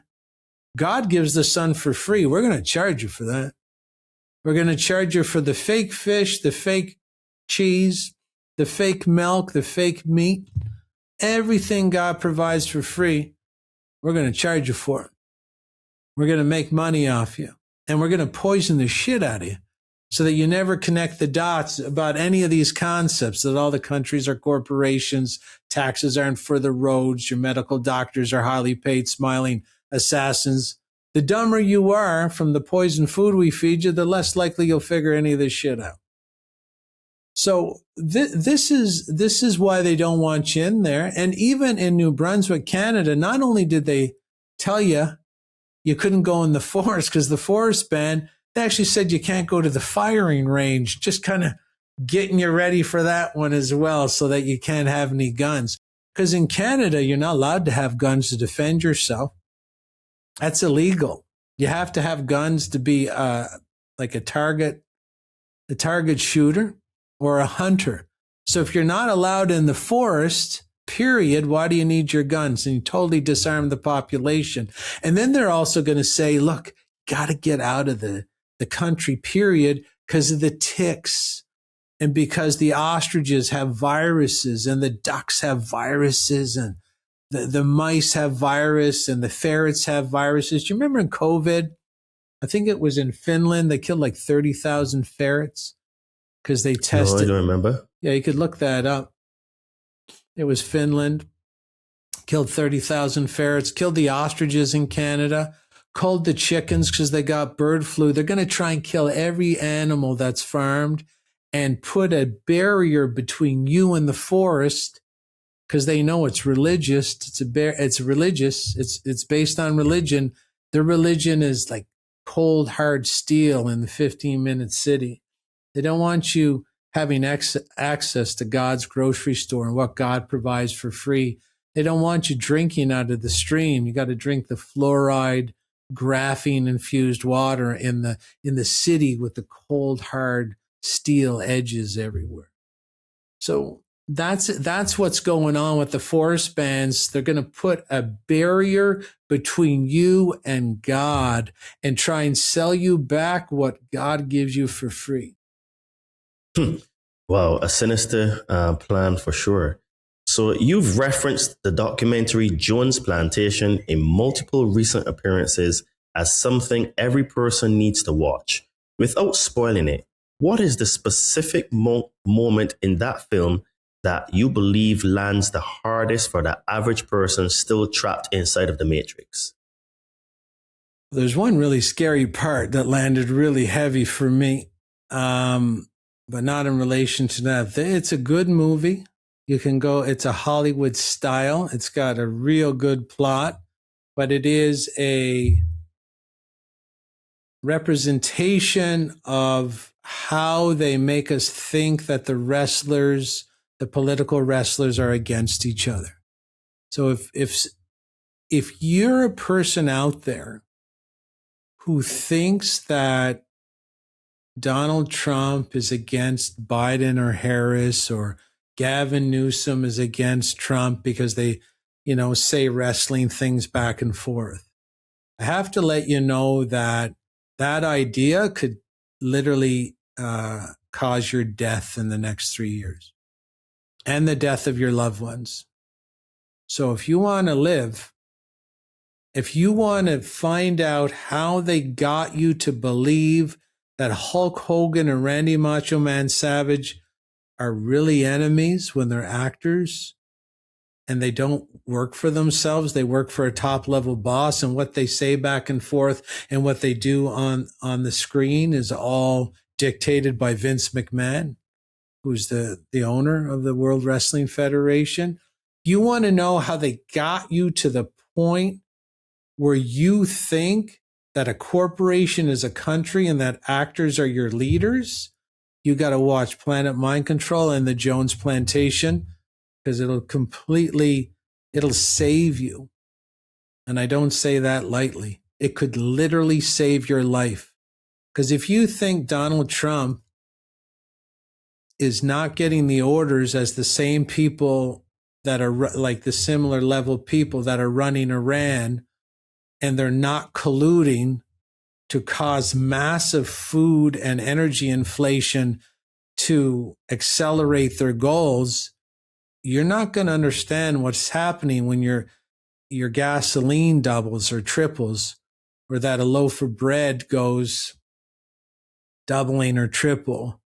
S1: God gives the sun for free. We're going to charge you for that. We're going to charge you for the fake fish, the fake cheese, the fake milk, the fake meat. Everything God provides for free, we're going to charge you for it. We're going to make money off you. And we're going to poison the shit out of you so that you never connect the dots about any of these concepts, that all the countries are corporations, taxes aren't for the roads, your medical doctors are highly paid, smiling assassins. The dumber you are from the poisoned food we feed you, the less likely you'll figure any of this shit out. So this is why they don't want you in there. And even in New Brunswick, Canada, not only did they tell you you couldn't go in the forest because the forest ban, they actually said you can't go to the firing range, just kind of getting you ready for that one as well, so that you can't have any guns. Because in Canada, you're not allowed to have guns to defend yourself. That's illegal. You have to have guns to be like a target shooter or a hunter. So if you're not allowed in the forest, period, why do you need your guns? And you totally disarm the population. And then they're also going to say, look, got to get out of the country, period, because of the ticks. And because the ostriches have viruses and the ducks have viruses and the mice have virus and the ferrets have viruses. Do you remember in COVID? I think it was in Finland. They killed like 30,000 ferrets because they tested.
S2: No, I don't remember.
S1: Yeah, you could look that up. It was Finland. Killed 30,000 ferrets. Killed the ostriches in Canada. Culled the chickens because they got bird flu. They're going to try and kill every animal that's farmed and put a barrier between you and the forest, because they know it's religious. It's religious. It's based on religion. Their religion is like cold, hard steel in the 15-minute city. They don't want you having access to God's grocery store and what God provides for free. They don't want you drinking out of the stream. You got to drink the fluoride, graphene-infused water in the city with the cold, hard steel edges everywhere. So that's what's going on with the forest bans. They're going to put a barrier between you and God and try and sell you back what God gives you for free.
S2: Wow, a sinister plan for sure. So you've referenced the documentary Jones Plantation in multiple recent appearances as something every person needs to watch. Without spoiling it, what is the specific moment in that film that you believe lands the hardest for the average person still trapped inside of the Matrix?
S1: There's one really scary part that landed really heavy for me, but not in relation to that. It's a good movie. You can go, it's a Hollywood style. It's got a real good plot, but it is a representation of how they make us think that the wrestlers, the political wrestlers, are against each other. So if you're a person out there who thinks that Donald Trump is against Biden or Harris, or Gavin Newsom is against Trump because they, say wrestling things back and forth, I have to let you know that that idea could literally cause your death in the next 3 years and the death of your loved ones. So if you want to live, if you want to find out how they got you to believe that Hulk Hogan and Randy Macho Man Savage are really enemies when they're actors and they don't work for themselves, they work for a top level boss, and what they say back and forth and what they do on the screen is all dictated by Vince McMahon, who's the owner of the World Wrestling Federation. You want to know how they got you to the point where you think that a corporation is a country and that actors are your leaders? You got to watch Planet Mind Control and the Jones Plantation, because it'll save you. And I don't say that lightly. It could literally save your life. Because if you think Donald Trump is not getting the orders as the same people that are like the similar level people that are running Iran, and they're not colluding to cause massive food and energy inflation to accelerate their goals, you're not going to understand what's happening when your gasoline doubles or triples, or that a loaf of bread goes doubling or triple,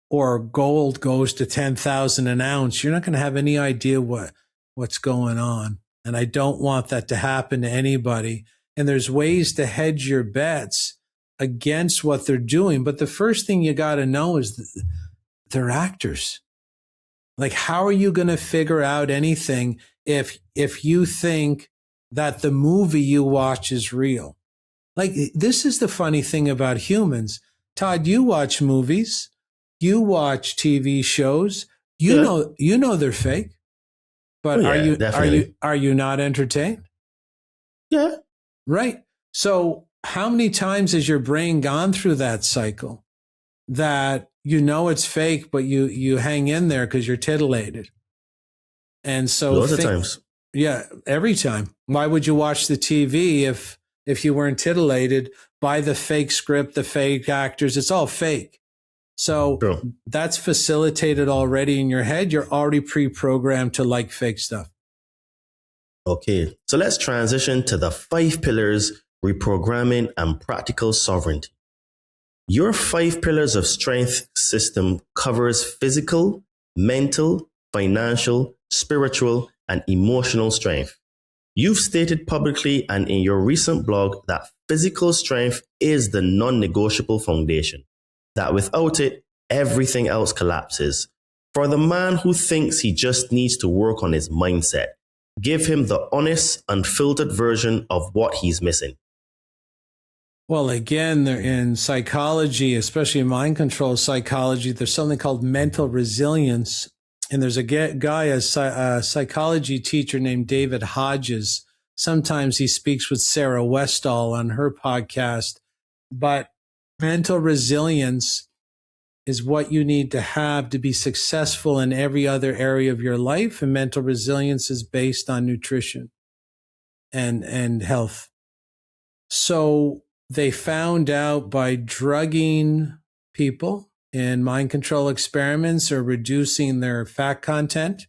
S1: or gold goes to 10,000 an ounce. You're not going to have any idea what's going on. And I don't want that to happen to anybody. And there's ways to hedge your bets against what they're doing. But the first thing you got to know is they're actors. Like, how are you going to figure out anything if you think that the movie you watch is real? Like, this is the funny thing about humans. Todd, you watch movies, you watch TV shows, you know they're fake. But are you not entertained?
S2: Yeah.
S1: Right. So how many times has your brain gone through that cycle that it's fake, but you hang in there because you're titillated? And so
S2: lots of times.
S1: Yeah, every time. Why would you watch the TV if you weren't titillated by the fake script, the fake actors? It's all fake. So
S2: True.
S1: That's facilitated already in your head. You're already pre-programmed to like fake stuff.
S2: Okay, so let's transition to the 5 pillars: reprogramming and practical sovereignty. Your 5 pillars of strength system covers physical, mental, financial, spiritual, and emotional strength. You've stated publicly and in your recent blog that physical strength is the non-negotiable foundation, that without it, everything else collapses. For the man who thinks he just needs to work on his mindset, give him the honest, unfiltered version of what he's missing.
S1: Well, again, in psychology, especially mind control psychology, there's something called mental resilience. And there's a guy, a psychology teacher named David Hodges. Sometimes he speaks with Sarah Westall on her podcast. But mental resilience is what you need to have to be successful in every other area of your life. And mental resilience is based on nutrition and health. So they found out by drugging people in mind control experiments or reducing their fat content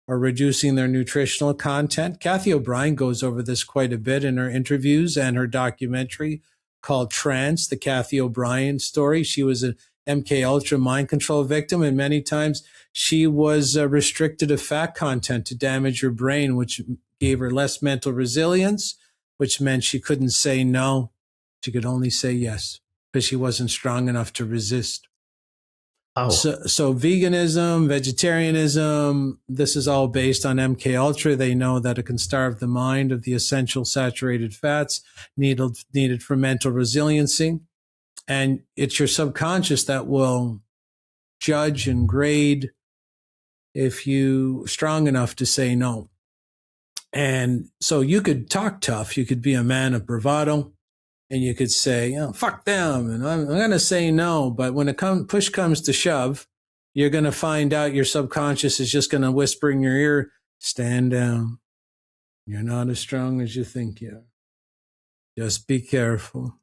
S1: or reducing their nutritional content. Kathy O'Brien goes over this quite a bit in her interviews and her documentary called Trance, the Kathy O'Brien story. She was an MK Ultra mind control victim, and many times she was restricted of fat content to damage her brain, which gave her less mental resilience, which meant she couldn't say no. She could only say yes because she wasn't strong enough to resist.
S2: Oh.
S1: So veganism, vegetarianism, this is all based on MK Ultra. They know that it can starve the mind of the essential saturated fats needed for mental resiliency. And it's your subconscious that will judge and grade if you're strong enough to say no. And so you could talk tough. You could be a man of bravado. And you could say, fuck them, and I'm going to say no. But when push comes to shove, you're going to find out your subconscious is just going to whisper in your ear, stand down. You're not as strong as you think you are. Just be careful,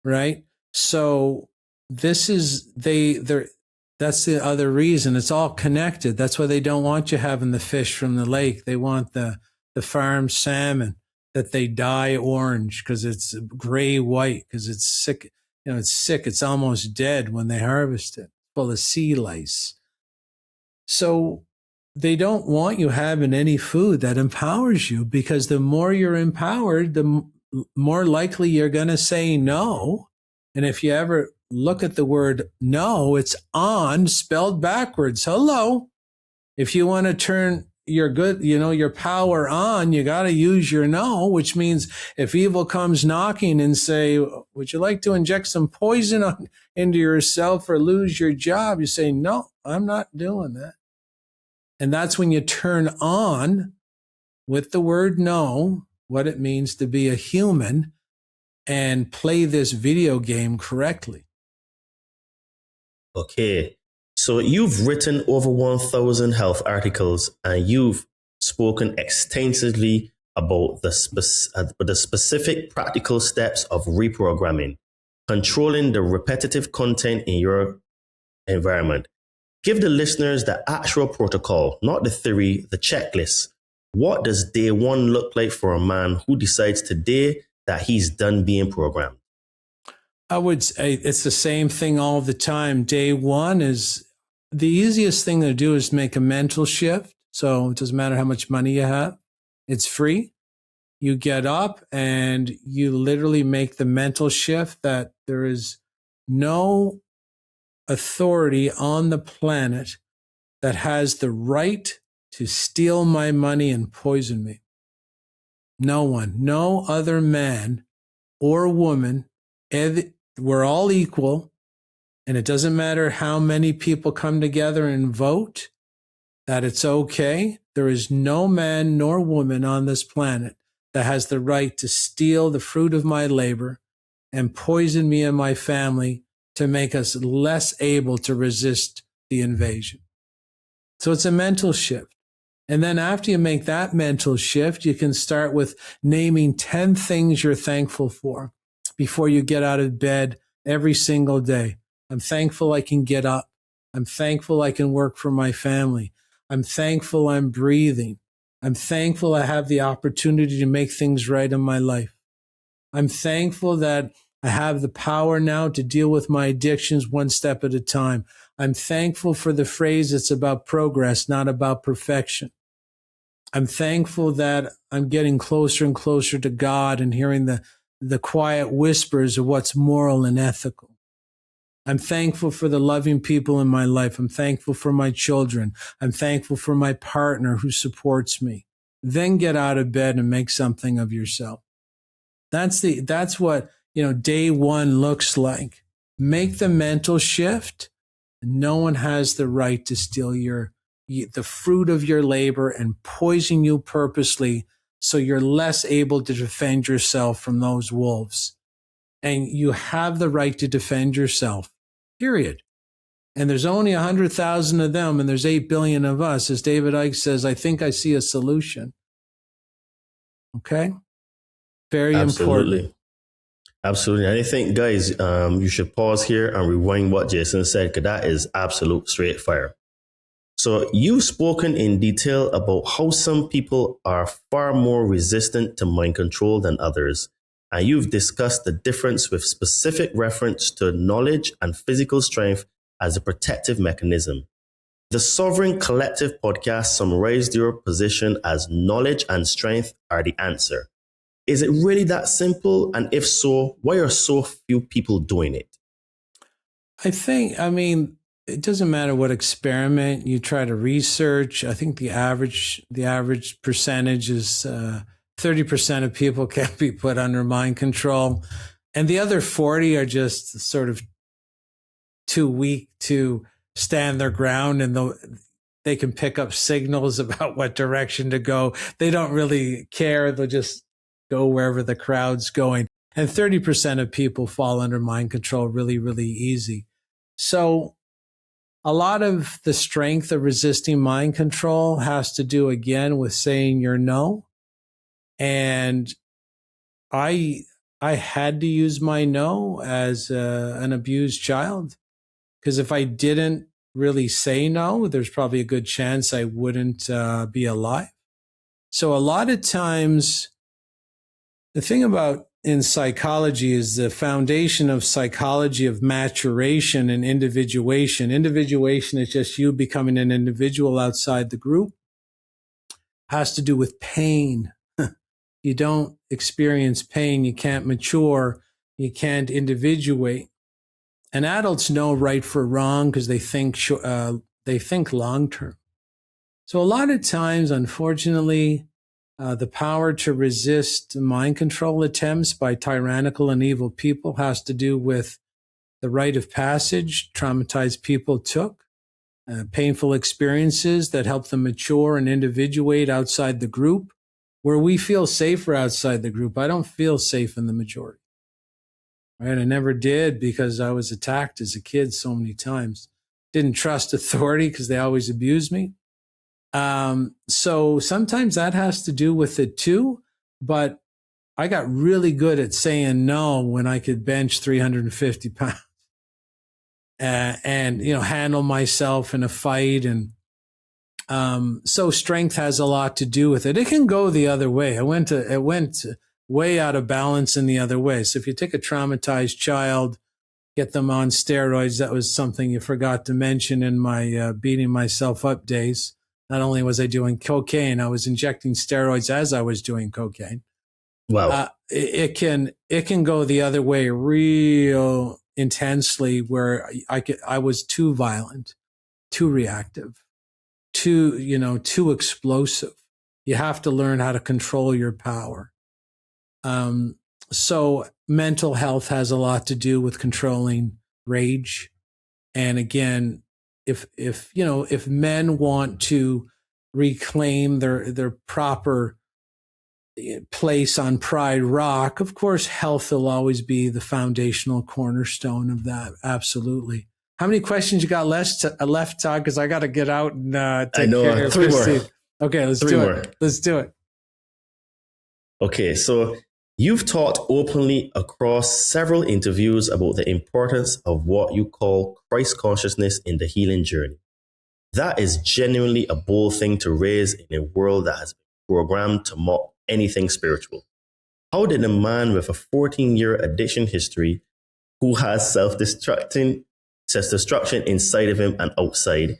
S1: right? So this is, that's the other reason. It's all connected. That's why they don't want you having the fish from the lake. They want the farm salmon that they dye orange because it's gray-white, because it's sick. It's sick. It's almost dead when they harvest it, full of sea lice. So they don't want you having any food that empowers you, because the more you're empowered, the more likely you're going to say no. And if you ever look at the word no, it's on spelled backwards. Hello. If you want to turn your power on, you got to use your no, which means if evil comes knocking and say, would you like to inject some poison into yourself or lose your job? You say, no, I'm not doing that. And that's when you turn on with the word no, what it means to be a human and play this video game correctly.
S2: Okay. So you've written over 1,000 health articles, and you've spoken extensively about the specific practical steps of reprogramming, controlling the repetitive content in your environment. Give the listeners the actual protocol, not the theory, the checklist. What does day one look like for a man who decides today that he's done being programmed?
S1: I would say it's the same thing all the time. Day one is the easiest thing to do is make a mental shift. So it doesn't matter how much money you have. It's free. You get up and you literally make the mental shift that there is no authority on the planet that has the right to steal my money and poison me. No one, no other man or woman. We're all equal. And it doesn't matter how many people come together and vote that it's okay. There is no man nor woman on this planet that has the right to steal the fruit of my labor and poison me and my family to make us less able to resist the invasion. So it's a mental shift. And then after you make that mental shift, you can start with naming 10 things you're thankful for before you get out of bed every single day. I'm thankful I can get up. I'm thankful I can work for my family. I'm thankful I'm breathing. I'm thankful I have the opportunity to make things right in my life. I'm thankful that I have the power now to deal with my addictions one step at a time. I'm thankful for the phrase it's about progress, not about perfection. I'm thankful that I'm getting closer and closer to God and hearing the quiet whispers of what's moral and ethical. I'm thankful for the loving people in my life. I'm thankful for my children. I'm thankful for my partner who supports me. Then get out of bed and make something of yourself. That's what, day one looks like. Make the mental shift. No one has the right to steal the fruit of your labor and poison you purposely so you're less able to defend yourself from those wolves. And you have the right to defend yourself. Period. And there's only 100,000 of them, and there's 8 billion of us. As David Icke says, I think I see a solution. Okay? Very
S2: Absolutely.
S1: important.
S2: Absolutely. And I think, guys, you should pause here and rewind what Jason said, because that is absolute straight fire. So you've spoken in detail about how some people are far more resistant to mind control than others. And you've discussed the difference with specific reference to knowledge and physical strength as a protective mechanism. The Sovereign Collective podcast summarized your position as knowledge and strength are the answer. Is it really that simple? And if so, why are so few people doing it?
S1: I mean, it doesn't matter what experiment you try to research. I think the average percentage is 30% of people can't be put under mind control. And the other 40 are just sort of too weak to stand their ground, and they can pick up signals about what direction to go. They don't really care. They'll just go wherever the crowd's going. And 30% of people fall under mind control really, really easy. So a lot of the strength of resisting mind control has to do, again, with saying your no. And I had to use my no as an abused child, because if I didn't really say no, there's probably a good chance I wouldn't be alive. So a lot of times, the thing about in psychology is the foundation of psychology of maturation and individuation. Individuation is just you becoming an individual outside the group. Has to do with pain. You don't experience pain, you can't mature, you can't individuate. And adults know right for wrong because they think long term. So a lot of times, unfortunately, the power to resist mind control attempts by tyrannical and evil people has to do with the rite of passage traumatized people took, painful experiences that help them mature and individuate outside the group, where we feel safer outside the group. I don't feel safe in the majority. Right? I never did, because I was attacked as a kid so many times. Didn't trust authority because they always abused me. So sometimes that has to do with it too, but I got really good at saying no when I could bench 350 pounds and handle myself in a fight. And so strength has a lot to do with it. It can go the other way. It went way out of balance in the other way. So if you take a traumatized child, get them on steroids, that was something you forgot to mention in my beating myself up days. Not only was I doing cocaine, I was injecting steroids as I was doing cocaine.
S2: Wow.
S1: It can go the other way real intensely, where I was too violent, too reactive, too explosive. You have to learn how to control your power. So mental health has a lot to do with controlling rage. And again, if men want to reclaim their proper place on Pride Rock, of course, health will always be the foundational cornerstone of that. Absolutely. How many questions you got left, Todd? Because I got to get out and take care of
S2: three
S1: Christine.
S2: more.
S1: Okay, let's do it. Let's do it.
S2: Okay, so you've talked openly across several interviews about the importance of what you call Christ consciousness in the healing journey. That is genuinely a bold thing to raise in a world that has been programmed to mock anything spiritual. How did a man with a 14-year addiction history, who has self-destruction inside of him and outside,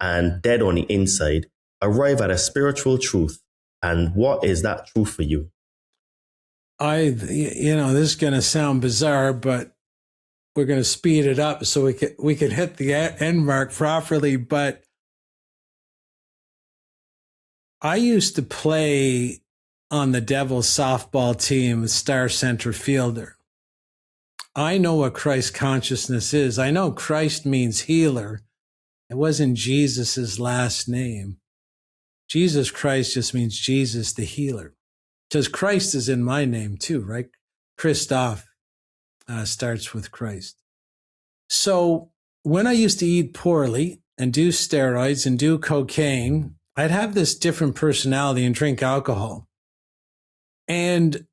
S2: and dead on the inside, arrive at a spiritual truth? And what is that truth for you?
S1: This is going to sound bizarre, but we're going to speed it up so we can hit the end mark properly. But I used to play on the Devils softball team as star center fielder. I know what Christ consciousness is. I know Christ means healer. It wasn't Jesus's last name. Jesus Christ just means Jesus the healer. Because Christ is in my name too, right? Christoff starts with Christ. So when I used to eat poorly and do steroids and do cocaine, I'd have this different personality and drink alcohol. And,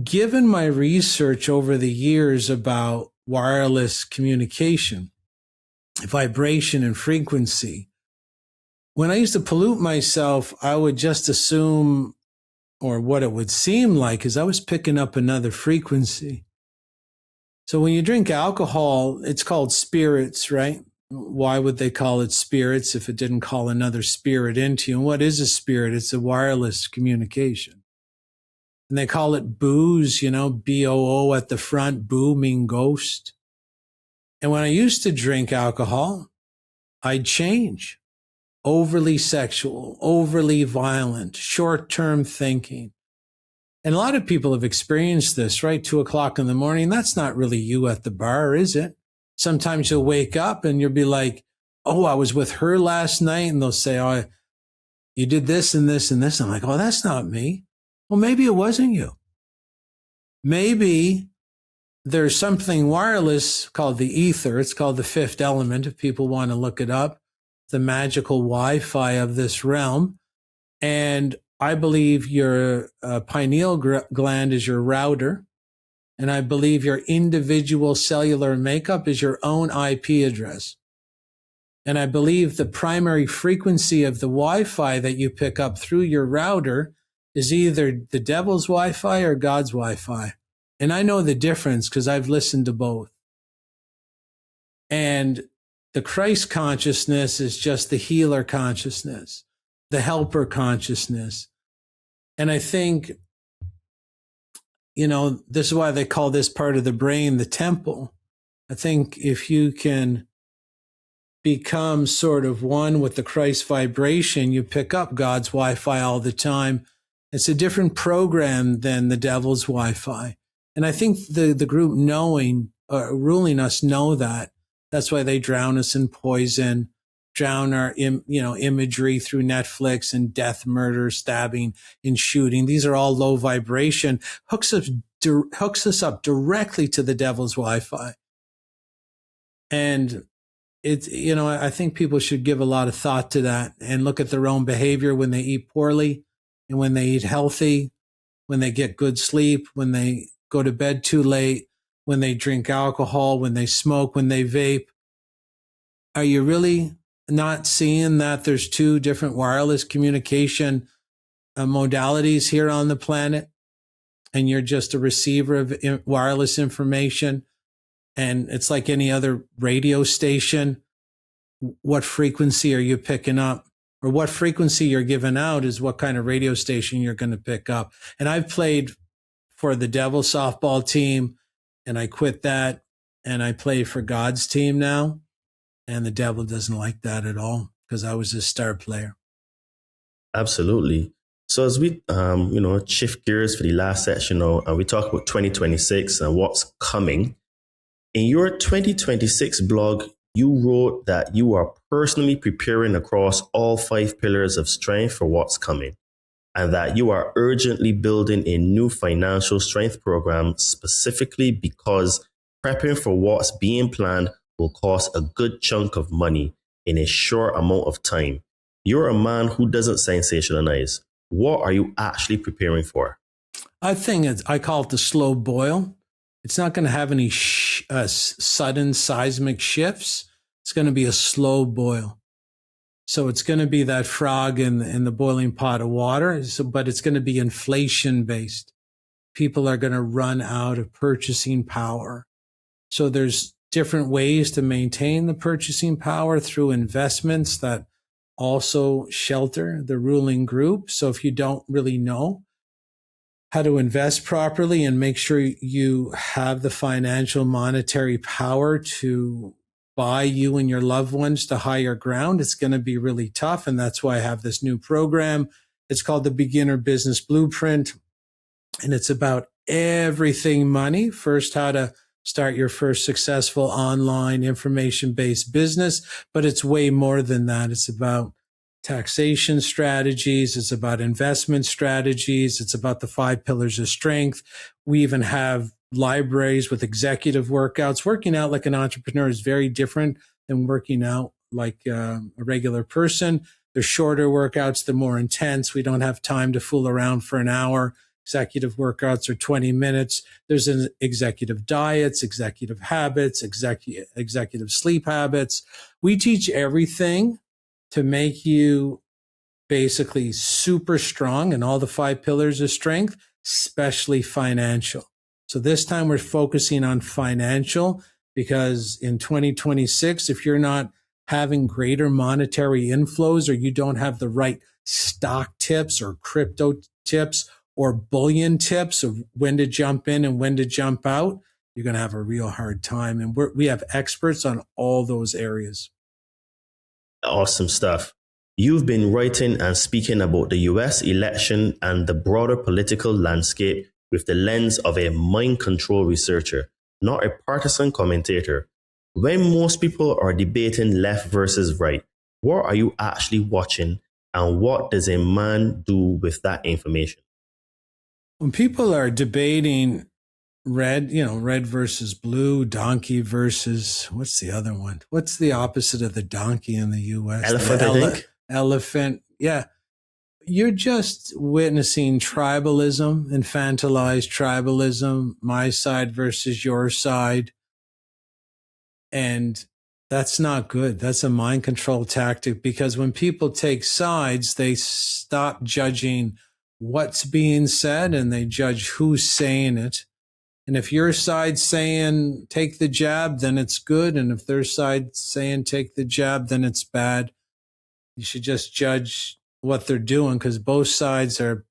S1: given my research over the years about wireless communication, vibration and frequency, when I used to pollute myself, I would just assume, or what it would seem like, is I was picking up another frequency. So when you drink alcohol, it's called spirits, right? Why would they call it spirits if it didn't call another spirit into you? And what is a spirit? It's a wireless communication. And they call it booze, BOO at the front, boo mean ghost. And when I used to drink alcohol, I'd change. Overly sexual, overly violent, short-term thinking. And a lot of people have experienced this, right? 2:00 in the morning. That's not really you at the bar, is it? Sometimes you'll wake up and you'll be like, oh, I was with her last night. And they'll say, oh, you did this and this and this. I'm like, oh, that's not me. Well, maybe it wasn't you. Maybe there's something wireless called the ether. It's called the fifth element, if people want to look it up. The magical Wi-Fi of this realm. And I believe your pineal gland is your router. And I believe your individual cellular makeup is your own IP address. And I believe the primary frequency of the Wi-Fi that you pick up through your router is either the devil's Wi-Fi or God's Wi-Fi. And I know the difference because I've listened to both. And the Christ consciousness is just the healer consciousness, the helper consciousness. And I think, this is why they call this part of the brain the temple. I think if you can become sort of one with the Christ vibration, you pick up God's Wi-Fi all the time. It's a different program than the devil's Wi-Fi. And I think the group ruling us know that. That's why they drown us in poison, drown our imagery through Netflix and death, murder, stabbing, and shooting. These are all low vibration. Hooks us up directly to the devil's Wi-Fi. And I think people should give a lot of thought to that and look at their own behavior when they eat poorly and when they eat healthy, when they get good sleep, when they go to bed too late, when they drink alcohol, when they smoke, when they vape. Are you really not seeing that there's two different wireless communication modalities here on the planet? And you're just a receiver of wireless information. And it's like any other radio station. What frequency are you picking up? Or what frequency you're giving out is what kind of radio station you're going to pick up. And I've played for the Devil softball team, and I quit that, and I play for God's team now. And the devil doesn't like that at all because I was a star player.
S2: Absolutely. So as we, shift gears for the last section now, and we talk about 2026 and what's coming. In your 2026 blog, you wrote that you are personally preparing across all 5 pillars of strength for what's coming, and that you are urgently building a new financial strength program specifically because prepping for what's being planned will cost a good chunk of money in a short amount of time. You're a man who doesn't sensationalize. What are you actually preparing for?
S1: I call it the slow boil. It's not going to have any sudden seismic shifts. It's going to be a slow boil. So it's going to be that frog in the boiling pot of water, but it's going to be inflation based. People are going to run out of purchasing power. So there's different ways to maintain the purchasing power through investments that also shelter the ruling group. So if you don't really know how to invest properly and make sure you have the financial monetary power to buy you and your loved ones to higher ground, it's going to be really tough. And that's why I have this new program. It's called the Beginner Business Blueprint. And it's about everything money. First, how to start your first successful online information-based business. But it's way more than that. It's about taxation strategies. It's about investment strategies. It's about the 5 pillars of strength. We even have libraries with executive workouts. Working out like an entrepreneur is very different than working out like a regular person. They're shorter workouts. They're more intense. We don't have time to fool around for an hour. Executive workouts are 20 minutes. There's an executive diets, executive habits, executive sleep habits. We teach everything to make you basically super strong in all the 5 pillars of strength, especially financial. So this time we're focusing on financial because in 2026, if you're not having greater monetary inflows or you don't have the right stock tips or crypto tips or bullion tips of when to jump in and when to jump out, you're going to have a real hard time. And we have experts on all those areas.
S2: Awesome stuff. You've been writing and speaking about the US election and the broader political landscape with the lens of a mind control researcher, not a partisan commentator. When most people are debating left versus right, what are you actually watching and what does a man do with that information?
S1: When people are debating red versus blue, donkey versus, what's the other one? What's the opposite of the donkey in the US?
S2: Elephant, I think.
S1: Elephant. Yeah. You're just witnessing tribalism, infantilized tribalism, my side versus your side. And that's not good. That's a mind control tactic because when people take sides, they stop judging what's being said and they judge who's saying it. And if your side's saying take the jab, then it's good. And if their side's saying take the jab, then it's bad. You should just judge what they're doing because both sides are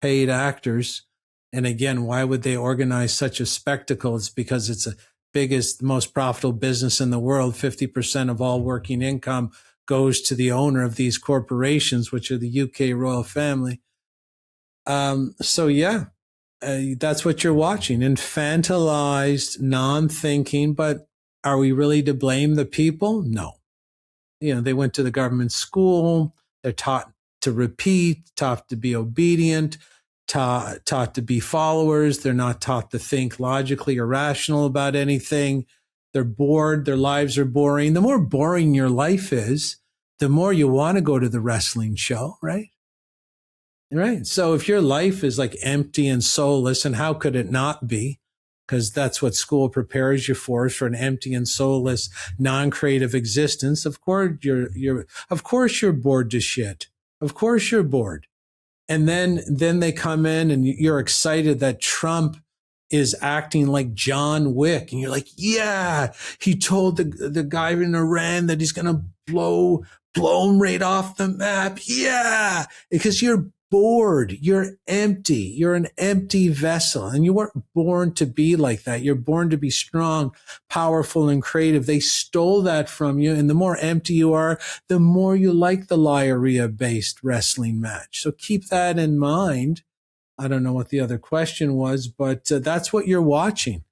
S1: paid actors. And again, why would they organize such a spectacle? It's because it's the biggest, most profitable business in the world. 50% of all working income goes to the owner of these corporations, which are the UK royal family. That's what you're watching. Infantilized, non-thinking, but are we really to blame the people? No. They went to the government school. They're taught to repeat, taught to be obedient, taught to be followers. They're not taught to think logically or rational about anything. They're bored. Their lives are boring. The more boring your life is, the more you want to go to the wrestling show, right? Right. So if your life is like empty and soulless, and how could it not be? Because that's what school prepares you for an empty and soulless, non-creative existence. Of course you're bored to shit. Of course you're bored. And then they come in and you're excited that Trump is acting like John Wick. And you're like, yeah, he told the guy in Iran that he's going to blow him right off the map. Yeah. Because you're bored. You're empty. You're an empty vessel. And you weren't born to be like that. You're born to be strong, powerful, and creative. They stole that from you. And the more empty you are, the more you like the Lyoria-based wrestling match. So keep that in mind. I don't know what the other question was, but that's what you're watching.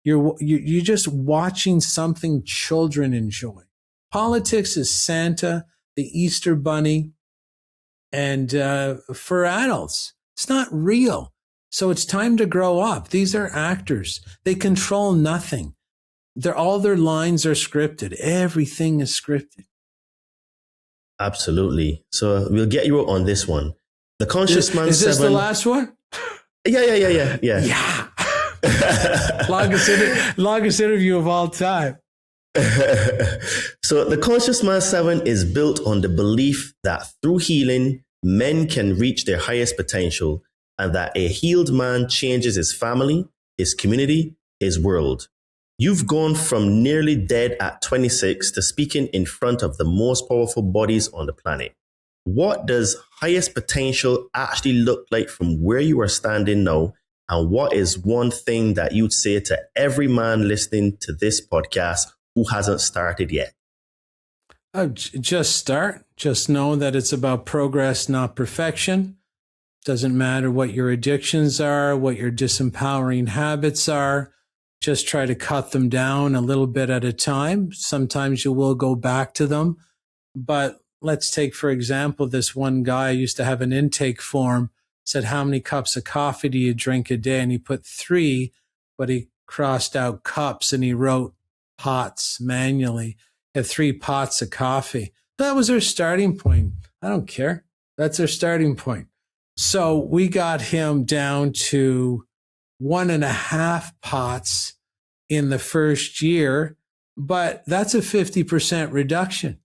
S1: You're just watching something children enjoy. Politics is Santa, the Easter Bunny, and for adults, it's not real. So it's time to grow up. These are actors. They control nothing. All their lines are scripted. Everything is scripted.
S2: Absolutely. So we'll get you on this one. The Conscious Man 7.
S1: Is this the last one?
S2: Yeah.
S1: Yeah. Longest interview of all time.
S2: So the Conscious Man 7 is built on the belief that through healing, men can reach their highest potential and that a healed man changes his family, his community, his world. You've gone from nearly dead at 26 to speaking in front of the most powerful bodies on the planet. What does highest potential actually look like from where you are standing now? And what is one thing that you'd say to every man listening to this podcast who hasn't started yet?
S1: Just start. Just know that it's about progress, not perfection. Doesn't matter what your addictions are, what your disempowering habits are. Just try to cut them down a little bit at a time. Sometimes you will go back to them. But let's take, for example, this one guy used to have an intake form, said, how many cups of coffee do you drink a day? And he put 3, but he crossed out cups and he wrote pots manually. He had 3 pots of coffee. That was their starting point. I don't care. That's their starting point. So we got him down to 1.5 pots in the first year, but that's a 50% reduction.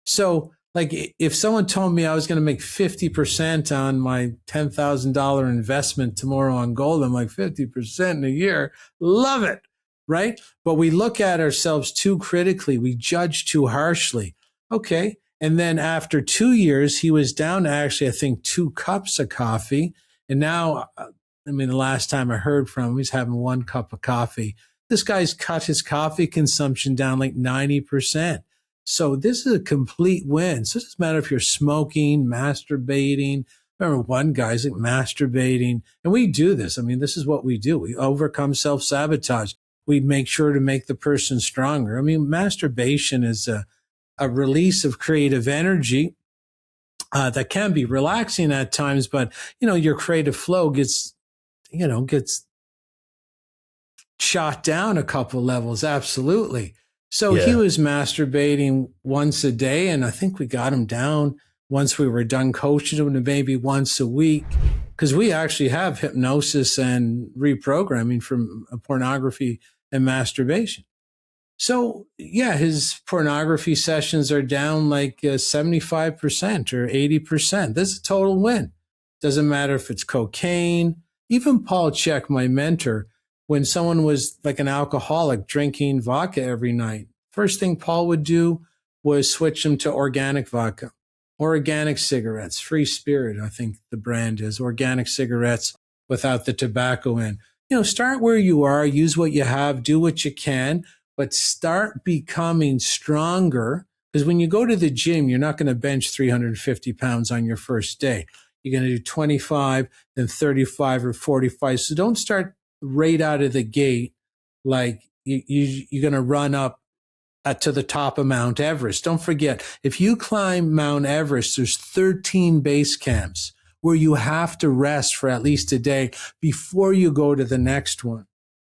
S1: So like if someone told me I was going to make 50% on my $10,000 investment tomorrow on gold, I'm like 50% in a year. Love it. Right. But we look at ourselves too critically. We judge too harshly. Okay. And then after 2 years, he was down to actually, I think, 2 cups of coffee. And now, I mean, the last time I heard from him, he's having 1 cup of coffee. This guy's cut his coffee consumption down like 90%. So this is a complete win. So it doesn't matter if you're smoking, masturbating. Remember, one guy's like masturbating. And we do this. I mean, this is what we do. We overcome self-sabotage. We make sure to make the person stronger. I mean, masturbation is a release of creative energy that can be relaxing at times, but, you know, your creative flow gets shot down a couple levels. Absolutely. So he was masturbating once a day, and I think we got him down once we were done coaching him to maybe once a week, because we actually have hypnosis and reprogramming from pornography and masturbation. So yeah, his pornography sessions are down like 75% or 80%. This is a total win. Doesn't matter if it's cocaine. Even Paul Chek, my mentor, when someone was like an alcoholic drinking vodka every night, first thing Paul would do was switch them to organic vodka, organic cigarettes, Free Spirit, I think the brand is, organic cigarettes without the tobacco in. You know, start where you are, use what you have, do what you can, but start becoming stronger. Because when you go to the gym, you're not going to bench 350 pounds on your first day. You're going to do 25, then 35 or 45. So don't start right out of the gate like you're going to run up to the top of Mount Everest. Don't forget, if you climb Mount Everest, there's 13 base camps where you have to rest for at least a day before you go to the next one.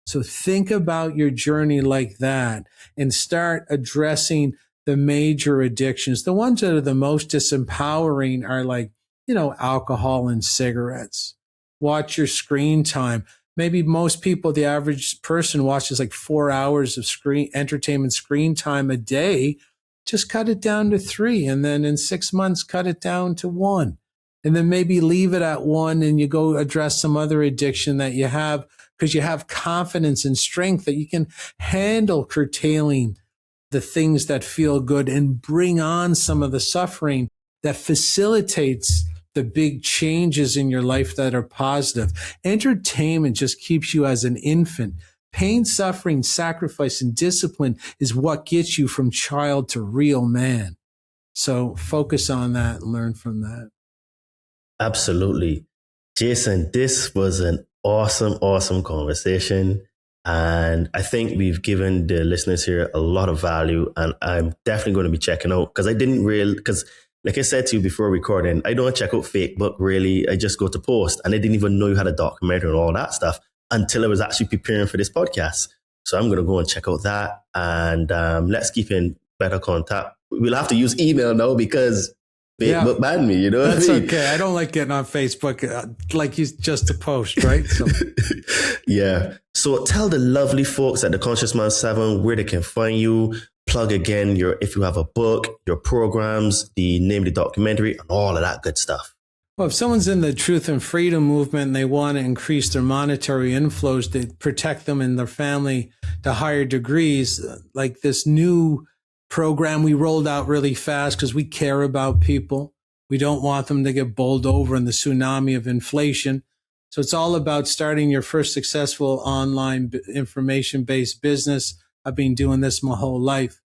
S1: So think about your journey like that and start addressing the major addictions. The ones that are the most disempowering are like, you know, alcohol and cigarettes. Watch your screen time. Maybe most people, the average person watches like 4 hours of entertainment screen time a day. Just cut it down to 3. And then in 6 months, cut it down to 1. And then maybe leave it at 1 and you go address some other addiction that you have, because you have confidence and strength that you can handle curtailing the things that feel good and bring on some of the suffering that facilitates the big changes in your life that are positive. Entertainment just keeps you as an infant. Pain, suffering, sacrifice, and discipline is what gets you from child to real man. So focus on that and learn from that.
S2: Absolutely. Jason, this was an awesome conversation. And I think we've given the listeners here a lot of value. And I'm definitely going to be checking out, because like I said to you before recording, I don't check out fake book really. I just go to post, and I didn't even know you had a documentary and all that stuff until I was actually preparing for this podcast. So I'm going to go and check out that, and let's keep in better contact. We'll have to use email now because Facebook banned me, you know what I mean?
S1: That's okay. I don't like getting on Facebook like just a post, right? So.
S2: Yeah. So tell the lovely folks at the Conscious Man 7 where they can find you. Plug again if you have a book, your programs, the name of the documentary, and all of that good stuff.
S1: Well, if someone's in the truth and freedom movement and they want to increase their monetary inflows to protect them and their family to higher degrees, like this new program we rolled out really fast because we care about people. We don't want them to get bowled over in the tsunami of inflation. So it's all about starting your first successful online information-based business. I've been doing this my whole life.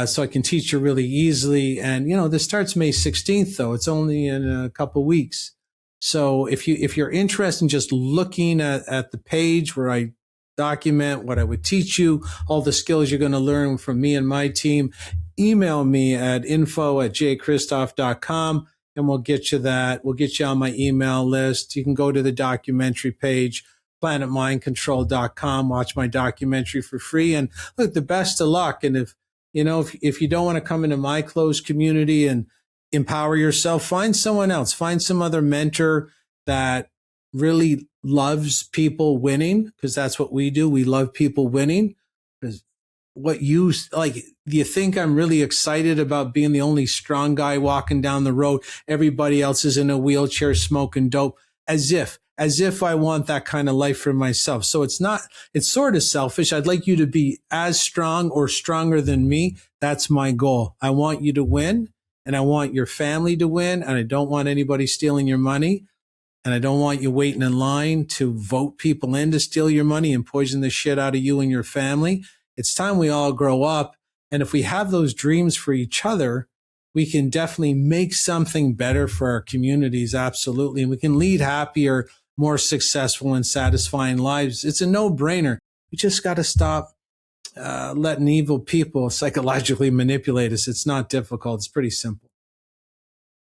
S1: So I can teach you really easily. And, you know, this starts May 16th, though. It's only in a couple weeks. So if you're interested in just looking at the page where I document what I would teach you, all the skills you're going to learn from me and my team, email me at info@jchristoff.com and we'll get you that. We'll get you on my email list. You can go to the documentary page, planetmindcontrol.com, watch my documentary for free. And look, the best of luck. And if you don't want to come into my closed community and empower yourself. Find someone else. Find some other mentor that really loves people winning, because that's what we do. We love people winning. Because what you like, do you think I'm really excited about being the only strong guy walking down the road? Everybody else is in a wheelchair smoking dope, as if I want that kind of life for myself. So it's sort of selfish. I'd like you to be as strong or stronger than me. That's my goal. I want you to win, and I want your family to win, and I don't want anybody stealing your money. And I don't want you waiting in line to vote people in to steal your money and poison the shit out of you and your family. It's time we all grow up. And if we have those dreams for each other, we can definitely make something better for our communities. Absolutely. And we can lead happier, more successful and satisfying lives. It's a no-brainer. We just got to stop letting evil people psychologically manipulate us. It's not difficult. It's pretty simple.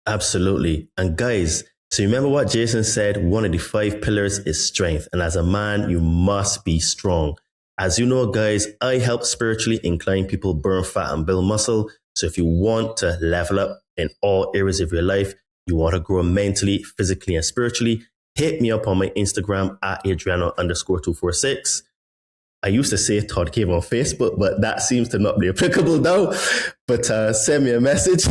S2: Absolutely. And guys, so remember what Jason said, one of the 5 pillars is strength. And as a man, you must be strong. As you know, guys, I help spiritually inclined people burn fat and build muscle. So if you want to level up in all areas of your life, you want to grow mentally, physically, and spiritually, hit me up on my Instagram at Adriano_246. I used to say Todd Cave on Facebook, but that seems to not be applicable now. But send me a message.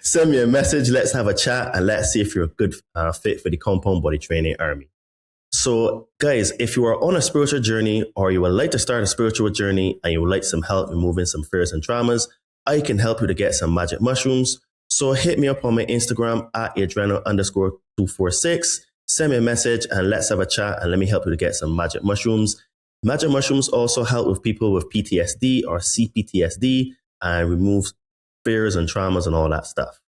S2: Send me a message. Let's have a chat and let's see if you're a good fit for the Compound Body Training Army. So guys, if you are on a spiritual journey or you would like to start a spiritual journey and you would like some help removing some fears and traumas, I can help you to get some magic mushrooms. So hit me up on my Instagram at Adriano_246. Send me a message and let's have a chat and let me help you to get some magic mushrooms. Magic mushrooms also help with people with PTSD or CPTSD and remove fears and traumas and all that stuff.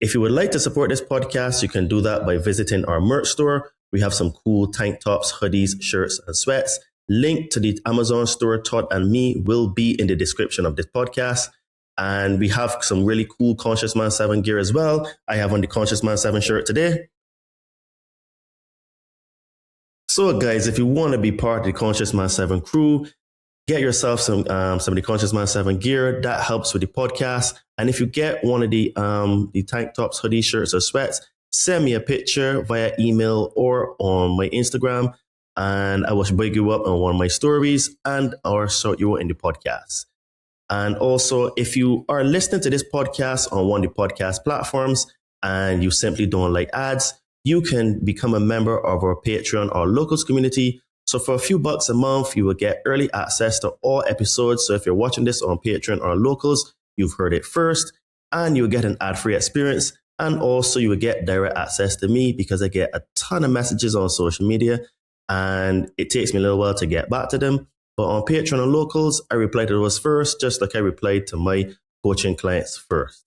S2: If you would like to support this podcast, you can do that by visiting our merch store. We have some cool tank tops, hoodies, shirts, and sweats. Link to the Amazon store, Todd and me, will be in the description of this podcast. And we have some really cool Conscious Man 7 gear as well. I have on the Conscious Man 7 shirt today. So guys, if you want to be part of the Conscious Man 7 crew, get yourself some of the Conscious Man 7 gear. That helps with the podcast. And if you get one of the tank tops, hoodies, shirts, or sweats, send me a picture via email or on my Instagram, and I will bring you up on one of my stories and or shout you out in the podcast. And also, if you are listening to this podcast on one of the podcast platforms and you simply don't like ads, you can become a member of our Patreon or Locals community. So for a few bucks a month, you will get early access to all episodes. So if you're watching this on Patreon or Locals, you've heard it first, and you'll get an ad-free experience. And also you will get direct access to me because I get a ton of messages on social media and it takes me a little while to get back to them. But on Patreon and Locals, I reply to those first, just like I replied to my coaching clients first.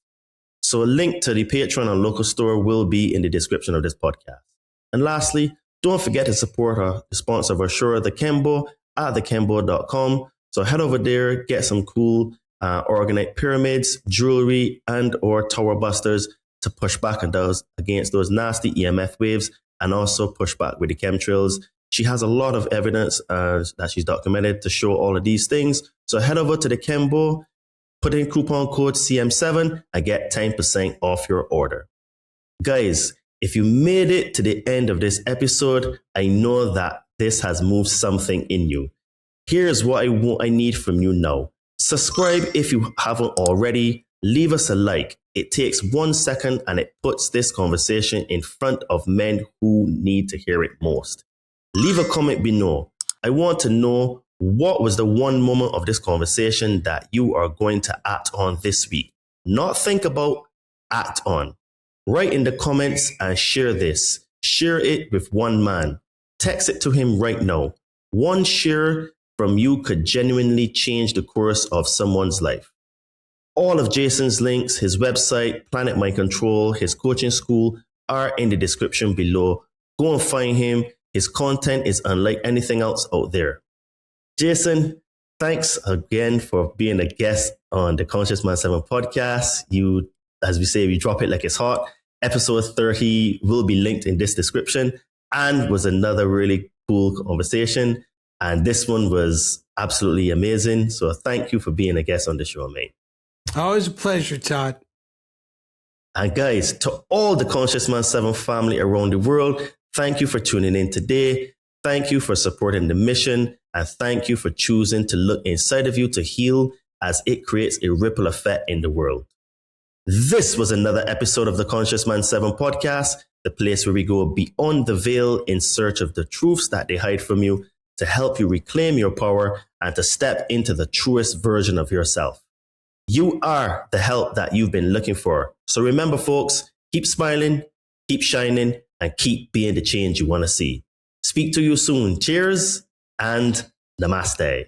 S2: So a link to the Patreon and Local store will be in the description of this podcast. And lastly, don't forget to support the sponsor of our show, The Kembo, at thekembo.com. So head over there, get some cool organite pyramids, jewelry, and or tower busters to push back against those nasty EMF waves and also push back with the chemtrails. She has a lot of evidence that she's documented to show all of these things. So head over to the Kembo, put in coupon code CM7 and get 10% off your order. Guys, if you made it to the end of this episode, I know that this has moved something in you. Here's what I need from you now. Subscribe if you haven't already. Leave us a like. It takes 1 second and it puts this conversation in front of men who need to hear it most. Leave a comment below. I want to know, what was the one moment of this conversation that you are going to act on this week? Not think about, act on. Write in the comments and share this. Share it with one man. Text it to him right now. One share from you could genuinely change the course of someone's life. All of Jason's links, his website, Planet Mind Control, his coaching school are in the description below. Go and find him. His content is unlike anything else out there. Jason, thanks again for being a guest on the Conscious Man 7 podcast. You, as we say, we drop it like it's hot. Episode 30 will be linked in this description and was another really cool conversation. And this one was absolutely amazing. So thank you for being a guest on the show, mate.
S1: Always a pleasure, Todd.
S2: And guys, to all the Conscious Man 7 family around the world, thank you for tuning in today. Thank you for supporting the mission. And thank you for choosing to look inside of you to heal as it creates a ripple effect in the world. This was another episode of the Conscious Man 7 podcast, the place where we go beyond the veil in search of the truths that they hide from you to help you reclaim your power and to step into the truest version of yourself. You are the help that you've been looking for. So remember, folks, keep smiling, keep shining, and keep being the change you want to see. Speak to you soon. Cheers and namaste.